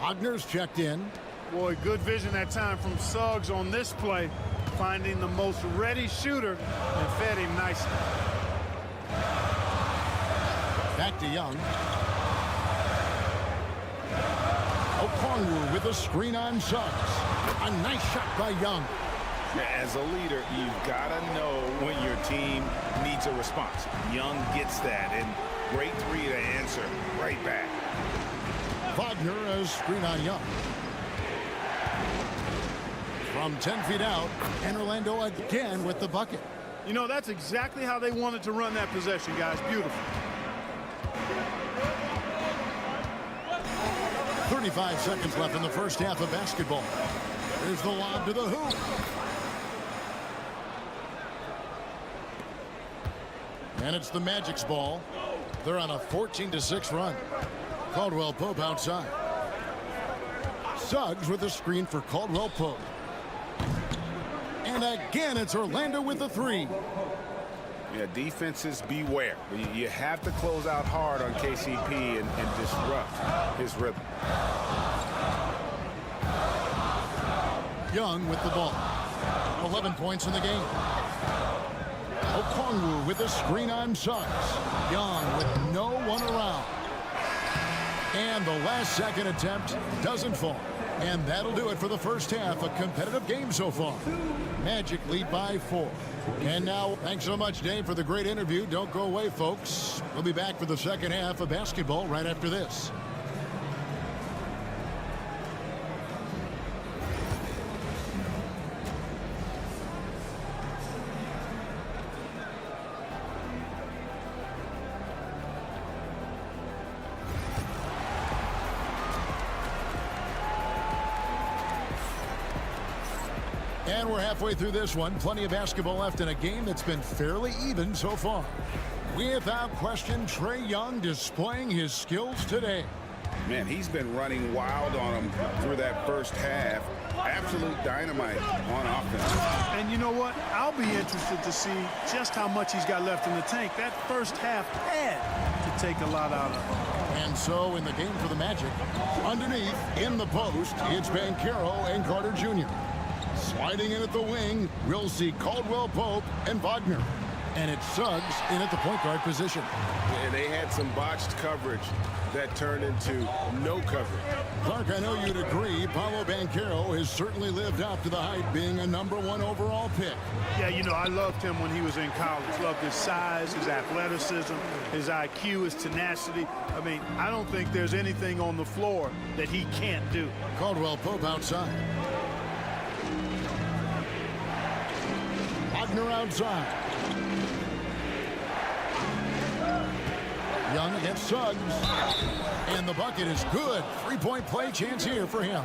Wagner's checked in. Boy, good vision that time from Suggs on this play, finding the most ready shooter and fed him nicely. Back to Young. Okongwu with a screen on Suggs. A nice shot by Young. As a leader, you've got to know when your team needs a response. Young gets that, and great three to answer right back. Wagner a screen on Young. From 10 feet out, and Orlando again with the bucket. You know, that's exactly how they wanted to run that possession, guys. Beautiful. 35 seconds left in the first half of basketball. There's the lob to the hoop. And it's the Magic's ball. They're on a 14-6 run. Caldwell Pope outside. Suggs with a screen for Caldwell Pope. And again, it's Orlando with the three. Yeah, defenses beware. You have to close out hard on KCP and disrupt his rhythm. Young with the ball. 11 points in the game. Okongwu with a screen on Suggs. Young with no one around. And the last second attempt doesn't fall. And that'll do it for the first half. A competitive game so far. Magic lead by 4. And now, thanks so much, Dave, for the great interview. Don't go away, folks. We'll be back for the second half of basketball right after this. And we're halfway through this one. Plenty of basketball left in a game that's been fairly even so far. Without question, Trae Young displaying his skills today. Man, he's been running wild on him through that first half. Absolute dynamite on offense. And you know what? I'll be interested to see just how much he's got left in the tank. That first half had to take a lot out of him. And so in the game for the Magic, underneath, in the post, it's Banchero and Carter Jr. Sliding in at the wing, we'll see Caldwell Pope and Wagner. And it's Suggs in at the point guard position. And they had some botched coverage that turned into no coverage. Clark, I know you'd agree, Paolo Banchero has certainly lived up to the hype, being a #1 overall pick. Yeah, you know, I loved him when he was in college. Loved his size, his athleticism, his IQ, his tenacity. I mean, I don't think there's anything on the floor that he can't do. Caldwell Pope outside. Wagner outside. Young against Suggs. And the bucket is good. Three-point play chance here for him.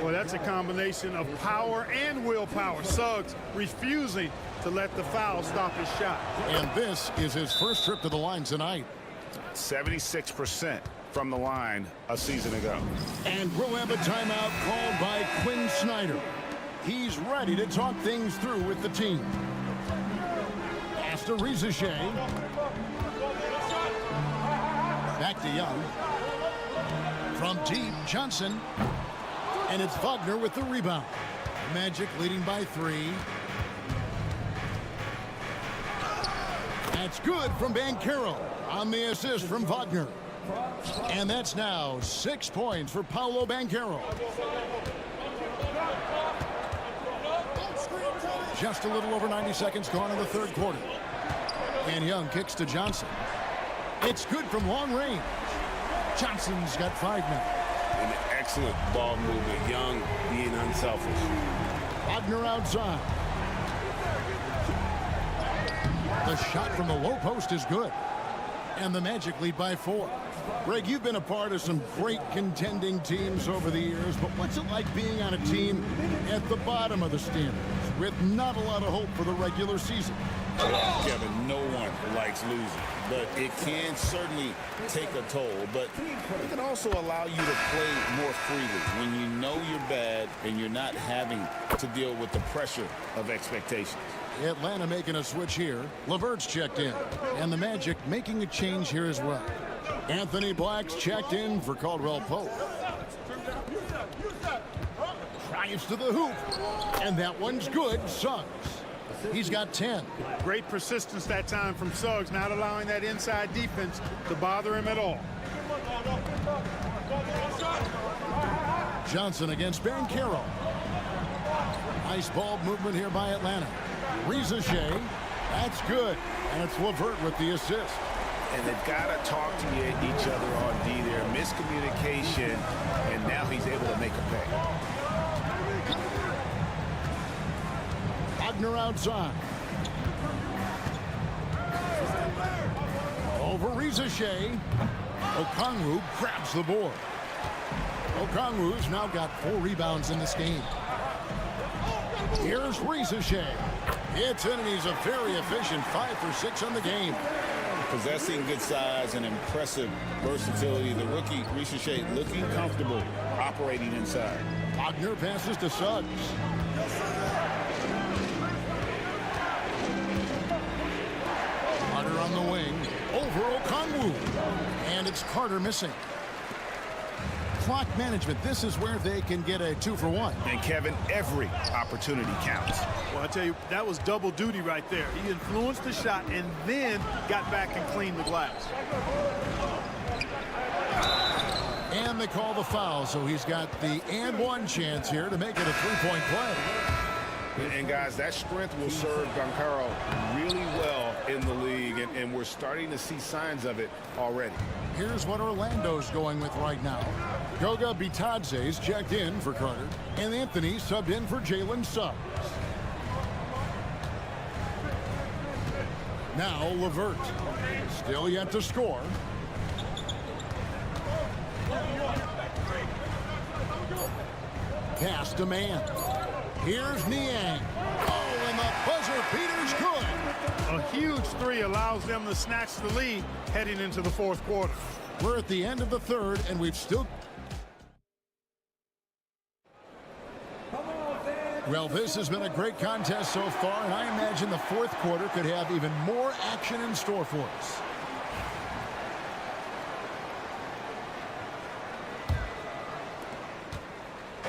Well, that's a combination of power and willpower. Suggs refusing to let the foul stop his shot. And this is his first trip to the line tonight. 76% from the line a season ago. And we'll have a timeout called by Quinn Snyder. He's ready to talk things through with the team. Pass to Rizachet. Back to Young. From deep, Johnson. And it's Wagner with the rebound. Magic leading by 3. That's good from Banchero on the assist from Wagner. And that's now 6 points for Paolo Banchero. Just a little over 90 seconds gone in the third quarter. And Young kicks to Johnson. It's good from long range. Johnson's got 5 now. An excellent ball movement. Young being unselfish. Wagner outside. The shot from the low post is good. And the Magic lead by 4. Greg, you've been a part of some great contending teams over the years, but what's it like being on a team at the bottom of the standings with not a lot of hope for the regular season? Well, Kevin, no one likes losing, but it can certainly take a toll. But it can also allow you to play more freely when you know you're bad and you're not having to deal with the pressure of expectations. Atlanta making a switch here. LeVert's checked in. And the Magic making a change here as well. Anthony Black's checked in for Caldwell Pope. Drives to the hoop. And that one's good. Suggs. He's got 10. Great persistence that time from Suggs, not allowing that inside defense to bother him at all. Johnson against Banchero. Nice ball movement here by Atlanta. Rizachet, that's good. And it's LeVert with the assist. And they've got to talk to each other on D there. Miscommunication, and now he's able to make a pay. Wagner outside. Over Rizachet. Okongwu grabs the board. Okongwu's now got 4 rebounds in this game. Here's Rizachet. Hits in, and he's a very efficient 5 for 6 on the game. Possessing good size and impressive versatility, the rookie Rizachet looking comfortable operating inside. Wagner passes to Suggs. Carter on the wing. Over Okongwu. And it's Carter missing. Clock management. This is where they can get a 2-for-1. And Kevin, every opportunity counts. Well, I tell you, that was double duty right there. He influenced the shot and then got back and cleaned the glass. And they call the foul, so he's got the and one chance here to make it a 3-point play. And guys, that strength will serve Banchero really well in the league, and we're starting to see signs of it already. Here's what Orlando's going with right now. Goga Bitadze's checked in for Carter, and Anthony subbed in for Jalen Suggs. Now LeVert, still yet to score. Pass to man. Here's Niang. Oh, and the buzzer beater's good. A huge 3 allows them to snatch the lead heading into the 4th quarter. We're at the end of the 3rd, and we've still... Well, this has been a great contest so far, and I imagine the 4th quarter could have even more action in store for us.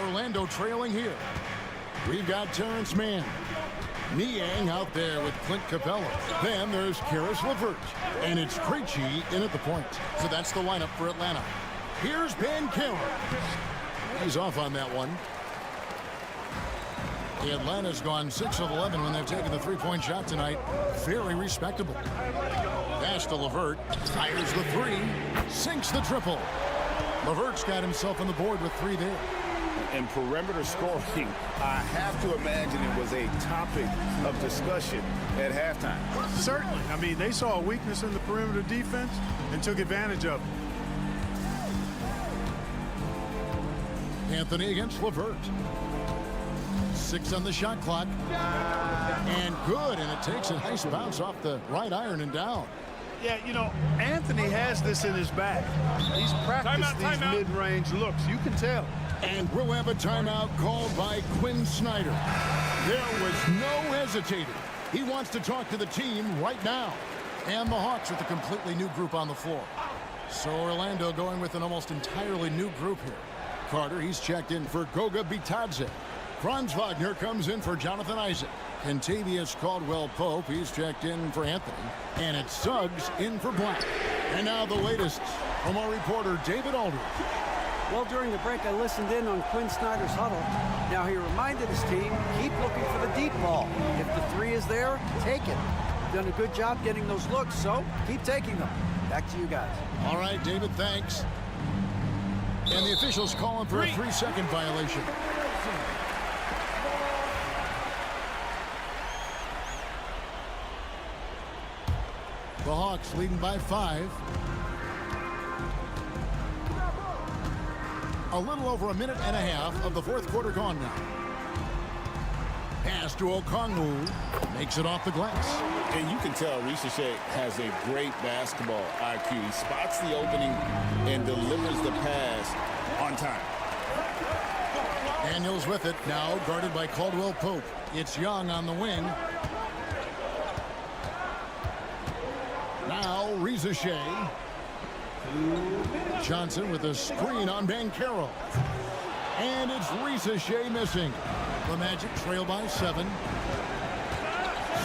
Orlando trailing here. We've got Terrence Mann. Niang out there with Clint Capella. Then there's Karis LeVert. And it's Krejci in at the point. So that's the lineup for Atlanta. Here's Banchero. He's off on that one. Atlanta's gone 6 of 11 when they've taken the 3-point shot tonight. Very respectable. Pass to LeVert. Fires the 3. Sinks the triple. LeVert's got himself on the board with 3 there. And perimeter scoring, I have to imagine it was a topic of discussion at halftime. Certainly. I mean, they saw a weakness in the perimeter defense and took advantage of it. Anthony against LeVert. 6 on the shot clock. And good, and it takes a nice bounce off the right iron and down. Yeah, you know, Anthony has this in his bag. He's practiced these mid-range looks. You can tell. And we'll have a timeout called by Quinn Snyder. There was no hesitating. He wants to talk to the team right now. And the Hawks with a completely new group on the floor. So Orlando going with an almost entirely new group here. Carter, he's checked in for Goga Bitadze. Franz Wagner comes in for Jonathan Isaac. Kentavious Caldwell-Pope, he's checked in for Anthony. And it's Suggs in for Black. And now the latest from our reporter, David Aldridge. Well, during the break, I listened in on Quinn Snyder's huddle. Now, he reminded his team, keep looking for the deep ball. If the 3 is there, take it. You've done a good job getting those looks, so keep taking them. Back to you guys. All right, David, thanks. And the officials calling for a 3-second violation. The Hawks leading by 5. A little over a minute and a half of the 4th quarter gone now. Pass to Okongwu. Makes it off the glass. And you can tell Ricochet has a great basketball IQ. He spots the opening and delivers the pass on time. Daniels with it, now guarded by Caldwell Pope. It's Young on the wing. Now Ricochet. Johnson with a screen on Banchero. And it's Ricochet missing. The Magic trail by 7.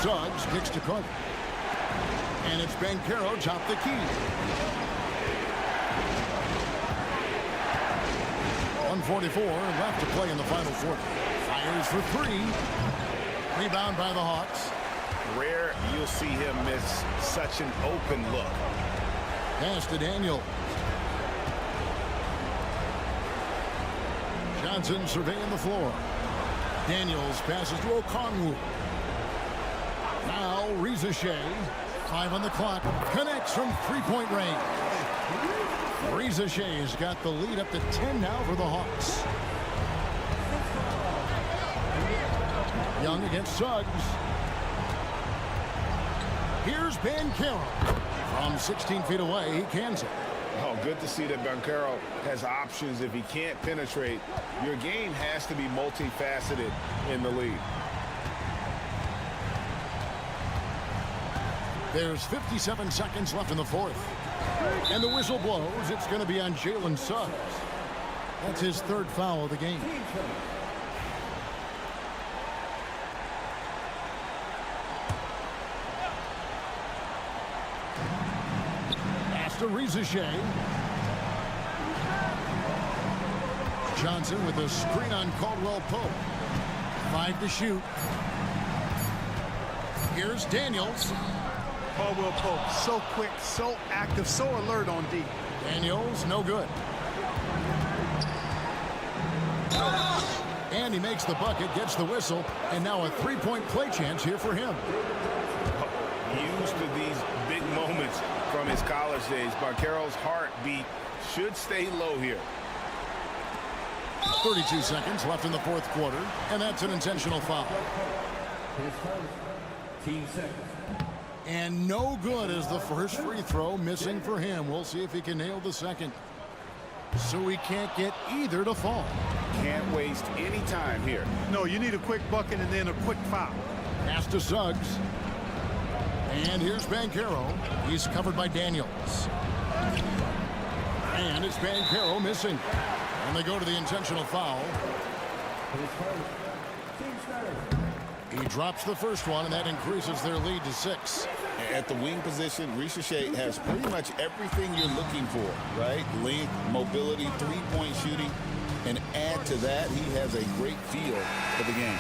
Suggs kicks to Carter. And it's Banchero top the key. 1:44 left to play in the final quarter. Fires for 3. Rebound by the Hawks. Rare you'll see him miss such an open look. Pass to Daniel. Johnson surveying the floor. Daniels passes to Okongwu. Now Ricochet. 5 on the clock. Connects from three-point range. Ricochet's got the lead up to 10 now for the Hawks. Young against Suggs. Here's Banchero. From 16 feet away, he cans it. Oh, good to see that Banchero has options. If he can't penetrate, your game has to be multifaceted in the league. There's 57 seconds left in the fourth. And the whistle blows. It's going to be on Jalen Suggs. That's his 3rd foul of the game. Pass to Ricochet. Johnson with a screen on Caldwell Pope. 5 to shoot. Here's Daniels. Caldwell Pope, so quick, so active, so alert on D. Daniels, no good. And he makes the bucket, gets the whistle, and now a 3-point play chance here for him. Used to these big moments from his college days. Banchero's heartbeat should stay low here. 32 seconds left in the fourth quarter, and that's an intentional foul. Team seconds. And no good as the first free throw missing for him. We'll see if he can nail the second. So he can't get either to fall. Can't waste any time here. No, you need a quick bucket and then a quick foul. Pass to Suggs. And here's Banchero. He's covered by Daniels. And it's Banchero missing. And they go to the intentional foul. He drops the first one, and that increases their lead to 6. At the wing position, Ricochet has pretty much everything you're looking for, right? Length, mobility, 3-point shooting. And add to that, he has a great feel for the game.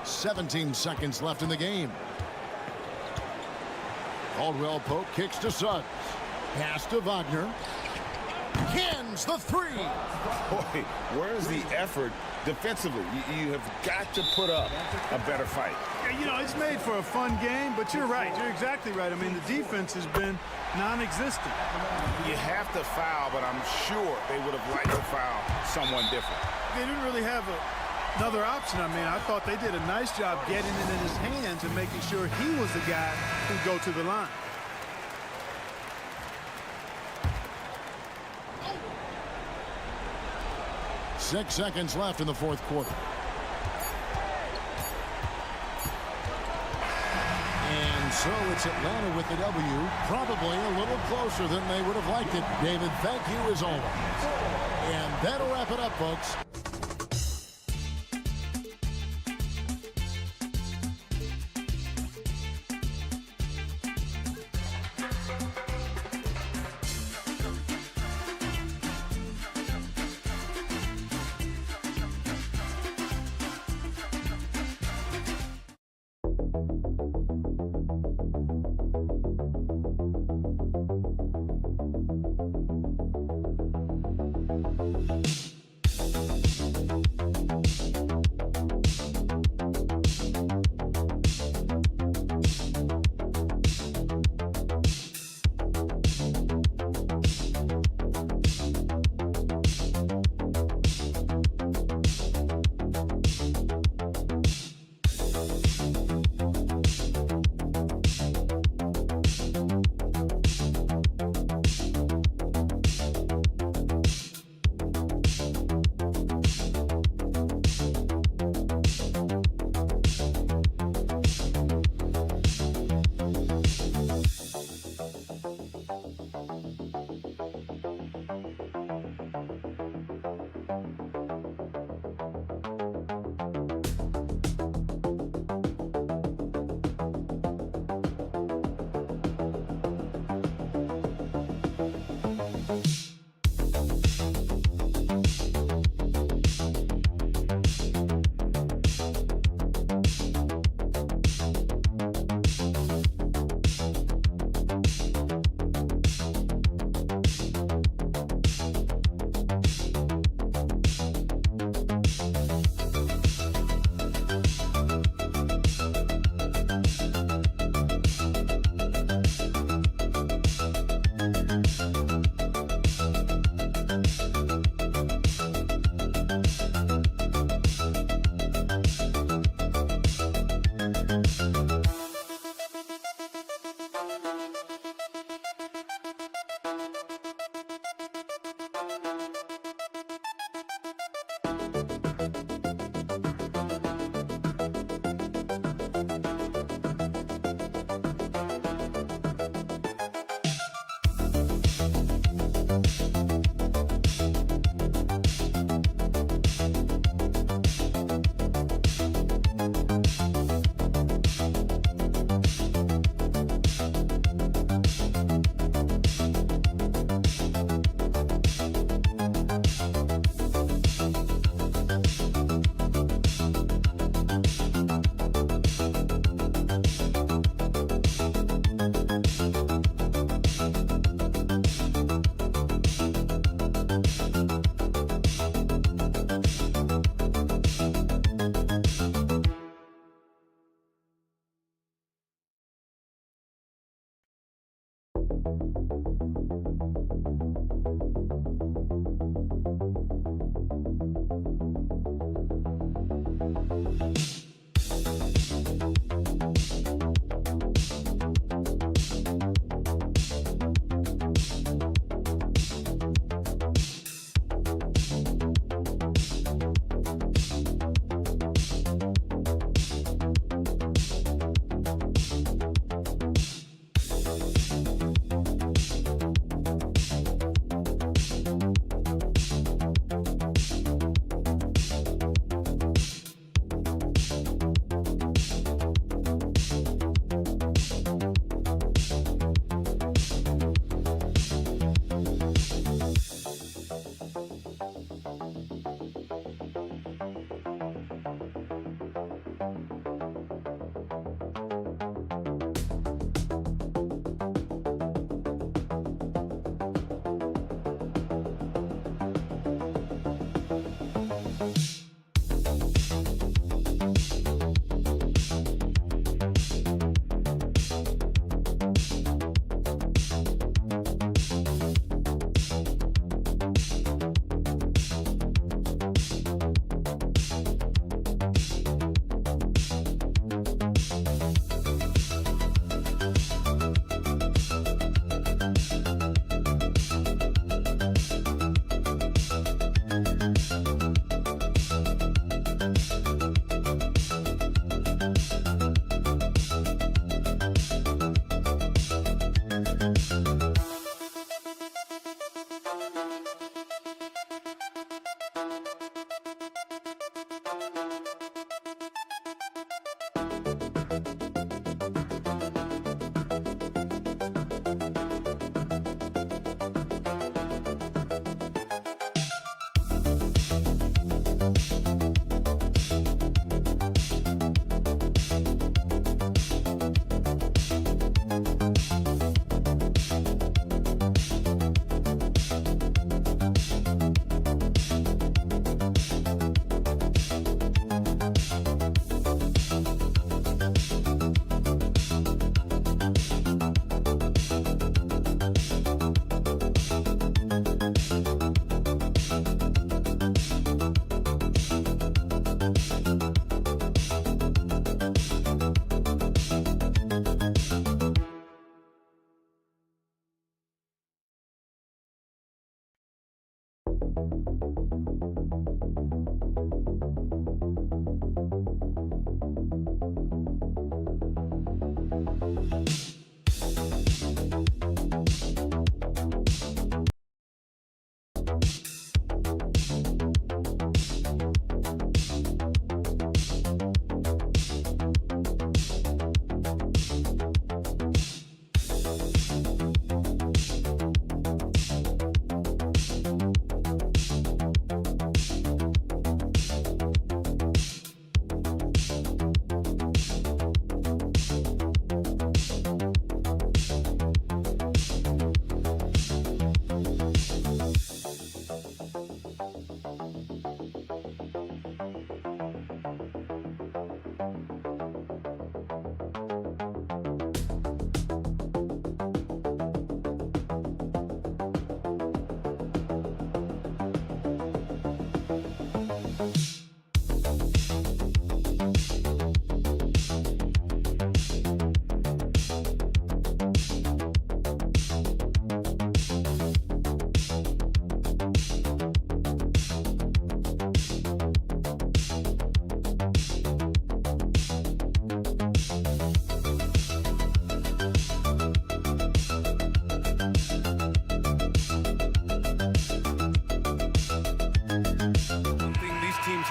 "17 seconds left in the game. Caldwell Pope kicks to Suggs. Pass to Wagner. Cans the 3. Boy, where's the effort defensively? You have got to put up a better fight. Yeah, you know, it's made for a fun game, but you're right. You're exactly right. I mean, the defense has been non-existent. You have to foul, but I'm sure they would have liked to foul someone different. They didn't really have another option. I mean, I thought they did a nice job getting it in his hands and making sure he was the guy who'd go to the line. Six seconds left in the fourth quarter. And so it's Atlanta with the W. Probably a little closer than they would have liked it. David, thank you as always. And that'll wrap it up, folks.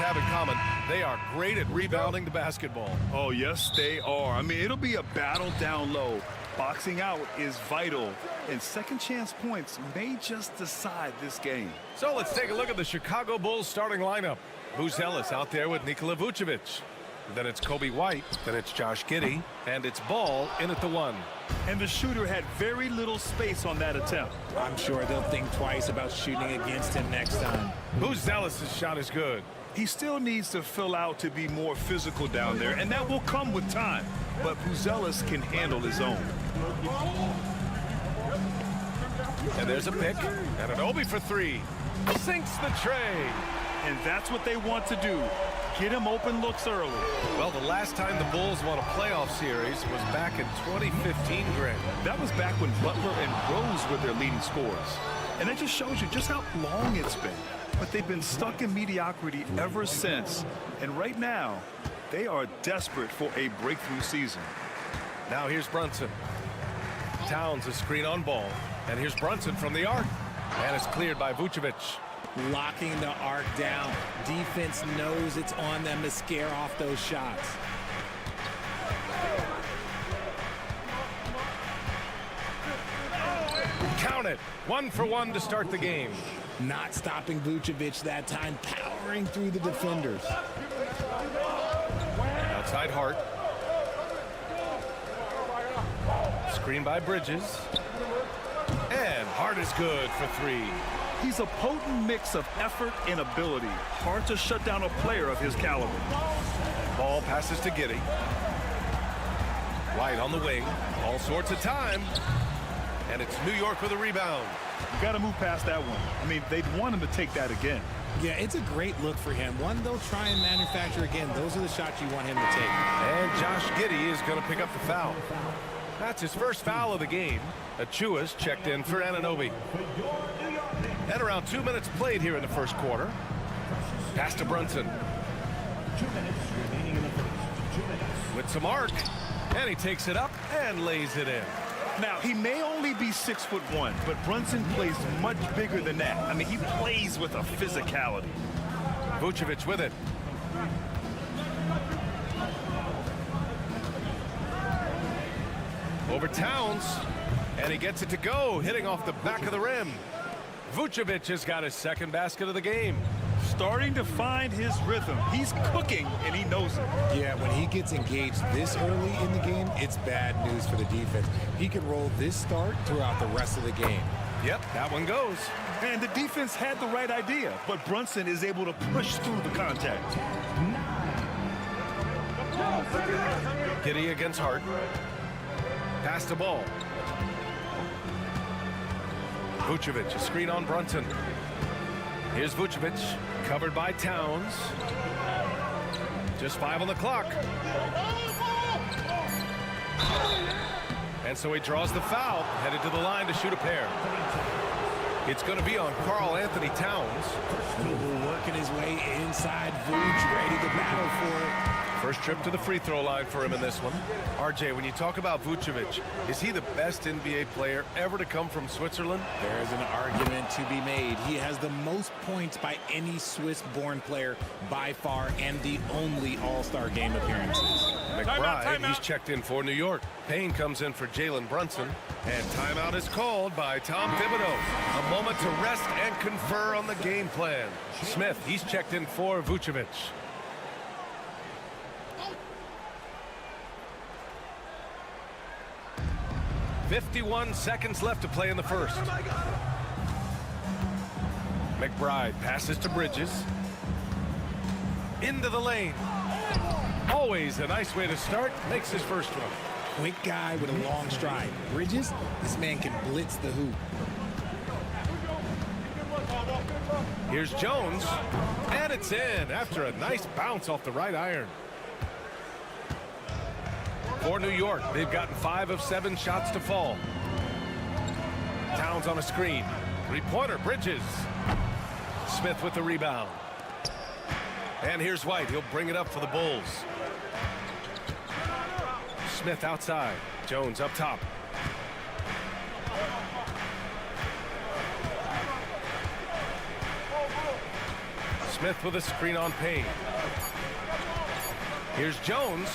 have in common, they are great at rebounding the basketball. Oh, yes, they are. I mean, it'll be a battle down low. Boxing out is vital, and second chance points may just decide this game. So let's take a look at the Chicago Bulls starting lineup. Buzelis out there with Nikola Vucevic. Then it's Kobe White, then it's Josh Giddey, and it's Ball in at the 1. And the shooter had very little space on that attempt. I'm sure they'll think twice about shooting against him next time. Buzelis' shot is good. He still needs to fill out to be more physical down there, and that will come with time. But Buzelis can handle his own. And there's a pick, and an Obi for 3. Sinks the tray. And that's what they want to do. Get him open looks early. Well, the last time the Bulls won a playoff series was back in 2015, Greg. That was back when Butler and Rose were their leading scorers. And that just shows you just how long it's been. But they've been stuck in mediocrity ever since. And right now, they are desperate for a breakthrough season. Now here's Brunson. Towns a screen on Ball. And here's Brunson from the arc. And it's cleared by Vucevic. Locking the arc down. Defense knows it's on them to scare off those shots. Count it. 1 for 1 to start the game. Not stopping Vucevic that time, powering through the defenders. Outside Hart. Screen by Bridges. And Hart is good for 3. He's a potent mix of effort and ability. Hard to shut down a player of his caliber. Ball passes to Giddey. White on the wing. All sorts of time. And it's New York with a rebound. You got to move past that one. I mean, they'd want him to take that again. Yeah, it's a great look for him. One they'll try and manufacture again. Those are the shots you want him to take. And Josh Giddey is going to pick up the foul. That's his first foul of the game. Achua's checked in for Anunoby. And around 2 minutes played here in the first quarter. Pass to Brunson. 2 minutes remaining in the first. 2 minutes. With some arc. And he takes it up and lays it in. Now, he may only be 6'1", but Brunson plays much bigger than that. I mean, he plays with a physicality. Vucevic with it. Over Towns. And he gets it to go, hitting off the back of the rim. Vucevic has got his second basket of the game. Starting to find his rhythm. He's cooking, and he knows it. Yeah, when he gets engaged this early in the game, it's bad news for the defense. He can roll this start throughout the rest of the game. Yep, that one goes. And the defense had the right idea, but Brunson is able to push through the contact. Giddey against Hart. Pass the ball. Vucevic, a screen on Brunson. Here's Vucevic, covered by Towns. Just 5 on the clock. And so he draws the foul, headed to the line to shoot a pair. It's going to be on Karl Anthony Towns. Working his way inside, Vuce, ready to battle for it. First trip to the free throw line for him in this one. RJ, when you talk about Vucevic, is he the best NBA player ever to come from Switzerland? There's an argument to be made. He has the most points by any Swiss-born player by far and the only All-Star game appearances. McBride, he's checked in for New York. Payne comes in for Jalen Brunson. And timeout is called by Tom Thibodeau. A moment to rest and confer on the game plan. Smith, he's checked in for Vucevic. .51 seconds left to play in the first. McBride passes to Bridges. Into the lane. Always a nice way to start. Makes his first one. Quick guy with a long stride. Bridges, this man can blitz the hoop. Here's Jones. And it's in after a nice bounce off the right iron. For New York, they've gotten 5 of 7 shots to fall. Towns on a screen. Three-pointer, Bridges. Smith with the rebound. And here's White. He'll bring it up for the Bulls. Smith outside. Jones up top. Smith with a screen on Payne. Here's Jones.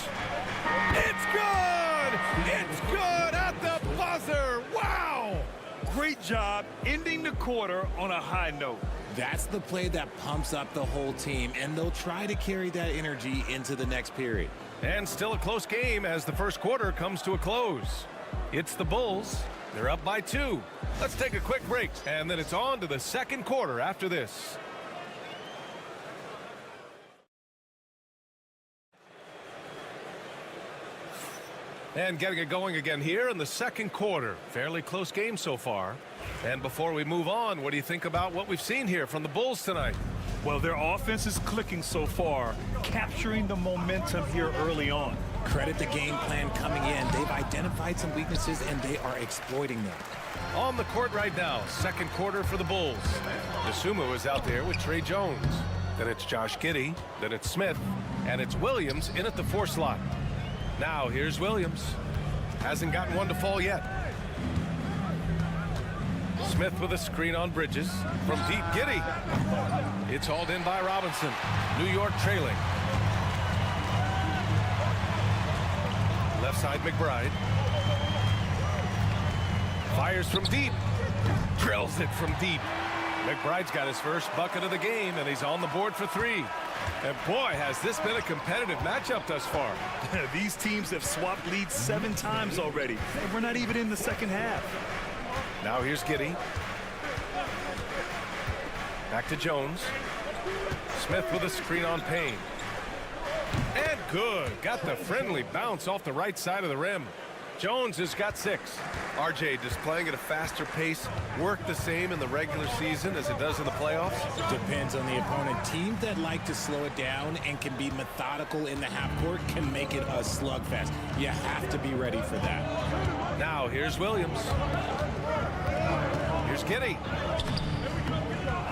It's good! It's good at the buzzer! Wow! Great job ending the quarter on a high note. That's the play that pumps up the whole team, and they'll try to carry that energy into the next period. And still a close game as the first quarter comes to a close. It's the Bulls. They're up by 2. Let's take a quick break, and then it's on to the second quarter after this. And getting it going again here in the second quarter. Fairly close game so far. And before we move on, what do you think about what we've seen here from the Bulls tonight? Well, their offense is clicking so far, capturing the momentum here early on. Credit the game plan coming in. They've identified some weaknesses, and they are exploiting them. On the court right now, second quarter for the Bulls. Dosunmu is out there with Trey Jones. Then it's Josh Giddey. Then it's Smith. And it's Williams in at the 4 slot. Now here's Williams. Hasn't gotten one to fall yet. Smith with a screen on Bridges. From deep, Giddey. It's hauled in by Robinson. New York trailing. Left side, McBride. Fires from deep. Drills it from deep. McBride's got his first bucket of the game, and he's on the board for 3. And boy, has this been a competitive matchup thus far. These teams have swapped leads 7 times already, and we're not even in the second half. Now here's Giddey. Back to Jones. Smith with a screen on Payne. And good. Got the friendly bounce off the right side of the rim. Jones has got 6. RJ just playing at a faster pace. Work the same in the regular season as it does in the playoffs? Depends on the opponent. Teams that like to slow it down and can be methodical in the half court can make it a slugfest. You have to be ready for that. Now here's Williams. Here's Giddey.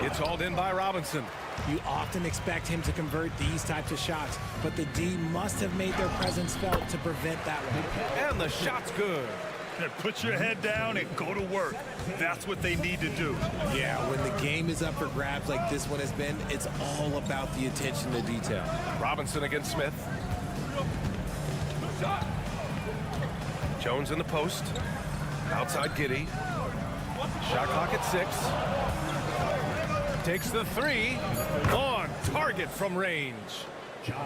It's hauled in by Robinson. You often expect him to convert these types of shots, but the D must have made their presence felt to prevent that one. And the shot's good. Put your head down and go to work. That's what they need to do. Yeah, when the game is up for grabs like this one has been, it's all about the attention to detail. Robinson against Smith. Jones in the post. Outside Giddey. Shot clock at 6. Takes the 3. On target from range.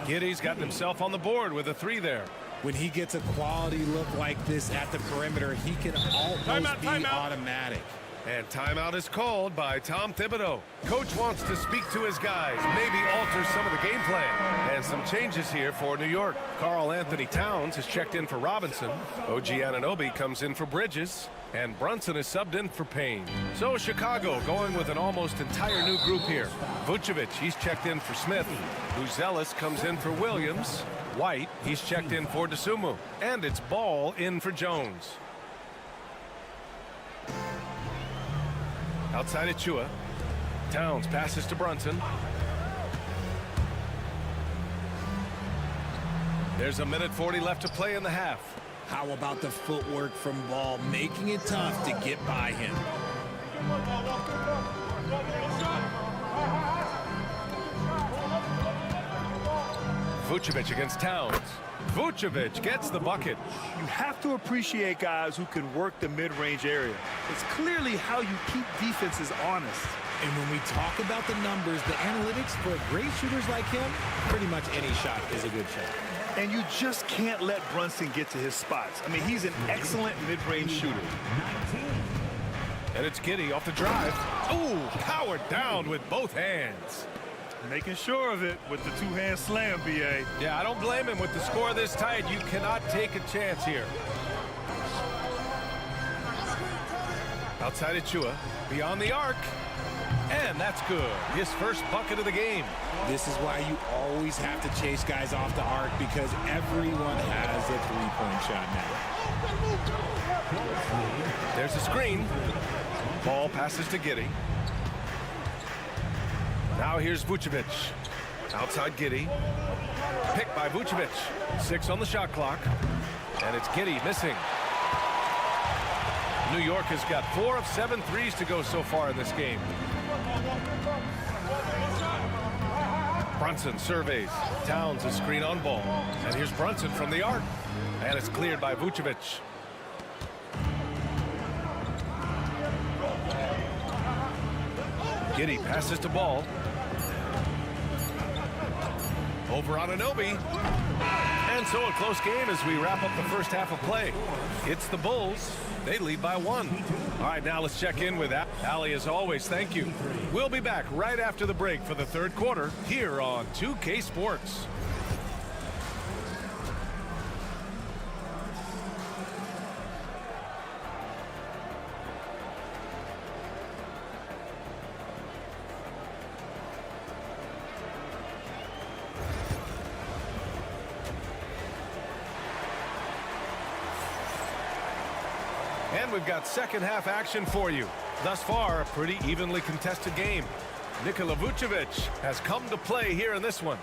Giddey's gotten himself on the board with a 3 there. When he gets a quality look like this at the perimeter, he can almost be automatic. And timeout is called by Tom Thibodeau. Coach wants to speak to his guys, maybe alter some of the game plan. And some changes here for New York. Karl Anthony Towns has checked in for Robinson. OG Anunoby comes in for Bridges. And Brunson is subbed in for Payne. So Chicago going with an almost entire new group here. Vucevic, he's checked in for Smith. Buzelis comes in for Williams. White, he's checked in for Dosunmu. And it's Ball in for Jones. Outside Achua. Towns passes to Brunson. There's a minute 40 left to play in the half. How about the footwork from Ball, making it tough to get by him? Vucevic against Towns. Vucevic gets the bucket. You have to appreciate guys who can work the mid-range area. It's clearly how you keep defenses honest. And when we talk about the numbers, the analytics for great shooters like him, pretty much any shot is a good shot. And you just can't let Brunson get to his spots. I mean, he's an excellent mid-range shooter. And it's Giddey off the drive. Ooh, powered down with both hands. Making sure of it with the two-hand slam, B.A. Yeah, I don't blame him with the score this tight. You cannot take a chance here. Outside Achua, beyond the arc. And that's good. His first bucket of the game. This is why you always have to chase guys off the arc, because everyone has a three-point shot now. There's a screen. Ball passes to Giddey. Now here's Vucevic. Outside Giddey. Picked by Vucevic. 6 on the shot clock. And it's Giddey missing. New York has got 4 of 7 threes to go so far in this game. Brunson surveys. Towns a screen on ball. And here's Brunson from the arc. And it's cleared by Vucevic. Giddey passes to Ball. Over on Anunoby. And so a close game as we wrap up the first half of play. It's the Bulls. They lead by 1. All right, now let's check in with Allie. As always, thank you. We'll be back right after the break for the third quarter here on 2K Sports. And we've got second half action for you. Thus far, a pretty evenly contested game. Nikola Vucevic has come to play here in this one.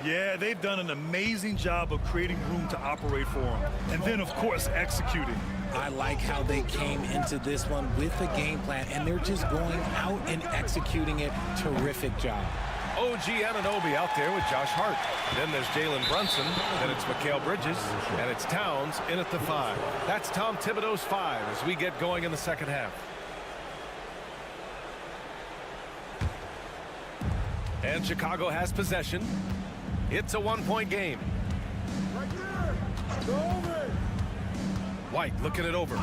Yeah, they've done an amazing job of creating room to operate for him. And then, of course, executing. I like how they came into this one with a game plan, and they're just going out and executing it. Terrific job. OG Anunoby out there with Josh Hart. Then there's Jalen Brunson. Then it's Mikal Bridges. And it's Towns in at the 5. That's Tom Thibodeau's 5 as we get going in the second half. And Chicago has possession. It's a one-point game. White looking it over.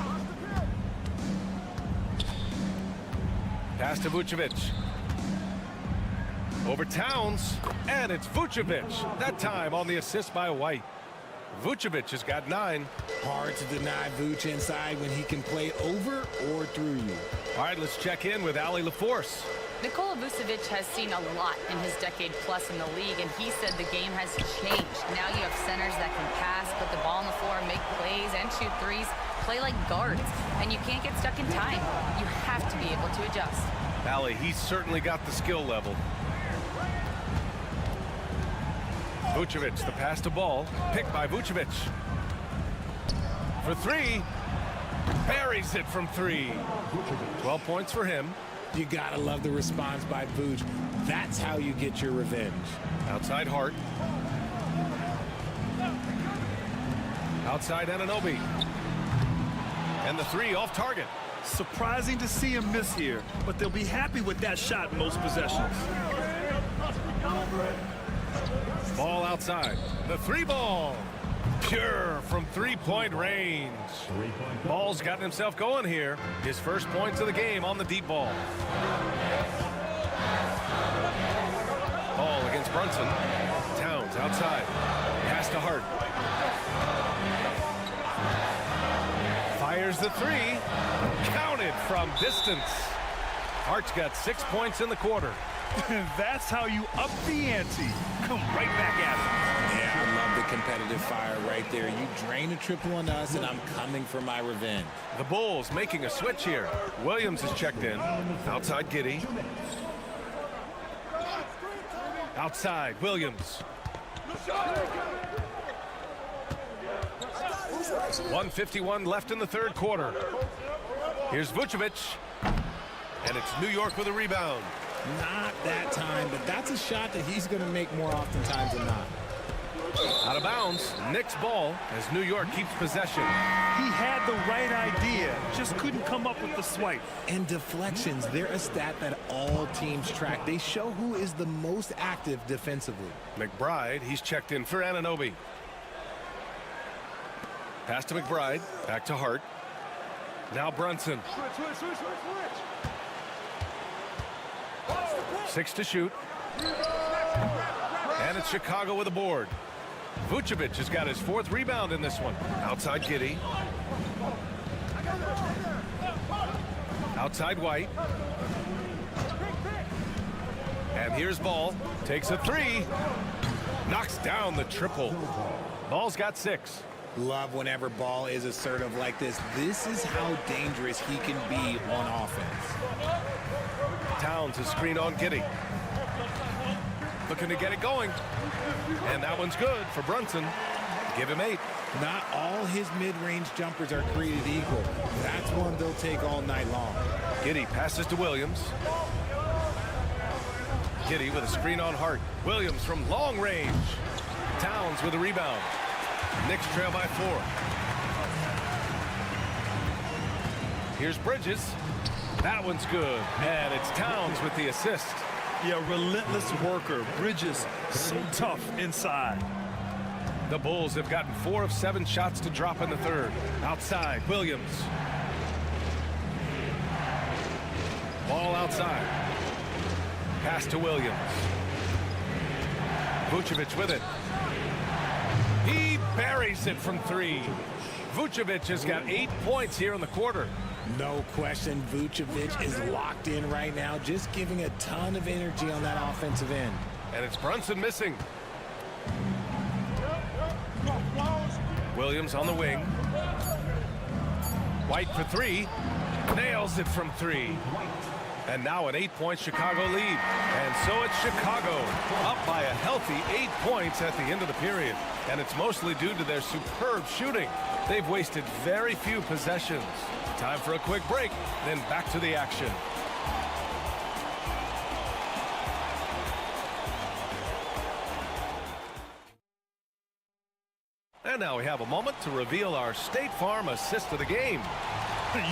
Pass to Vucevic. Over Towns, and it's Vucevic. That time on the assist by White. Vucevic has got 9. Hard to deny Vuce inside when he can play over or through you. All right, let's check in with Allie LaForce. Nikola Vucevic has seen a lot in his decade plus in the league, and he said the game has changed. Now you have centers that can pass, put the ball on the floor, make plays, and shoot threes, play like guards, and you can't get stuck in time. You have to be able to adjust. Allie, he's certainly got the skill level. Vucevic, the pass to Ball, picked by Vucevic. For 3, buries it from 3. 12 points for him. You gotta love the response by Vuce. That's how you get your revenge. Outside Hart. Outside Anunoby. And the 3 off target. Surprising to see him miss here, but they'll be happy with that shot in most possessions. Ball outside. The 3 ball. Pure from 3-point range. Ball's gotten himself going here. His first points of the game on the deep ball. Ball against Brunson. Towns outside. Pass to Hart. Fires the 3. Counted from distance. Hart's got 6 points in the quarter. That's how you up the ante. Come right back at him. Yeah, I love the competitive fire right there. You drain a triple on us, and I'm coming for my revenge. The Bulls making a switch here. Williams is checked in. Outside Giddey. Outside Williams. 1:51 left in the third quarter. Here's Vucevic. And it's New York with a rebound. Not that time, but that's a shot that he's going to make more oftentimes than not. Out of bounds, Knicks ball as New York keeps possession. He had the right idea, just couldn't come up with the swipe. And deflections, they're a stat that all teams track. They show who is the most active defensively. McBride, he's checked in for Anunoby. Pass to McBride, back to Hart. Now Brunson. 6 to shoot. And it's Chicago with a board. Vucevic has got his 4th rebound in this one. Outside Giddey. Outside White. And here's Ball. Takes a 3. Knocks down the triple. Ball's got 6. Love whenever Ball is assertive like this. This is how dangerous he can be on offense. Towns is screen on Giddey. Looking to get it going. And that one's good for Brunson. Give him 8. Not all his mid-range jumpers are created equal. That's one they'll take all night long. Giddey passes to Williams. Giddey with a screen on Hart. Williams from long range. Towns with a rebound. Knicks trail by 4. Here's Bridges. That one's good. And it's Towns with the assist. Yeah, relentless worker. Bridges, so tough inside. The Bulls have gotten 4 of 7 shots to drop in the third. Outside, Williams. Ball outside. Pass to Williams. Vucevic with it. He buries it from 3. Vucevic has got 8 points here in the quarter. No question, Vucevic is locked in right now, just giving a ton of energy on that offensive end. And it's Brunson missing. Williams on the wing. White for 3. Nails it from 3. And now an 8-point Chicago lead. And so it's Chicago up by a healthy 8 points at the end of the period. And it's mostly due to their superb shooting. They've wasted very few possessions. Time for a quick break, then back to the action. And now we have a moment to reveal our State Farm assist of the game.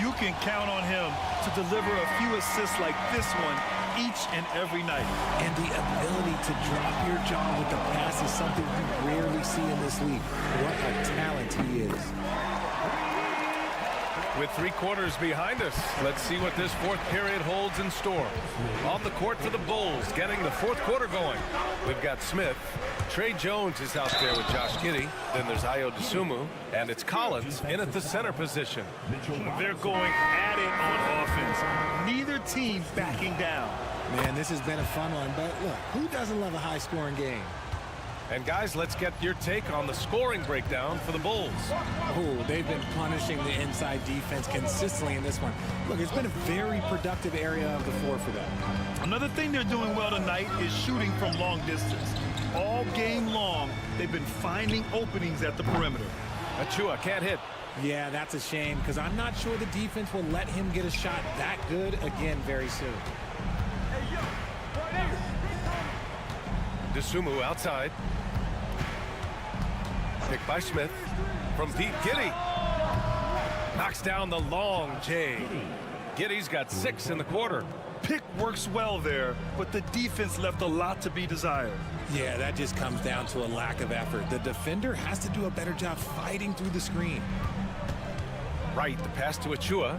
You can count on him to deliver a few assists like this one each and every night. And the ability to drop your jaw with the pass is something you rarely see in this league. What a talent he is. With 3 quarters behind us, let's see what this 4th period holds in store. On the court for the Bulls, getting the 4th quarter going. We've got Smith. Trey Jones is out there with Josh Giddey. Then there's Ayo Dosunmu. And it's Collins in at the center position. They're going at it on offense. Neither team backing down. Man, this has been a fun one. But look, who doesn't love a high-scoring game? And guys, let's get your take on the scoring breakdown for the Bulls. Oh, they've been punishing the inside defense consistently in this one. Look, it's been a very productive area of the floor for them. Another thing they're doing well tonight is shooting from long distance. All game long, they've been finding openings at the perimeter. Achua can't hit. Yeah, that's a shame because I'm not sure the defense will let him get a shot that good again very soon. Dosunmu outside. Picked by Smith. From deep, Giddey. Knocks down the long J. Giddey's got 6 in the quarter. Pick works well there, but the defense left a lot to be desired. Yeah, that just comes down to a lack of effort. The defender has to do a better job fighting through the screen. Right, the pass to Achua.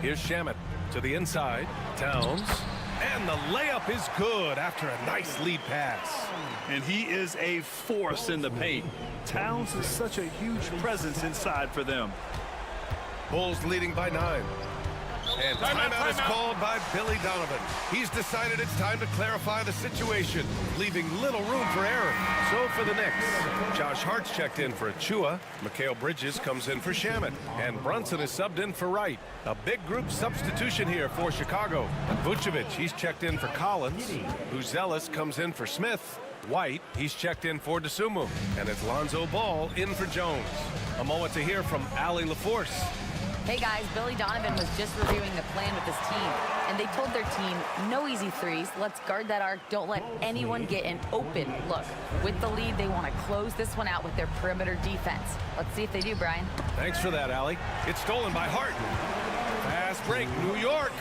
Here's Shamet to the inside. Towns. And the layup is good after a nice lead pass. And he is a force in the paint. Towns is such a huge presence inside for them. Bulls leading by 9. And timeout is called by Billy Donovan. He's decided it's time to clarify the situation, leaving little room for error. So for the Knicks, Josh Hart's checked in for Achua. Mikal Bridges comes in for Shamet. And Brunson is subbed in for Wright. A big group substitution here for Chicago. Vucevic, he's checked in for Collins. Uzelis comes in for Smith. White, he's checked in for Dosunmu. And it's Lonzo Ball in for Jones. A moment to hear from Allie LaForce. Hey guys, Billy Donovan was just reviewing the plan with his team, and they told their team, no easy threes, let's guard that arc, don't let anyone get an open look. With the lead, they want to close this one out with their perimeter defense. Let's see if they do, Brian. Thanks for that, Allie. It's stolen by Hart. Fast break, New York.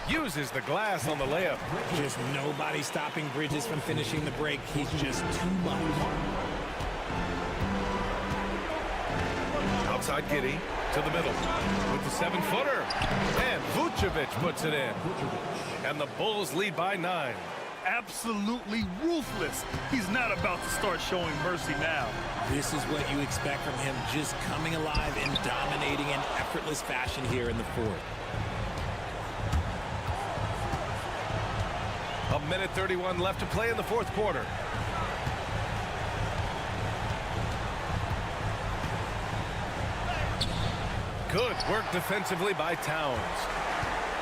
Uses the glass on the layup. Just nobody stopping Bridges from finishing the break. He's just too much. Outside Giddey to the middle with the 7-footer. And Vucevic puts it in. And the Bulls lead by 9. Absolutely ruthless. He's not about to start showing mercy now. This is what you expect from him, just coming alive and dominating in effortless fashion here in the 4th. A minute 31 left to play in the 4th quarter. Good work defensively by Towns.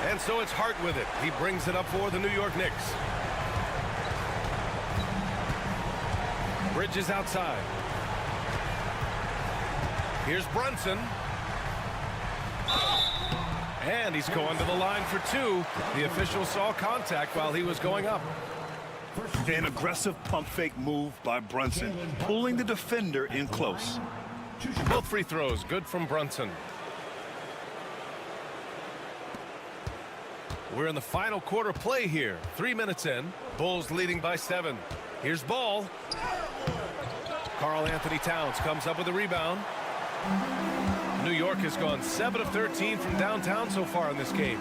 And so it's Hart with it. He brings it up for the New York Knicks. Bridges outside. Here's Brunson. And he's going to the line for two. The official saw contact while he was going up. An aggressive pump fake move by Brunson, pulling the defender in close. Both free throws good from Brunson. We're in the final quarter play here. 3 minutes in. Bulls leading by 7. Here's Ball. Karl Anthony Towns comes up with a rebound. New York has gone 7 of 13 from downtown so far in this game.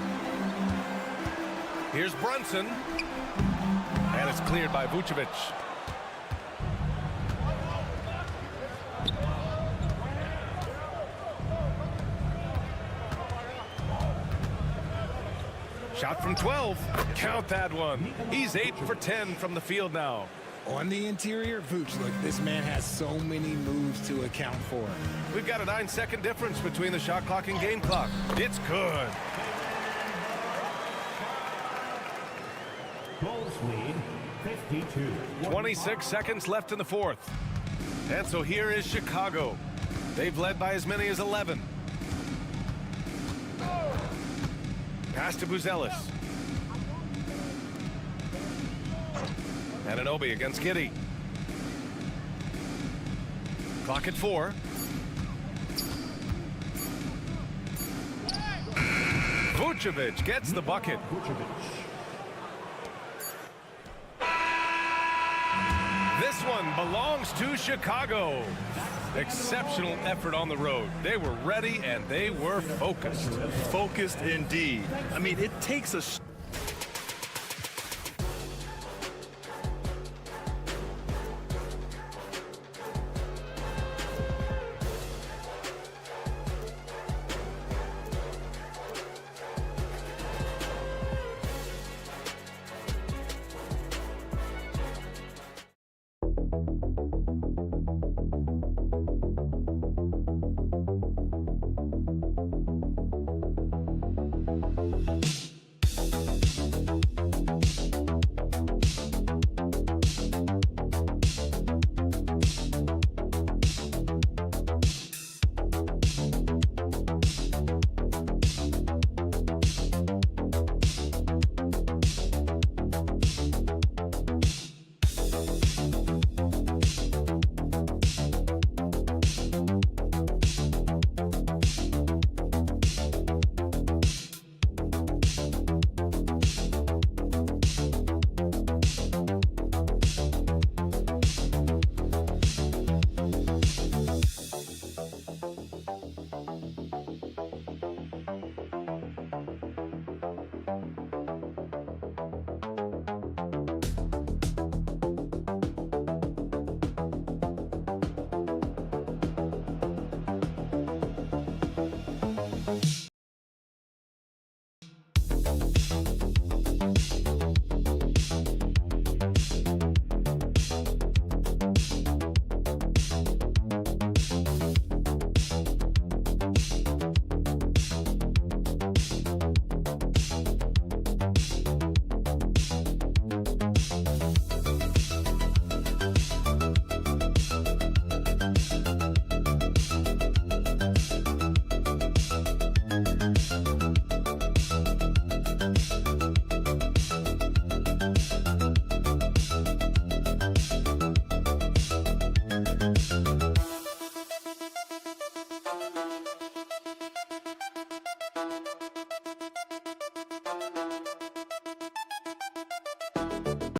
Here's Brunson. And it's cleared by Vucevic. Shot from 12. Count that one. He's 8 for 10 from the field now. On the interior, Vooch, look, this man has so many moves to account for. We've got a 9-second difference between the shot clock and game clock. It's good. Bulls lead 52. 26 seconds left in the fourth. And so here is Chicago. They've led by as many as 11. Pass to Buzelis. Anunoby against Giddey. Clock at 4. Vucevic gets the bucket. This one belongs to Chicago. Exceptional effort on the road. They were ready and they were focused. Focused indeed. I mean, it takes a...